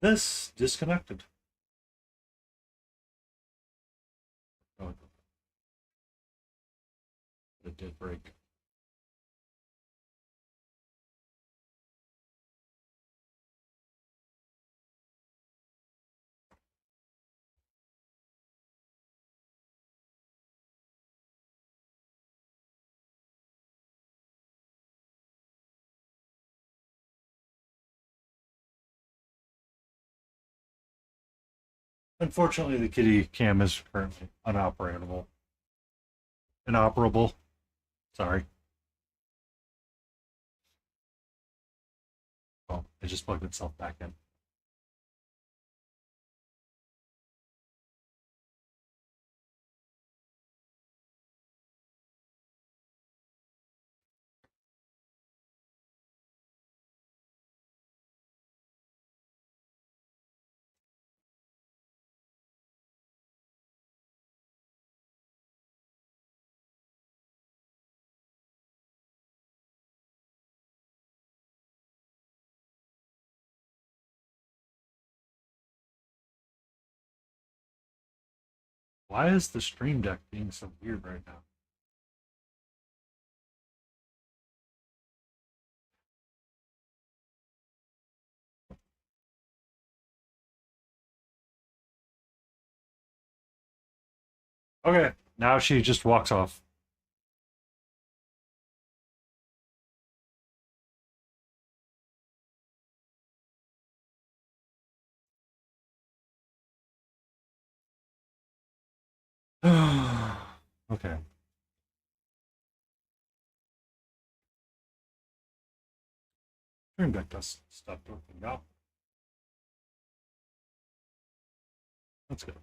This disconnected. Oh, it did break. Unfortunately, the kitty cam is currently unoperable. Inoperable. Sorry. Oh, it just plugged itself back in. Why is the stream deck being so weird right now? Okay, now she just walks off. Okay. Stream deck does stop working out. That's good.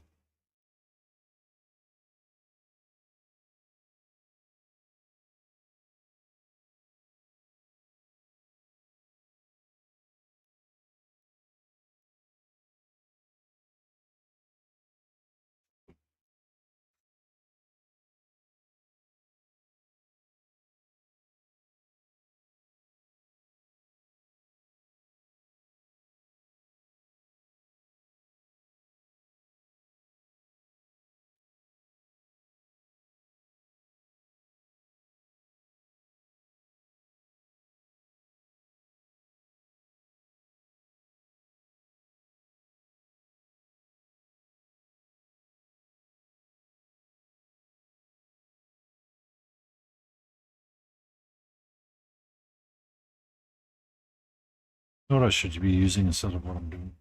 What else should you be using instead of what I'm doing?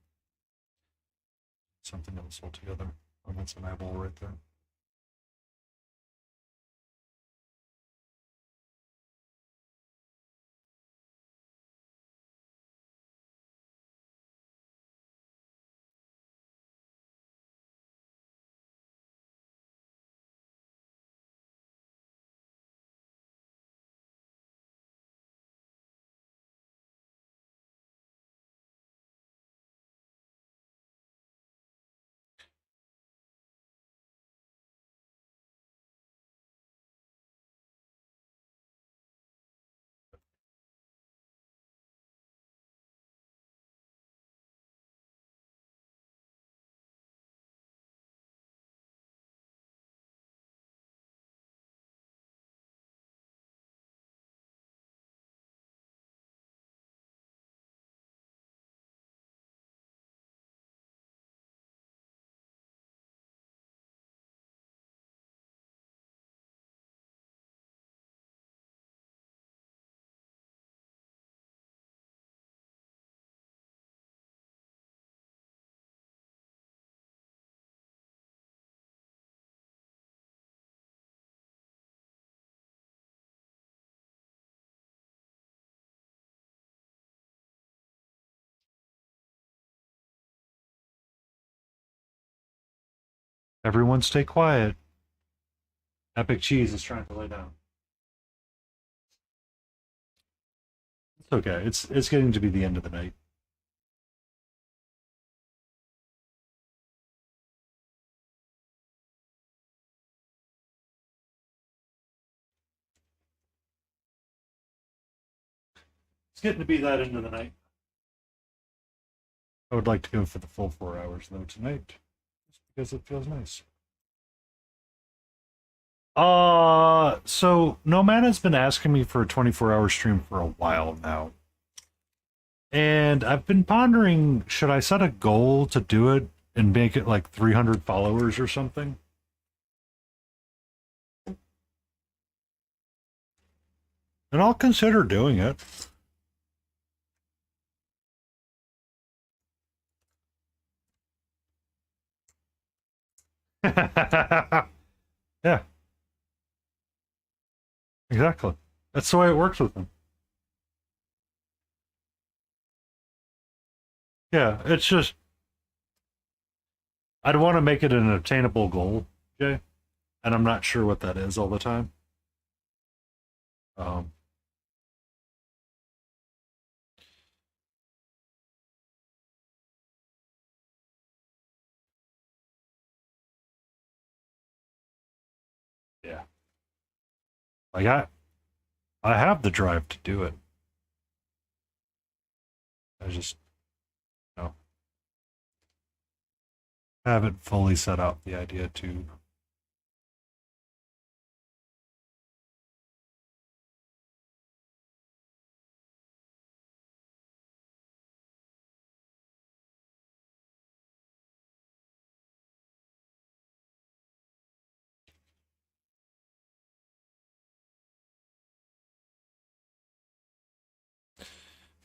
Something else altogether. Oh, that's an eyeball right there. Everyone stay quiet. Epic Cheese is trying to lay down. It's okay. It's getting to be the end of the night. It's getting to be that end of the night. I would like to go for the full 4 hours though tonight, just because it feels nice. So Nomad has been asking me for a 24-hour stream for a while now. And I've been pondering, should I set a goal to do it and make it like 300 followers or something? And I'll consider doing it. Yeah, exactly. That's the way it works with them. Yeah, it's just I'd want to make it an obtainable goal, Jay, and I'm not sure what that is all the time. Um, yeah, like I have the drive to do it. I just you know haven't fully set out the idea to.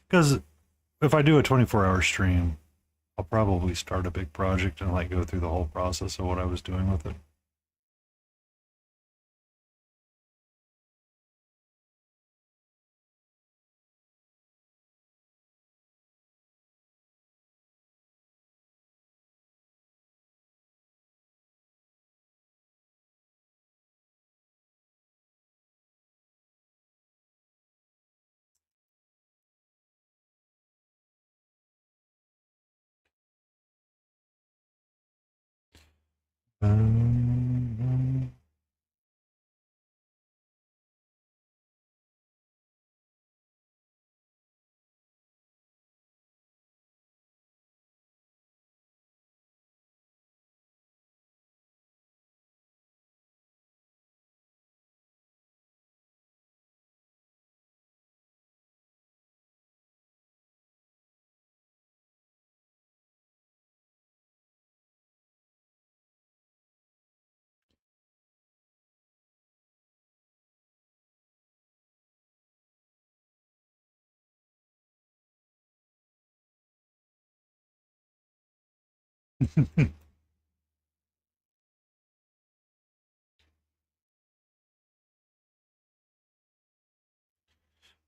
Because if I do a 24-hour stream, I'll probably start a big project and like go through the whole process of what I was doing with it. Um,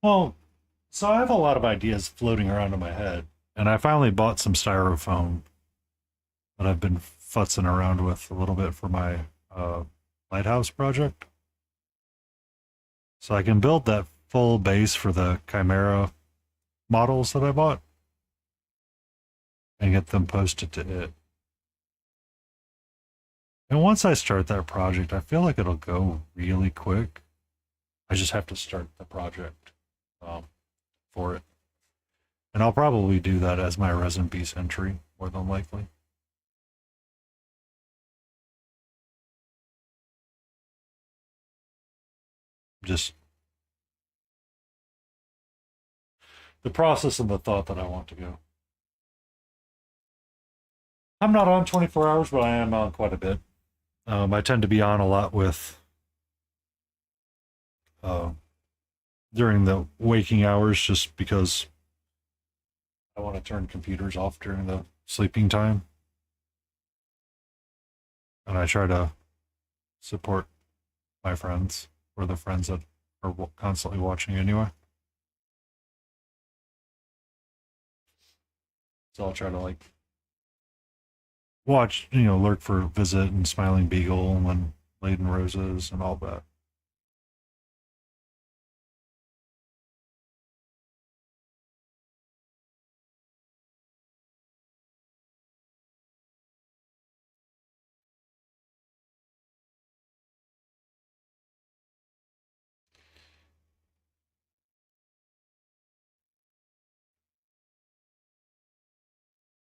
well, so I have a lot of ideas floating around in my head, and I finally bought some styrofoam that I've been futzing around with a little bit for my lighthouse project. So I can build that full base for the Chimera models that I bought and get them posted to it. And once I start that project, I feel like it'll go really quick. I just have to start the project um, for it. And I'll probably do that as my resin piece entry, more than likely. Just the process and the thought that I want to go. I'm not on 24 hours, but I am on quite a bit. I tend to be on a lot with uh, during the waking hours just because I want to turn computers off during the sleeping time. And I try to support my friends or the friends that are constantly watching anyway. So I'll try to like watch, you know, lurk for Visit and Smiling Beagle and Laden Roses and all that.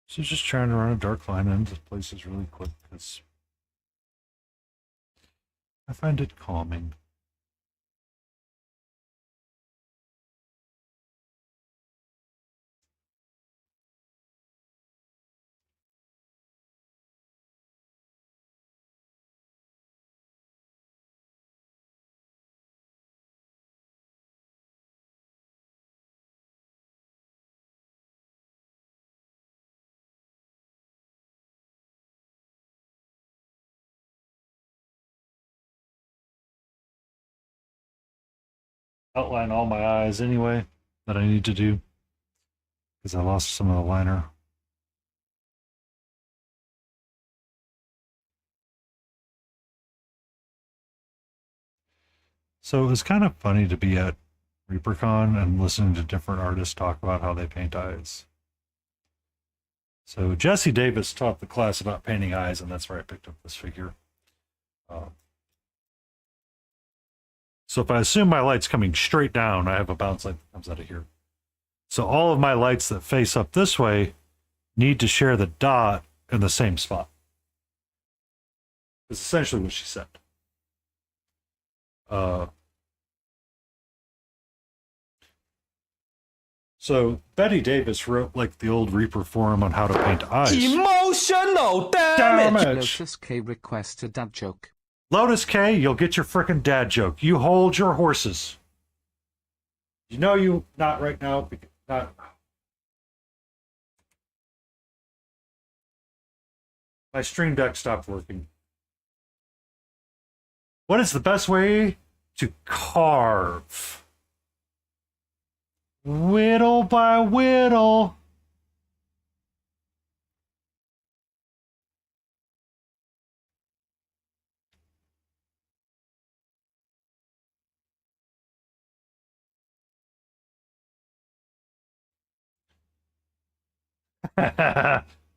So just trying to run a dark line into places really quick because I find it calming. Outline all my eyes anyway that I need to do because I lost some of the liner. So it was kind of funny to be at ReaperCon and listening to different artists talk about how they paint eyes. So Jesse Davis taught the class about painting eyes, and that's where I picked up this figure. So if I assume my light's coming straight down, I have a bounce light that comes out of here. So all of my lights that face up this way need to share the dot in the same spot. That's essentially what she said. So Betty Davis wrote like the old Reaper forum on how to paint eyes. Emotional Damn damage. it! Lotus K requests a dad joke. Lotus K, you'll get your frickin' dad joke. You hold your horses. You know you not right now. Not. My stream deck stopped working. What is the best way to carve? Whittle by whittle.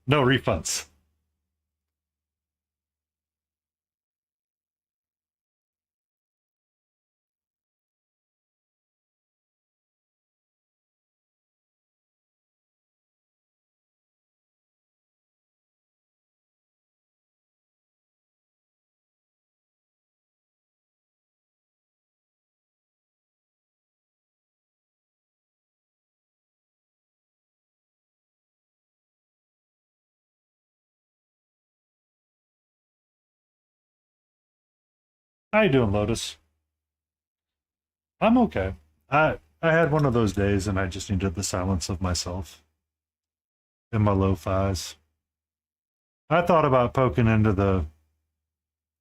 No refunds. How you doing, Lotus? I'm okay. I had one of those days and I just needed the silence of myself and my lo-fis. I thought about poking into the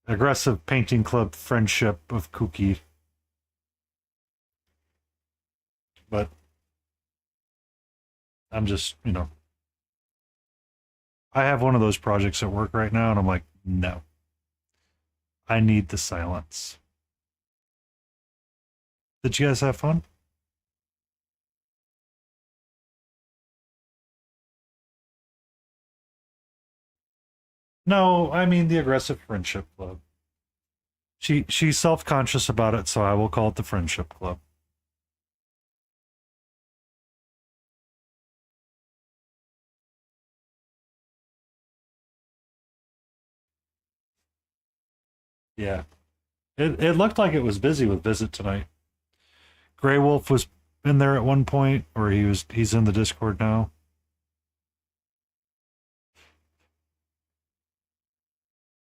aggressive painting club friendship of Kooky. But I'm just, you know, I have one of those projects at work right now and I'm like, no. I need the silence. Did you guys have fun? No, I mean the aggressive friendship club. She's self-conscious about it, so I will call it the friendship club. Yeah. It looked like it was busy with Visit tonight. Grey Wolf was in there at one point, or he's in the Discord now.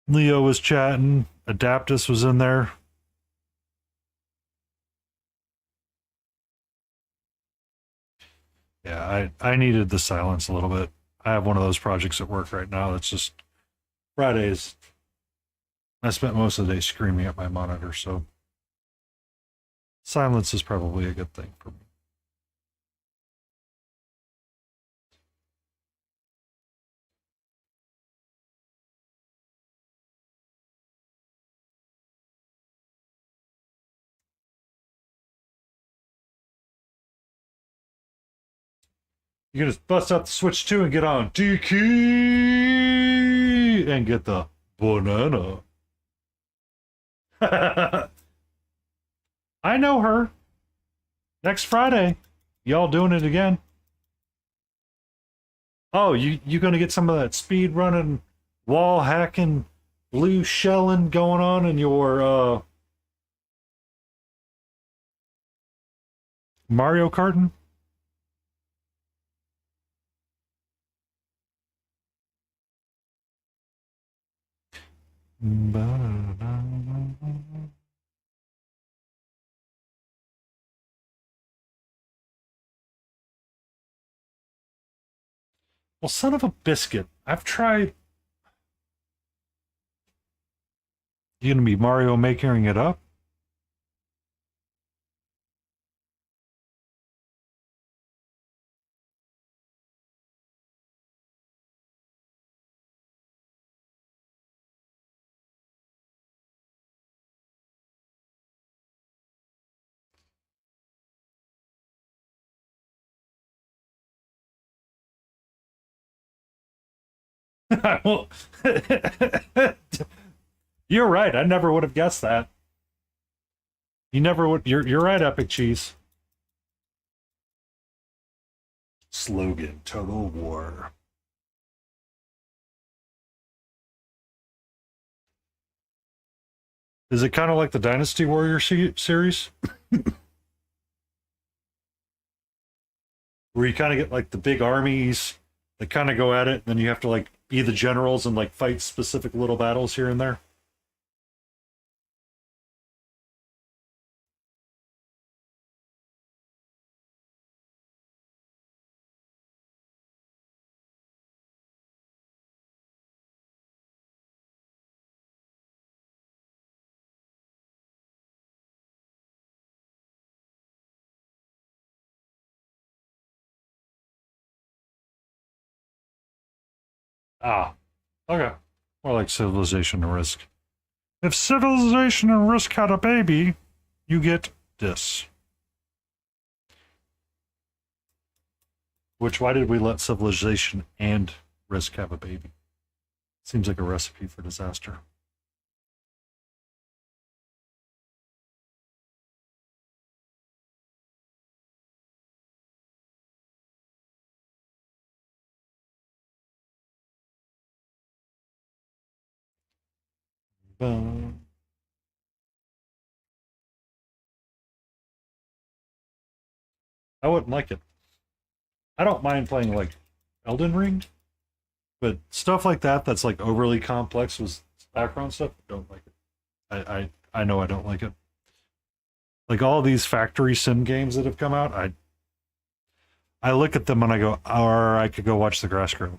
Leo was chatting. Adaptus was in there. Yeah, I needed the silence a little bit. I have one of those projects at work right now that's just Fridays. I spent most of the day screaming at my monitor, so silence is probably a good thing for me. You can just bust out the Switch 2 and get on Tiki and get the banana. I know her. Next Friday, y'all doing it again. Oh, you gonna get some of that speed running, wall hacking, blue shelling going on in your Mario Karting? Well, son of a biscuit. I've tried. You gonna be Mario making it up? Well, you're right. I never would have guessed that. You never would. You're right, Epic Cheese. Slogan: Total War. Is it kind of like the Dynasty Warrior series, where you kind of get like the big armies that kind of go at it, and then you have to like be the generals and like fight specific little battles here and there? Ah, okay. More like Civilization and Risk. If Civilization and Risk had a baby, you get this. Which, why did we let Civilization and Risk have a baby? Seems like a recipe for disaster. Boom. I wouldn't like it. I don't mind playing like Elden Ring, but stuff like that that's like overly complex with background stuff, don't like it. I know I don't like it. Like all these factory sim games that have come out, I look at them and I go, or I could go watch the grass grow.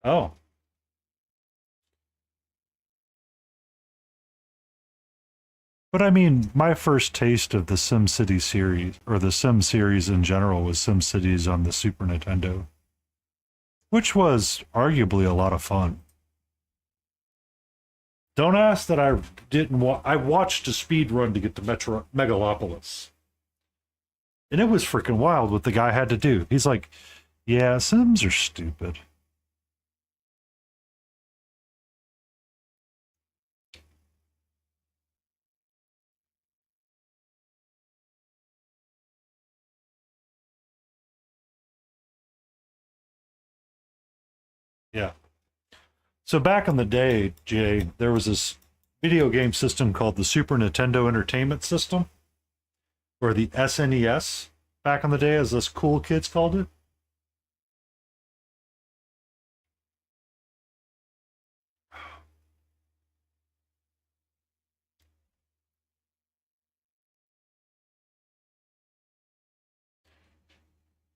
Oh, but I mean, my first taste of the SimCity series, or the Sim series in general, was SimCities on the Super Nintendo, which was arguably a lot of fun. Don't ask that I didn't I watched a speed run to get to Megalopolis. And it was freaking wild what the guy had to do. He's like, yeah, Sims are stupid. Yeah. So back in the day, Jay, there was this video game system called the Super Nintendo Entertainment System, or the SNES back in the day, as us cool kids called it.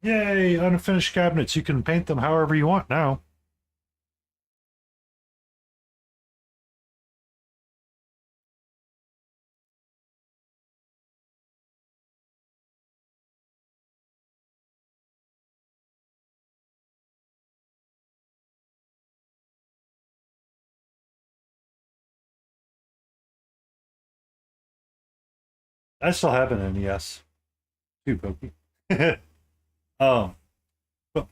Yay, unfinished cabinets. You can paint them however you want now. I still have an NES. Too pokey. um, but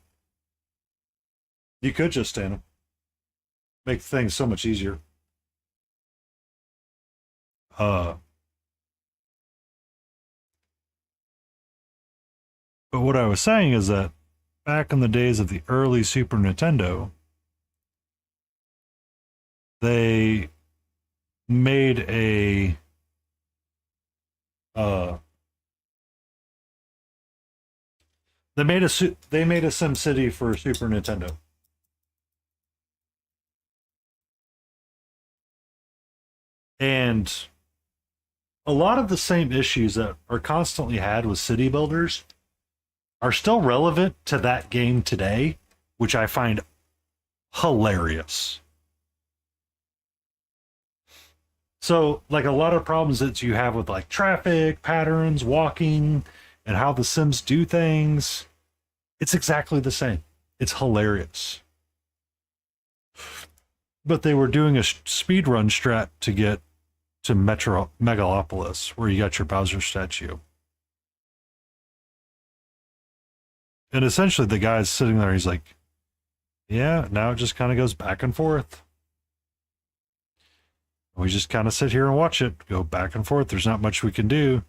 you could just stand them. Make things so much easier. Uh, but what I was saying is that back in the days of the early Super Nintendo, they made a uh they made a Sim City for Super Nintendo. And a lot of the same issues that are constantly had with city builders are still relevant to that game today, which I find hilarious. So, like a lot of problems that you have with like traffic patterns, walking, and how the Sims do things, it's exactly the same. It's hilarious. But they were doing a speed run strat to get to Metro Megalopolis, where you got your Bowser statue. And essentially, the guy's sitting there. He's like, "Yeah, now it just kind of goes back and forth. We just kind of sit here and watch it go back and forth. There's not much we can do.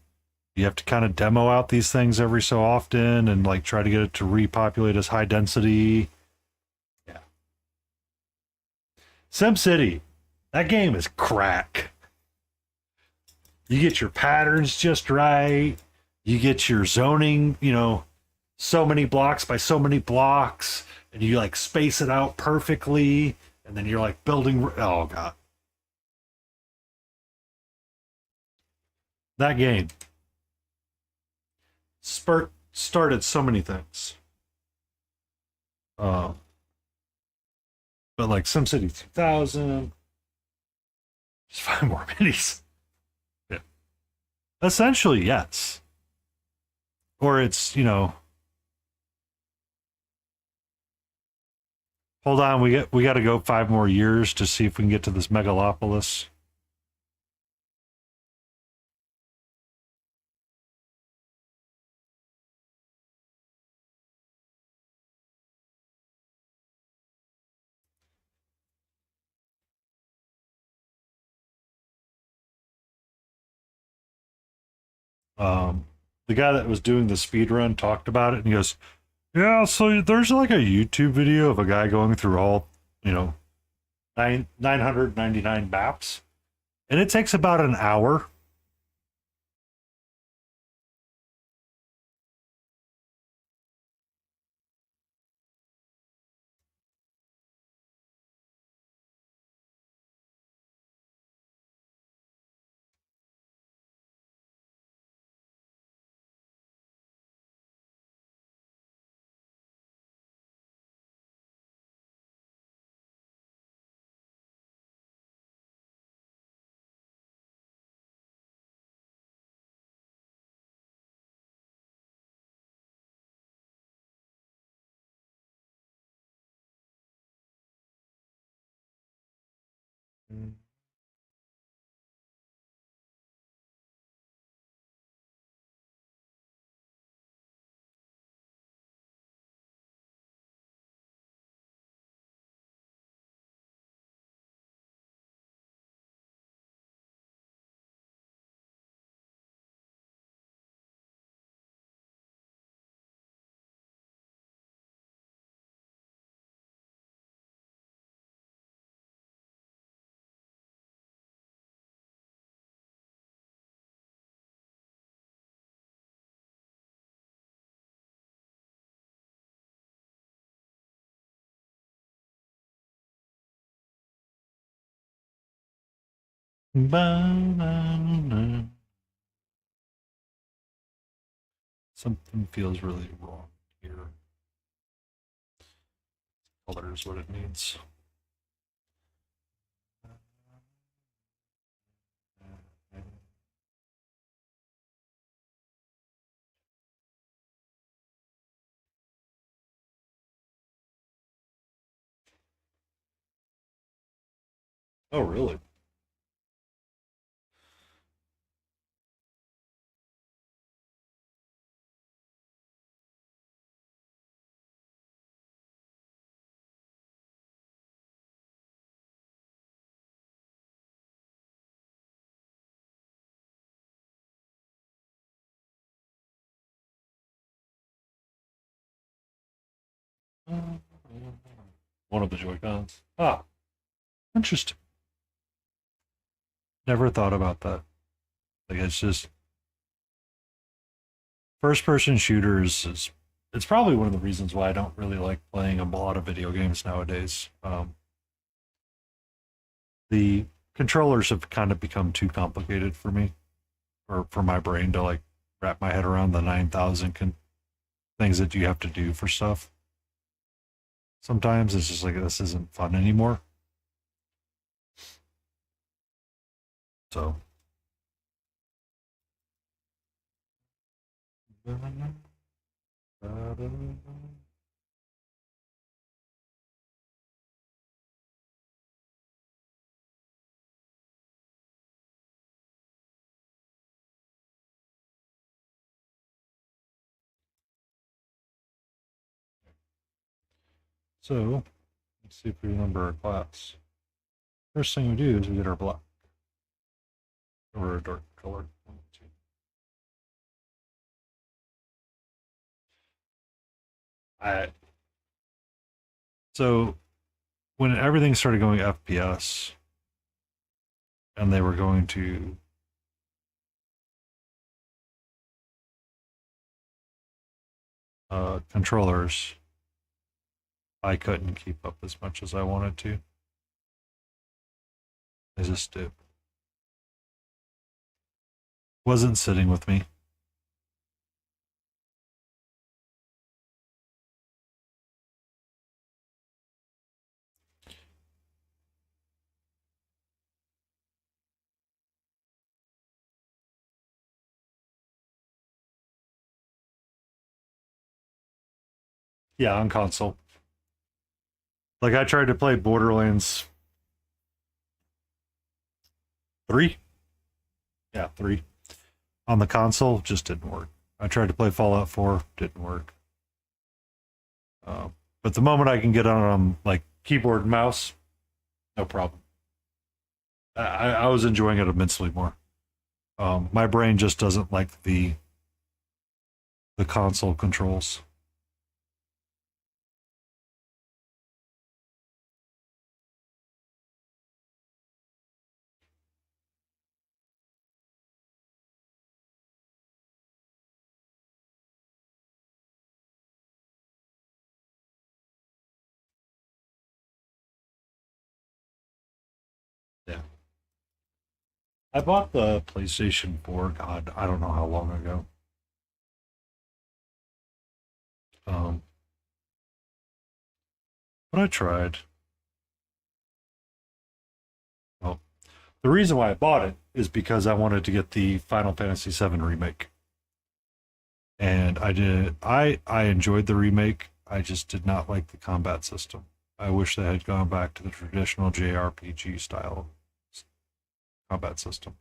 You have to kind of demo out these things every so often and like try to get it to repopulate as high density." Yeah. SimCity, that game is crack. You get your patterns just right. You get your zoning, so many blocks by so many blocks, and you like space it out perfectly. And then you're like building. Oh, God. That game started so many things. Uh, but like SimCity 2000, just 5 more minis. Yeah. Essentially, yes. Or it's, hold on, we got to go 5 more years to see if we can get to this megalopolis. The guy that was doing the speed run talked about it, and he goes, "Yeah, so there's like a YouTube video of a guy going through all, 999 maps, and it takes about an hour." Something feels really wrong here. Color is what it needs. Oh, really? One of the Joy-Cons. Ah, interesting. Never thought about that. Like, it's just first-person shooters is it's probably one of the reasons why I don't really like playing a lot of video games nowadays. The controllers have kind of become too complicated for me, or for my brain to like wrap my head around the 9,000 things that you have to do for stuff. Sometimes it's just like this isn't fun anymore. So. So, let's see if we remember our class. First thing we do is we get our black. Or a dark color. So, when everything started going FPS, and they were going to controllers, I couldn't keep up as much as I wanted to. I just it wasn't sitting with me. Yeah, on console. Like I tried to play Borderlands 3. Yeah, 3. On the console, just didn't work. I tried to play Fallout 4, didn't work. But the moment I can get on like keyboard and mouse, no problem. I was enjoying it immensely more. My brain just doesn't like the console controls. Yeah. I bought the PlayStation 4, God, I don't know how long ago. Um, but I tried. Well, the reason why I bought it is because I wanted to get the Final Fantasy VII remake. And I did I enjoyed the remake. I just did not like the combat system. I wish they had gone back to the traditional JRPG style combat system.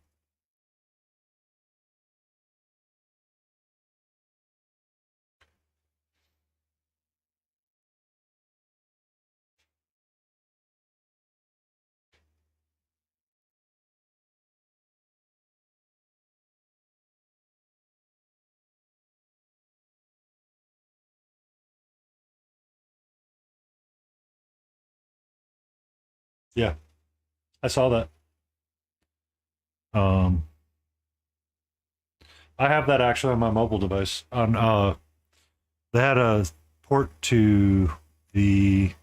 Yeah, I saw that. Um, I have that actually on my mobile device. On they had a port to the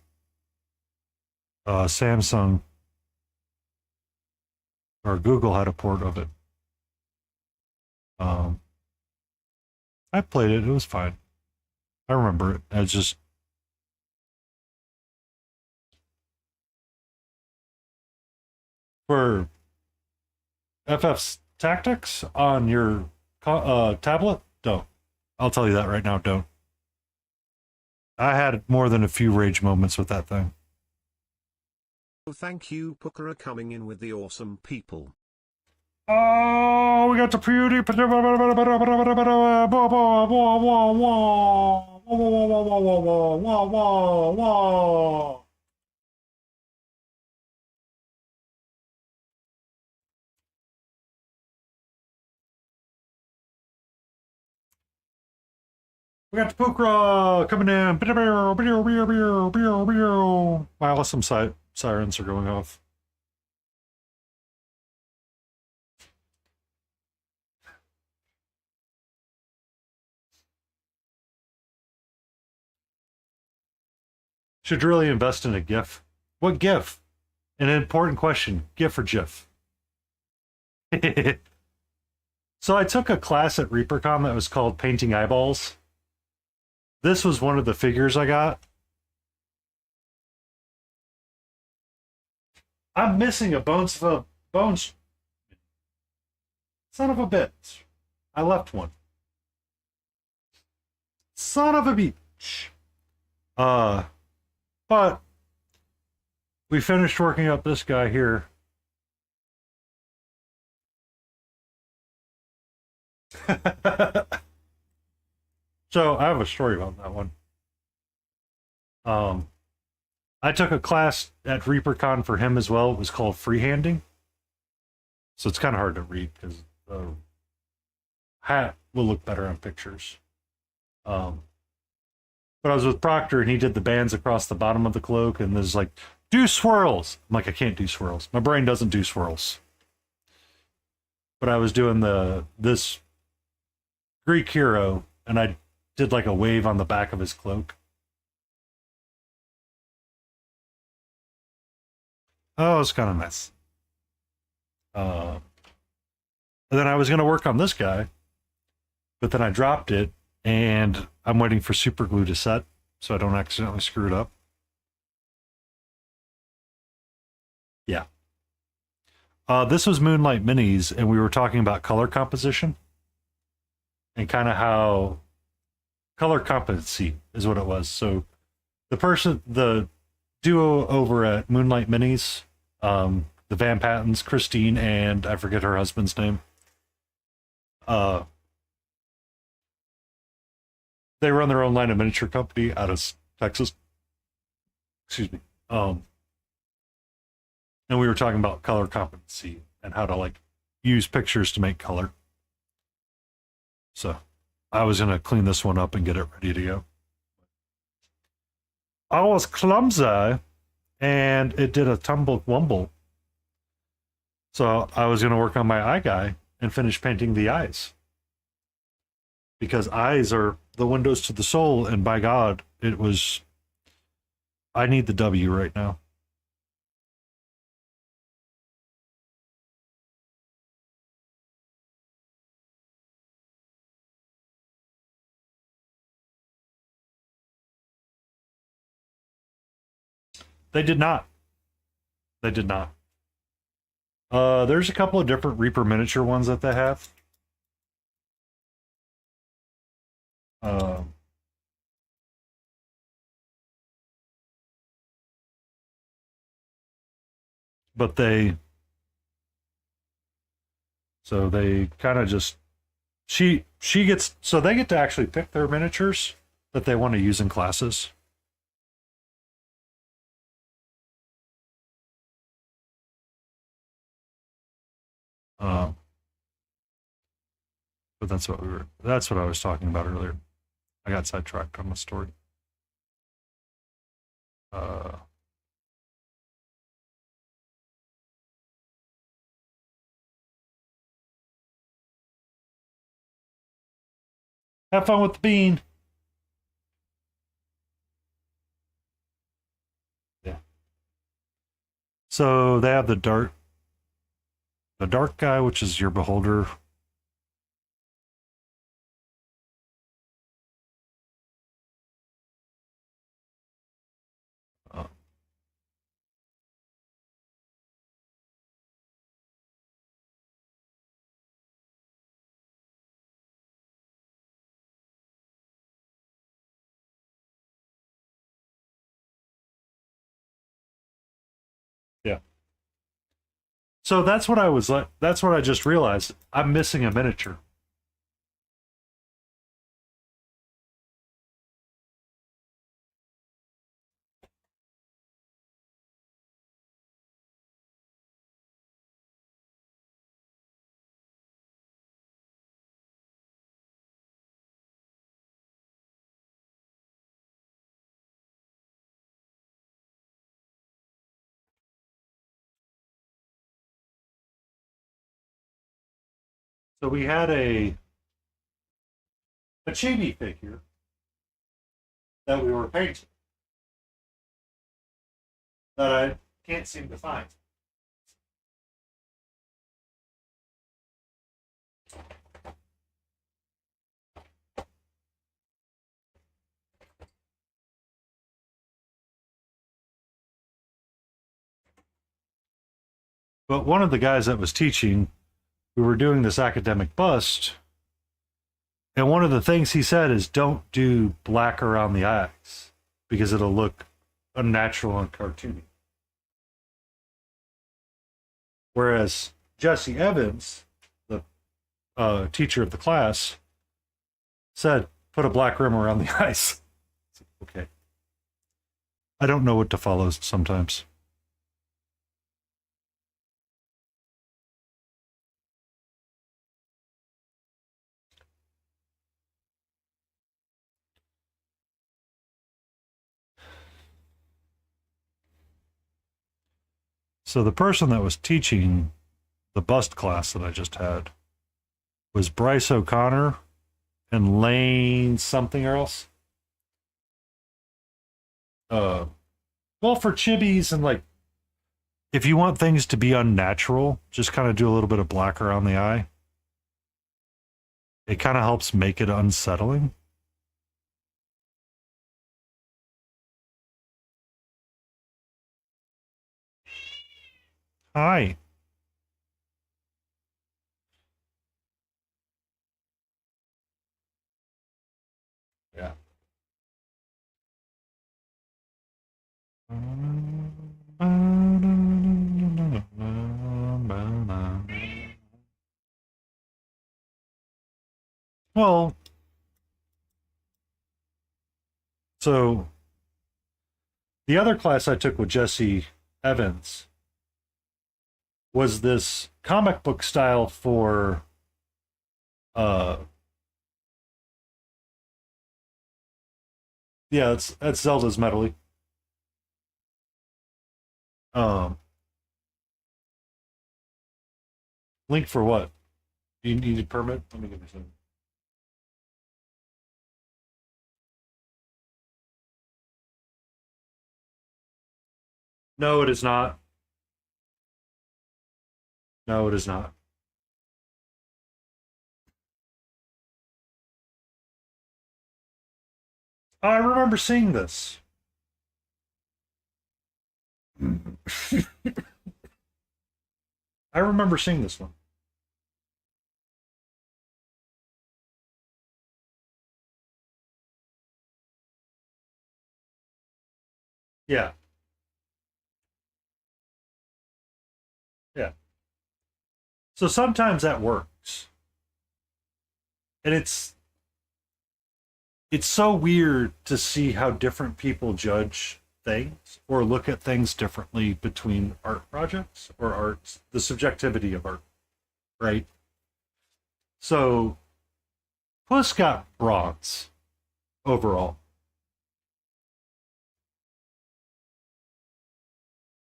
Samsung or Google had a port of it. Um, I played it. It was fine. I remember it. It's just for FF's tactics on your tablet. Don't. I'll tell you that right now. Don't. I had more than a few rage moments with that thing. Thank you, Pukara, coming in with the awesome people. Oh, we got the beauty. got the Pukra coming in. Wow, some sirens are going off. Should really invest in a GIF. What GIF? An important question. GIF or GIF? So I took a class at ReaperCon that was called Painting Eyeballs. This was one of the figures I got. I'm missing a bones. Son of a bitch. I left one. Son of a bitch. But we finished working up this guy here. So I have a story about that one. I took a class at ReaperCon for him as well. It was called freehanding. So it's kind of hard to read because the hat will look better on pictures. But I was with Proctor and he did the bands across the bottom of the cloak and there's like, do swirls. I'm like, I can't do swirls. My brain doesn't do swirls. But I was doing this Greek hero and I did like a wave on the back of his cloak. Oh, it's kind of nice. And then I was going to work on this guy, but then I dropped it and I'm waiting for super glue to set so I don't accidentally screw it up. Yeah. This was Moonlight Minis and we were talking about color composition and kind of how color competency is what it was. So the duo over at Moonlight Minis, the Van Pattens, Christine, and I forget her husband's name. They run their own line of miniature company out of Texas. Excuse me. And we were talking about color competency and how to like use pictures to make color. So I was gonna clean this one up and get it ready to go. I was clumsy and it did a tumble wumble. So I was gonna work on my eye guy and finish painting the eyes. Because eyes are the windows to the soul, and by God, I need the W right now. They did not. They did not. There's a couple of different Reaper miniature ones that they have. Uh, but they kind of just she gets so they get to actually pick their miniatures that they want to use in classes. But that's what I was talking about earlier. I got sidetracked on my story. Have fun with the bean. Yeah. So they have the dark guy, which is your beholder. Yeah. So that's what I was like. That's what I just realized. I'm missing a miniature. So we had a chibi figure that we were painting that I can't seem to find. But one of the guys that was teaching, we were doing this academic bust, and one of the things he said is don't do black around the eyes because it'll look unnatural and cartoony. Whereas Jesse Evans, the teacher of the class, said put a black rim around the eyes. Okay. I don't know what to follow sometimes. So the person that was teaching the bust class that I just had was Bryce O'Connor and Lane something else. Well, for chibis and like, if you want things to be unnatural, just kind of do a little bit of black around the eye. It kind of helps make it unsettling. Hi. Yeah. Well, so the other class I took with Jesse Evans was this comic book style for yeah, that's Zelda's Medley. Um Link for what? You need a permit? Let me give you some. No, it is not. No, it is not. I remember seeing this. I remember seeing this one. Yeah, yeah. So sometimes that works. And it's so weird to see how different people judge things or look at things differently between art projects or arts, the subjectivity of art, right? So Puss got bronze overall.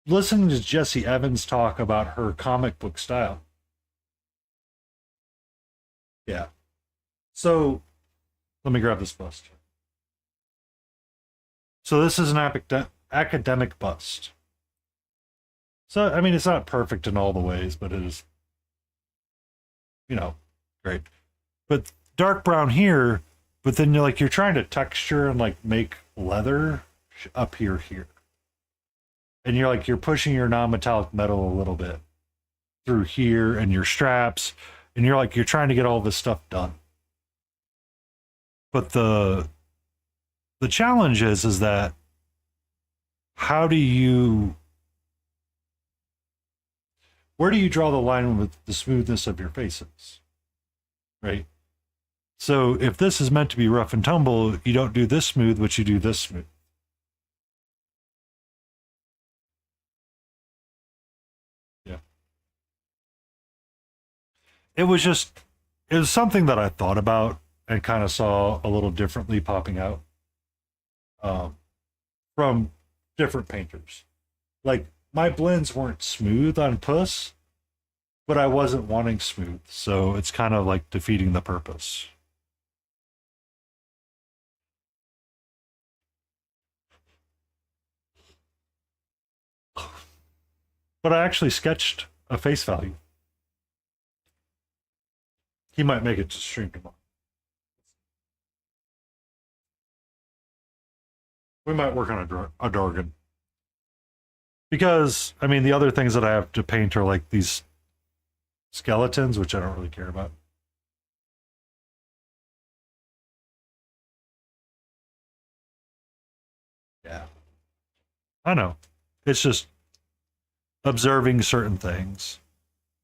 Listening to Jesse Evans talk about her comic book style. Yeah. So let me grab this bust. So this is an academic bust. So, I mean, it's not perfect in all the ways, but it is, great. But dark brown here, but then you're trying to texture and like make leather up here. And you're pushing your non-metallic metal a little bit through here and your straps, and you're trying to get all this stuff done. But the challenge is that where do you draw the line with the smoothness of your faces? Right? So if this is meant to be rough and tumble, you don't do this smooth, but you do this smooth. Yeah. It was something that I thought about and kind of saw a little differently popping out from different painters. Like my blends weren't smooth on Puss, but I wasn't wanting smooth, so it's kind of like defeating the purpose. But I actually sketched a face value. He might make it to stream tomorrow. We might work on a Dorgan. Because, I mean, the other things that I have to paint are like these skeletons, which I don't really care about. Yeah. I know. It's just observing certain things.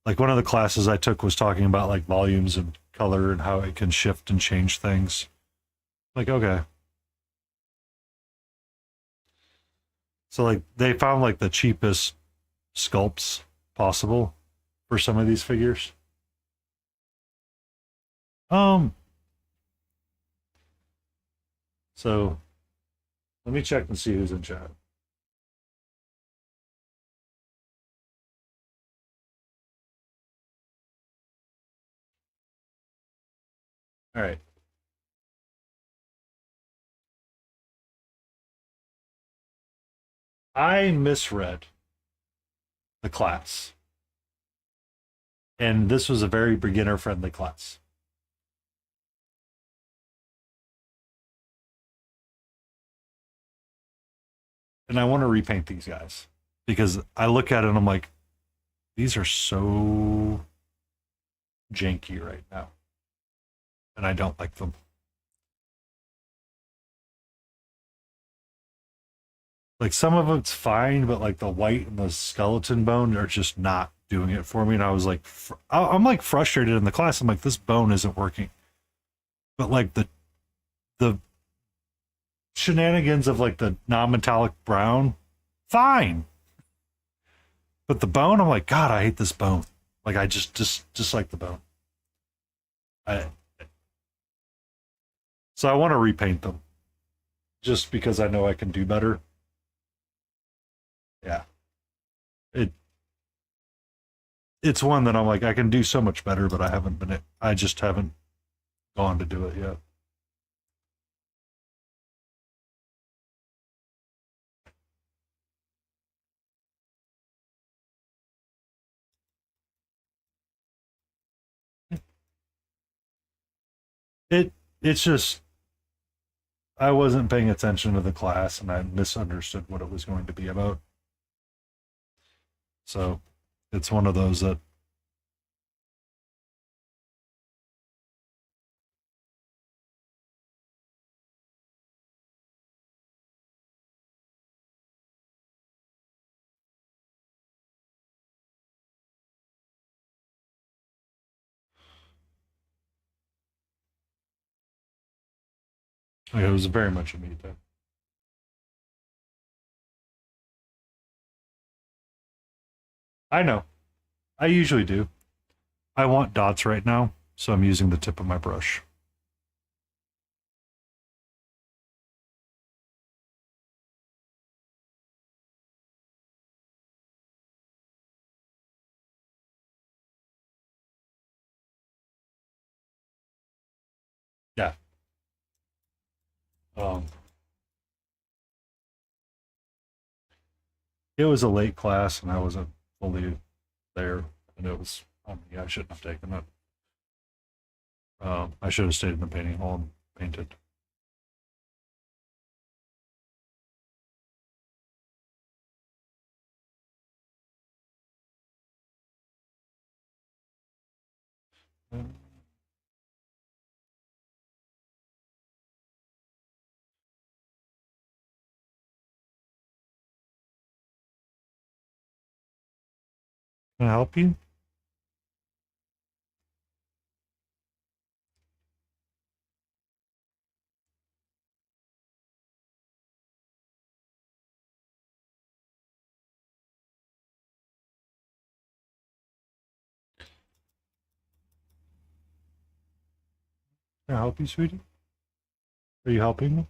Like one of the classes I took was talking about like volumes and color and how it can shift and change things. Like, okay. So like they found like the cheapest sculpts possible for some of these figures. Um so let me check and see who's in chat. All right. I misread the class. And this was a very beginner friendly class. And I want to repaint these guys because I look at it and I'm like, these are so janky right now. And I don't like them. Like some of it's fine, but like the white and the skeleton bone are just not doing it for me. And I was like, I'm like frustrated in the class. I'm like, this bone isn't working. But like the shenanigans of like the non-metallic brown, fine. But the bone, I'm like, God, I hate this bone. Like I just like the bone. I so I want to repaint them just because I know I can do better. Yeah. It it's one that I'm like I can do so much better, but I just haven't gone to do it yet. It's just I wasn't paying attention to the class and I misunderstood what it was going to be about. So it's one of those that it was very much a me thing. I know. I usually do. I want dots right now, so I'm using the tip of my brush. Yeah. Um, it was a late class and I wasn't fully there, and it was on me. I shouldn't have taken it. I should have stayed in the painting hall and painted. Can I help you? Can I help you, sweetie? Are you helping me?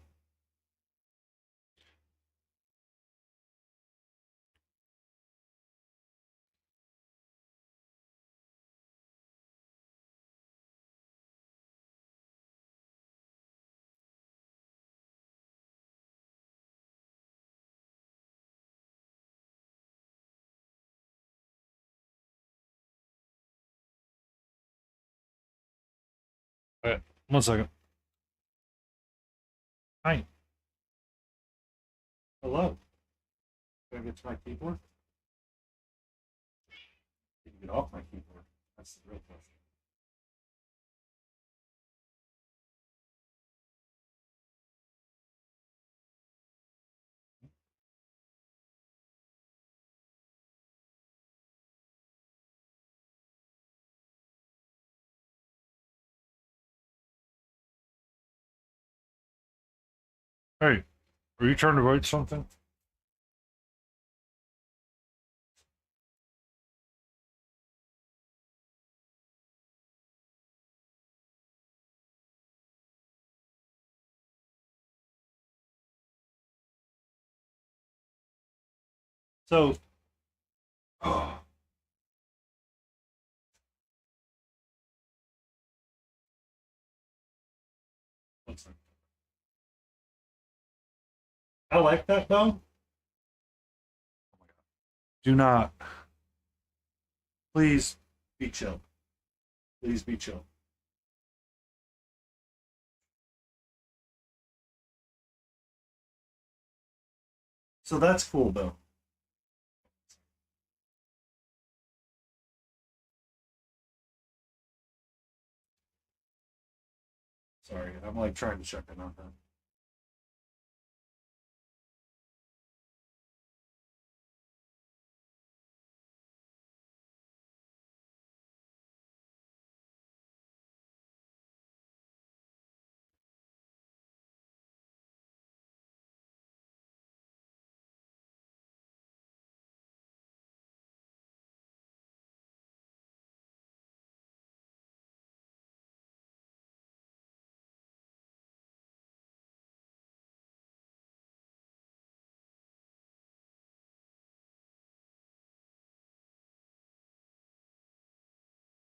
Okay, 1 second. Hi. Hello. Can I get to my keyboard? Can you get off my keyboard? That's the real question. Hey, are you trying to write something? So, what's that? I like that though. Do not, please be chill. Please be chill. So that's cool though. Sorry, I'm like trying to check in on that.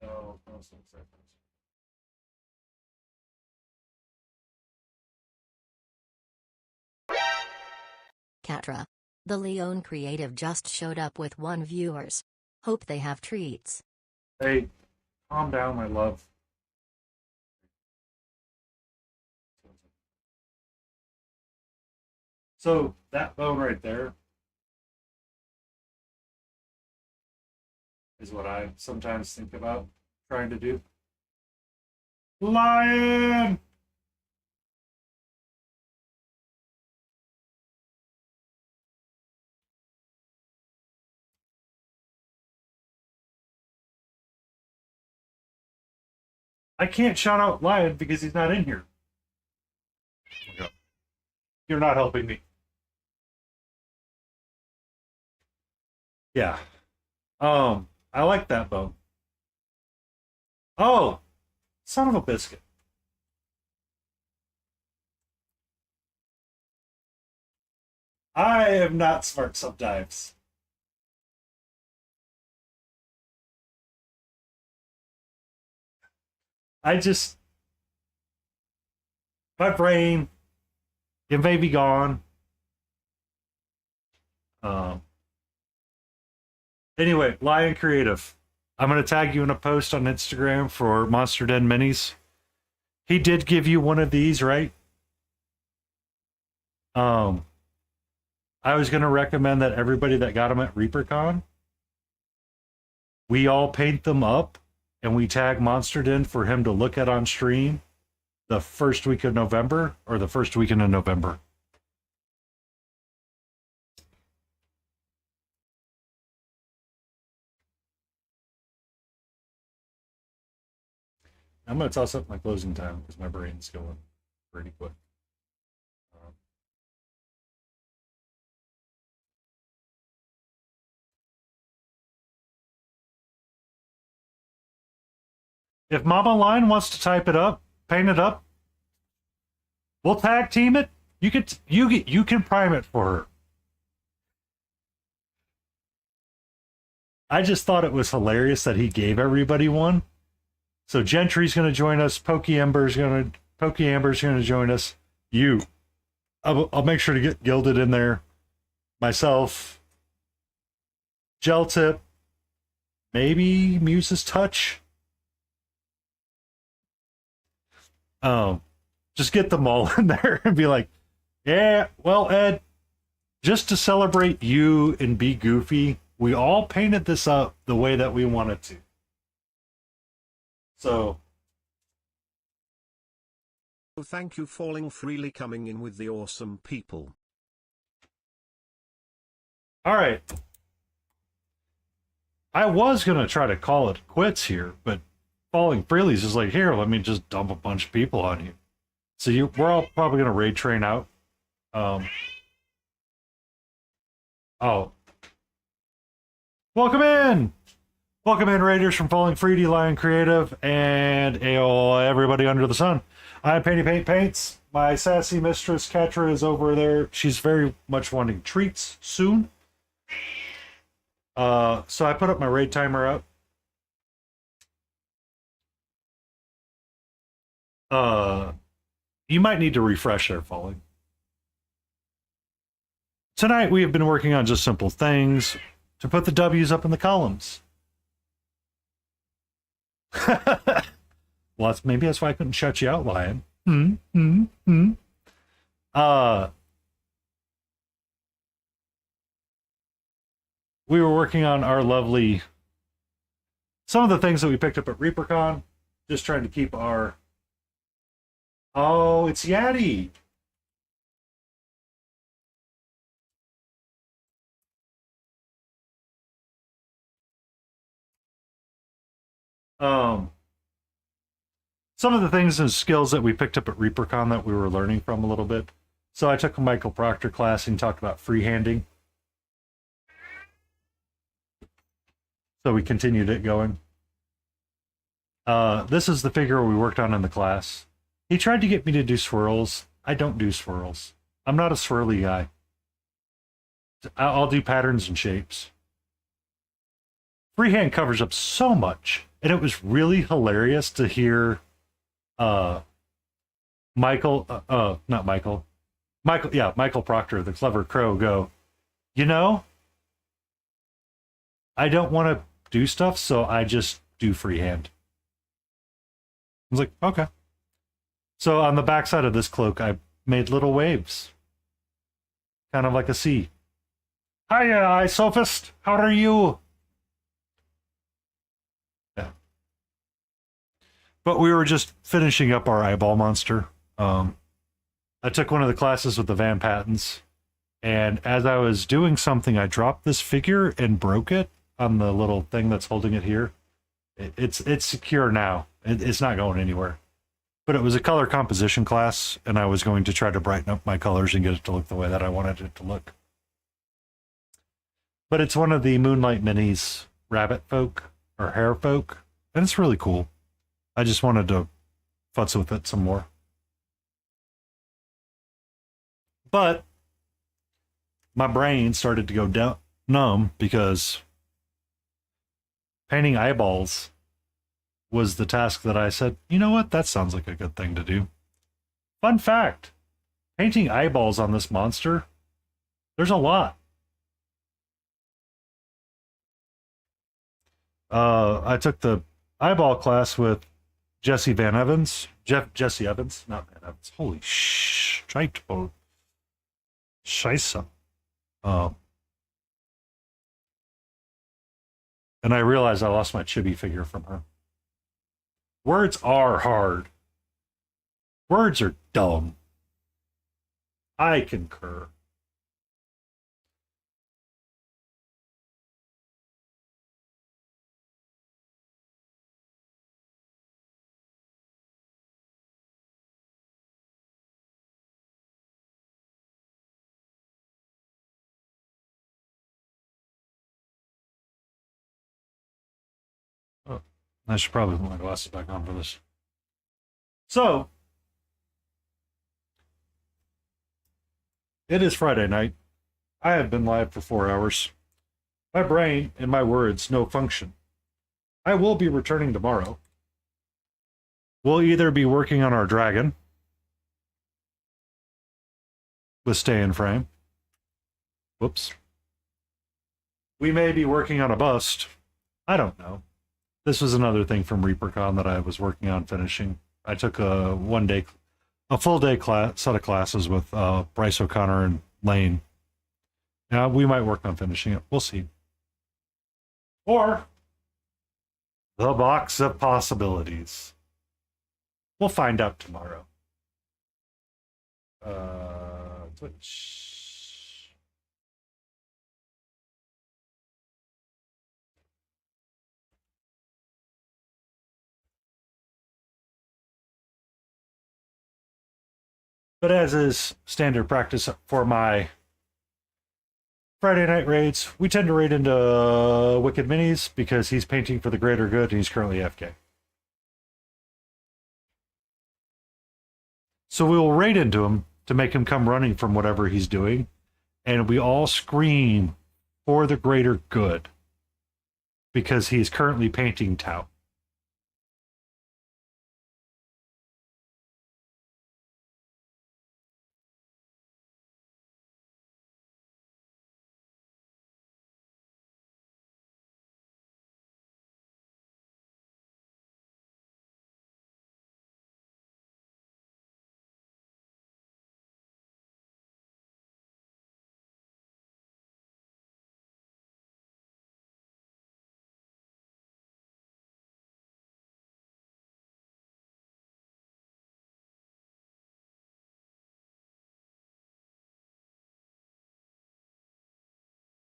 Oh, no, so seconds. Katra. The Leon Creative just showed up with 1 viewers. Hope they have treats. Hey, calm down, my love. So that bone right there is what I sometimes think about trying to do. Lion! I can't shout out Lion because he's not in here. You're not helping me. Yeah. I like that bone. Oh, son of a biscuit. I am not smart sometimes. I just, my brain, it may be gone. Um, anyway, Lion Creative. I'm going to tag you in a post on Instagram for Monster Den Minis. He did give you one of these, right? Um, I was going to recommend that everybody that got them at ReaperCon, we all paint them up and we tag Monster Den for him to look at on stream the first week of November or the first weekend of November. I'm going to toss up my closing time because my brain's going pretty quick. If Mama Line wants to type it up, paint it up, we'll tag team it. You can prime it for her. I just thought it was hilarious that he gave everybody one. So Gentry's going to join us. Pokey Amber's going to join us. I'll make sure to get Gilded in there. Myself, Gel Tip, maybe Muse's Touch. Just get them all in there and be like, yeah, well, Ed, just to celebrate you and be goofy, we all painted this up the way that we wanted to. So, Thank you falling freely coming in with the awesome people. all right. I was going to try to call it quits here, but falling freely is just like, here, let me just dump a bunch of people on you. So we're all probably going to raid train out. Oh. Welcome in! Welcome in, Raiders from Falling Free, D-Lion Creative, and everybody under the sun. I'm Painty Paint Paints. My sassy mistress, Katra, is over there. She's very much wanting treats soon. So I put up my raid timer up. You might need to refresh there, Falling. Tonight we have been working on just simple things to put the W's up in the columns. Well, maybe that's why I couldn't shut you out, Lion. We were working on our lovely, some of the things that we picked up at ReaperCon, just trying to keep our, oh, it's Yaddy. Some of the things and skills that we picked up at ReaperCon that we were learning from a little bit. So I took a Michael Proctor class and talked about freehanding. So we continued it going. This is the figure we worked on in the class. He tried to get me to do swirls. I don't do swirls. I'm not a swirly guy. I'll do patterns and shapes. Freehand covers up so much, and it was really hilarious to hear Michael Proctor, the clever crow, go, you know, I don't want to do stuff, so I just do freehand. I was like, okay. So on the backside of this cloak, I made little waves, kind of like a sea. Hiya, Sophist. How are you? Yeah. But we were just finishing up our eyeball monster. I took one of the classes with the Van Pattens, and as I was doing something, I dropped this figure and broke it on the little thing that's holding it here. It's secure now. It's not going anywhere. But it was a color composition class, and I was going to try to brighten up my colors and get it to look the way that I wanted it to look. But it's one of the Moonlight Minis rabbit folk, or hare folk, and it's really cool. I just wanted to futz with it some more. But my brain started to go down numb because painting eyeballs was the task that I said, you know what, that sounds like a good thing to do. Fun fact, painting eyeballs on this monster, there's a lot. I took the eyeball class with Jesse Evans, not Van Evans. Holy shite. Scheisse. And I realized I lost my chibi figure from her. Words are hard. Words are dumb. I concur. Oh, I should probably put my glasses back on for this. So, it is Friday night. I have been live for 4 hours. My brain and my words no function. I will be returning tomorrow. We'll either be working on our dragon with stay in frame. Whoops. We may be working on a bust. I don't know. This was another thing from ReaperCon that I was working on finishing. I took a full day set of classes with Bryce O'Connor and Lane. Now we might work on finishing it. We'll see. Or the box of possibilities. We'll find out tomorrow. Twitch. But as is standard practice for my Friday night raids, we tend to raid into Wicked Minis because he's painting for the greater good and he's currently FK. So we will raid into him to make him come running from whatever he's doing, and we all scream for the greater good because he is currently painting Tau.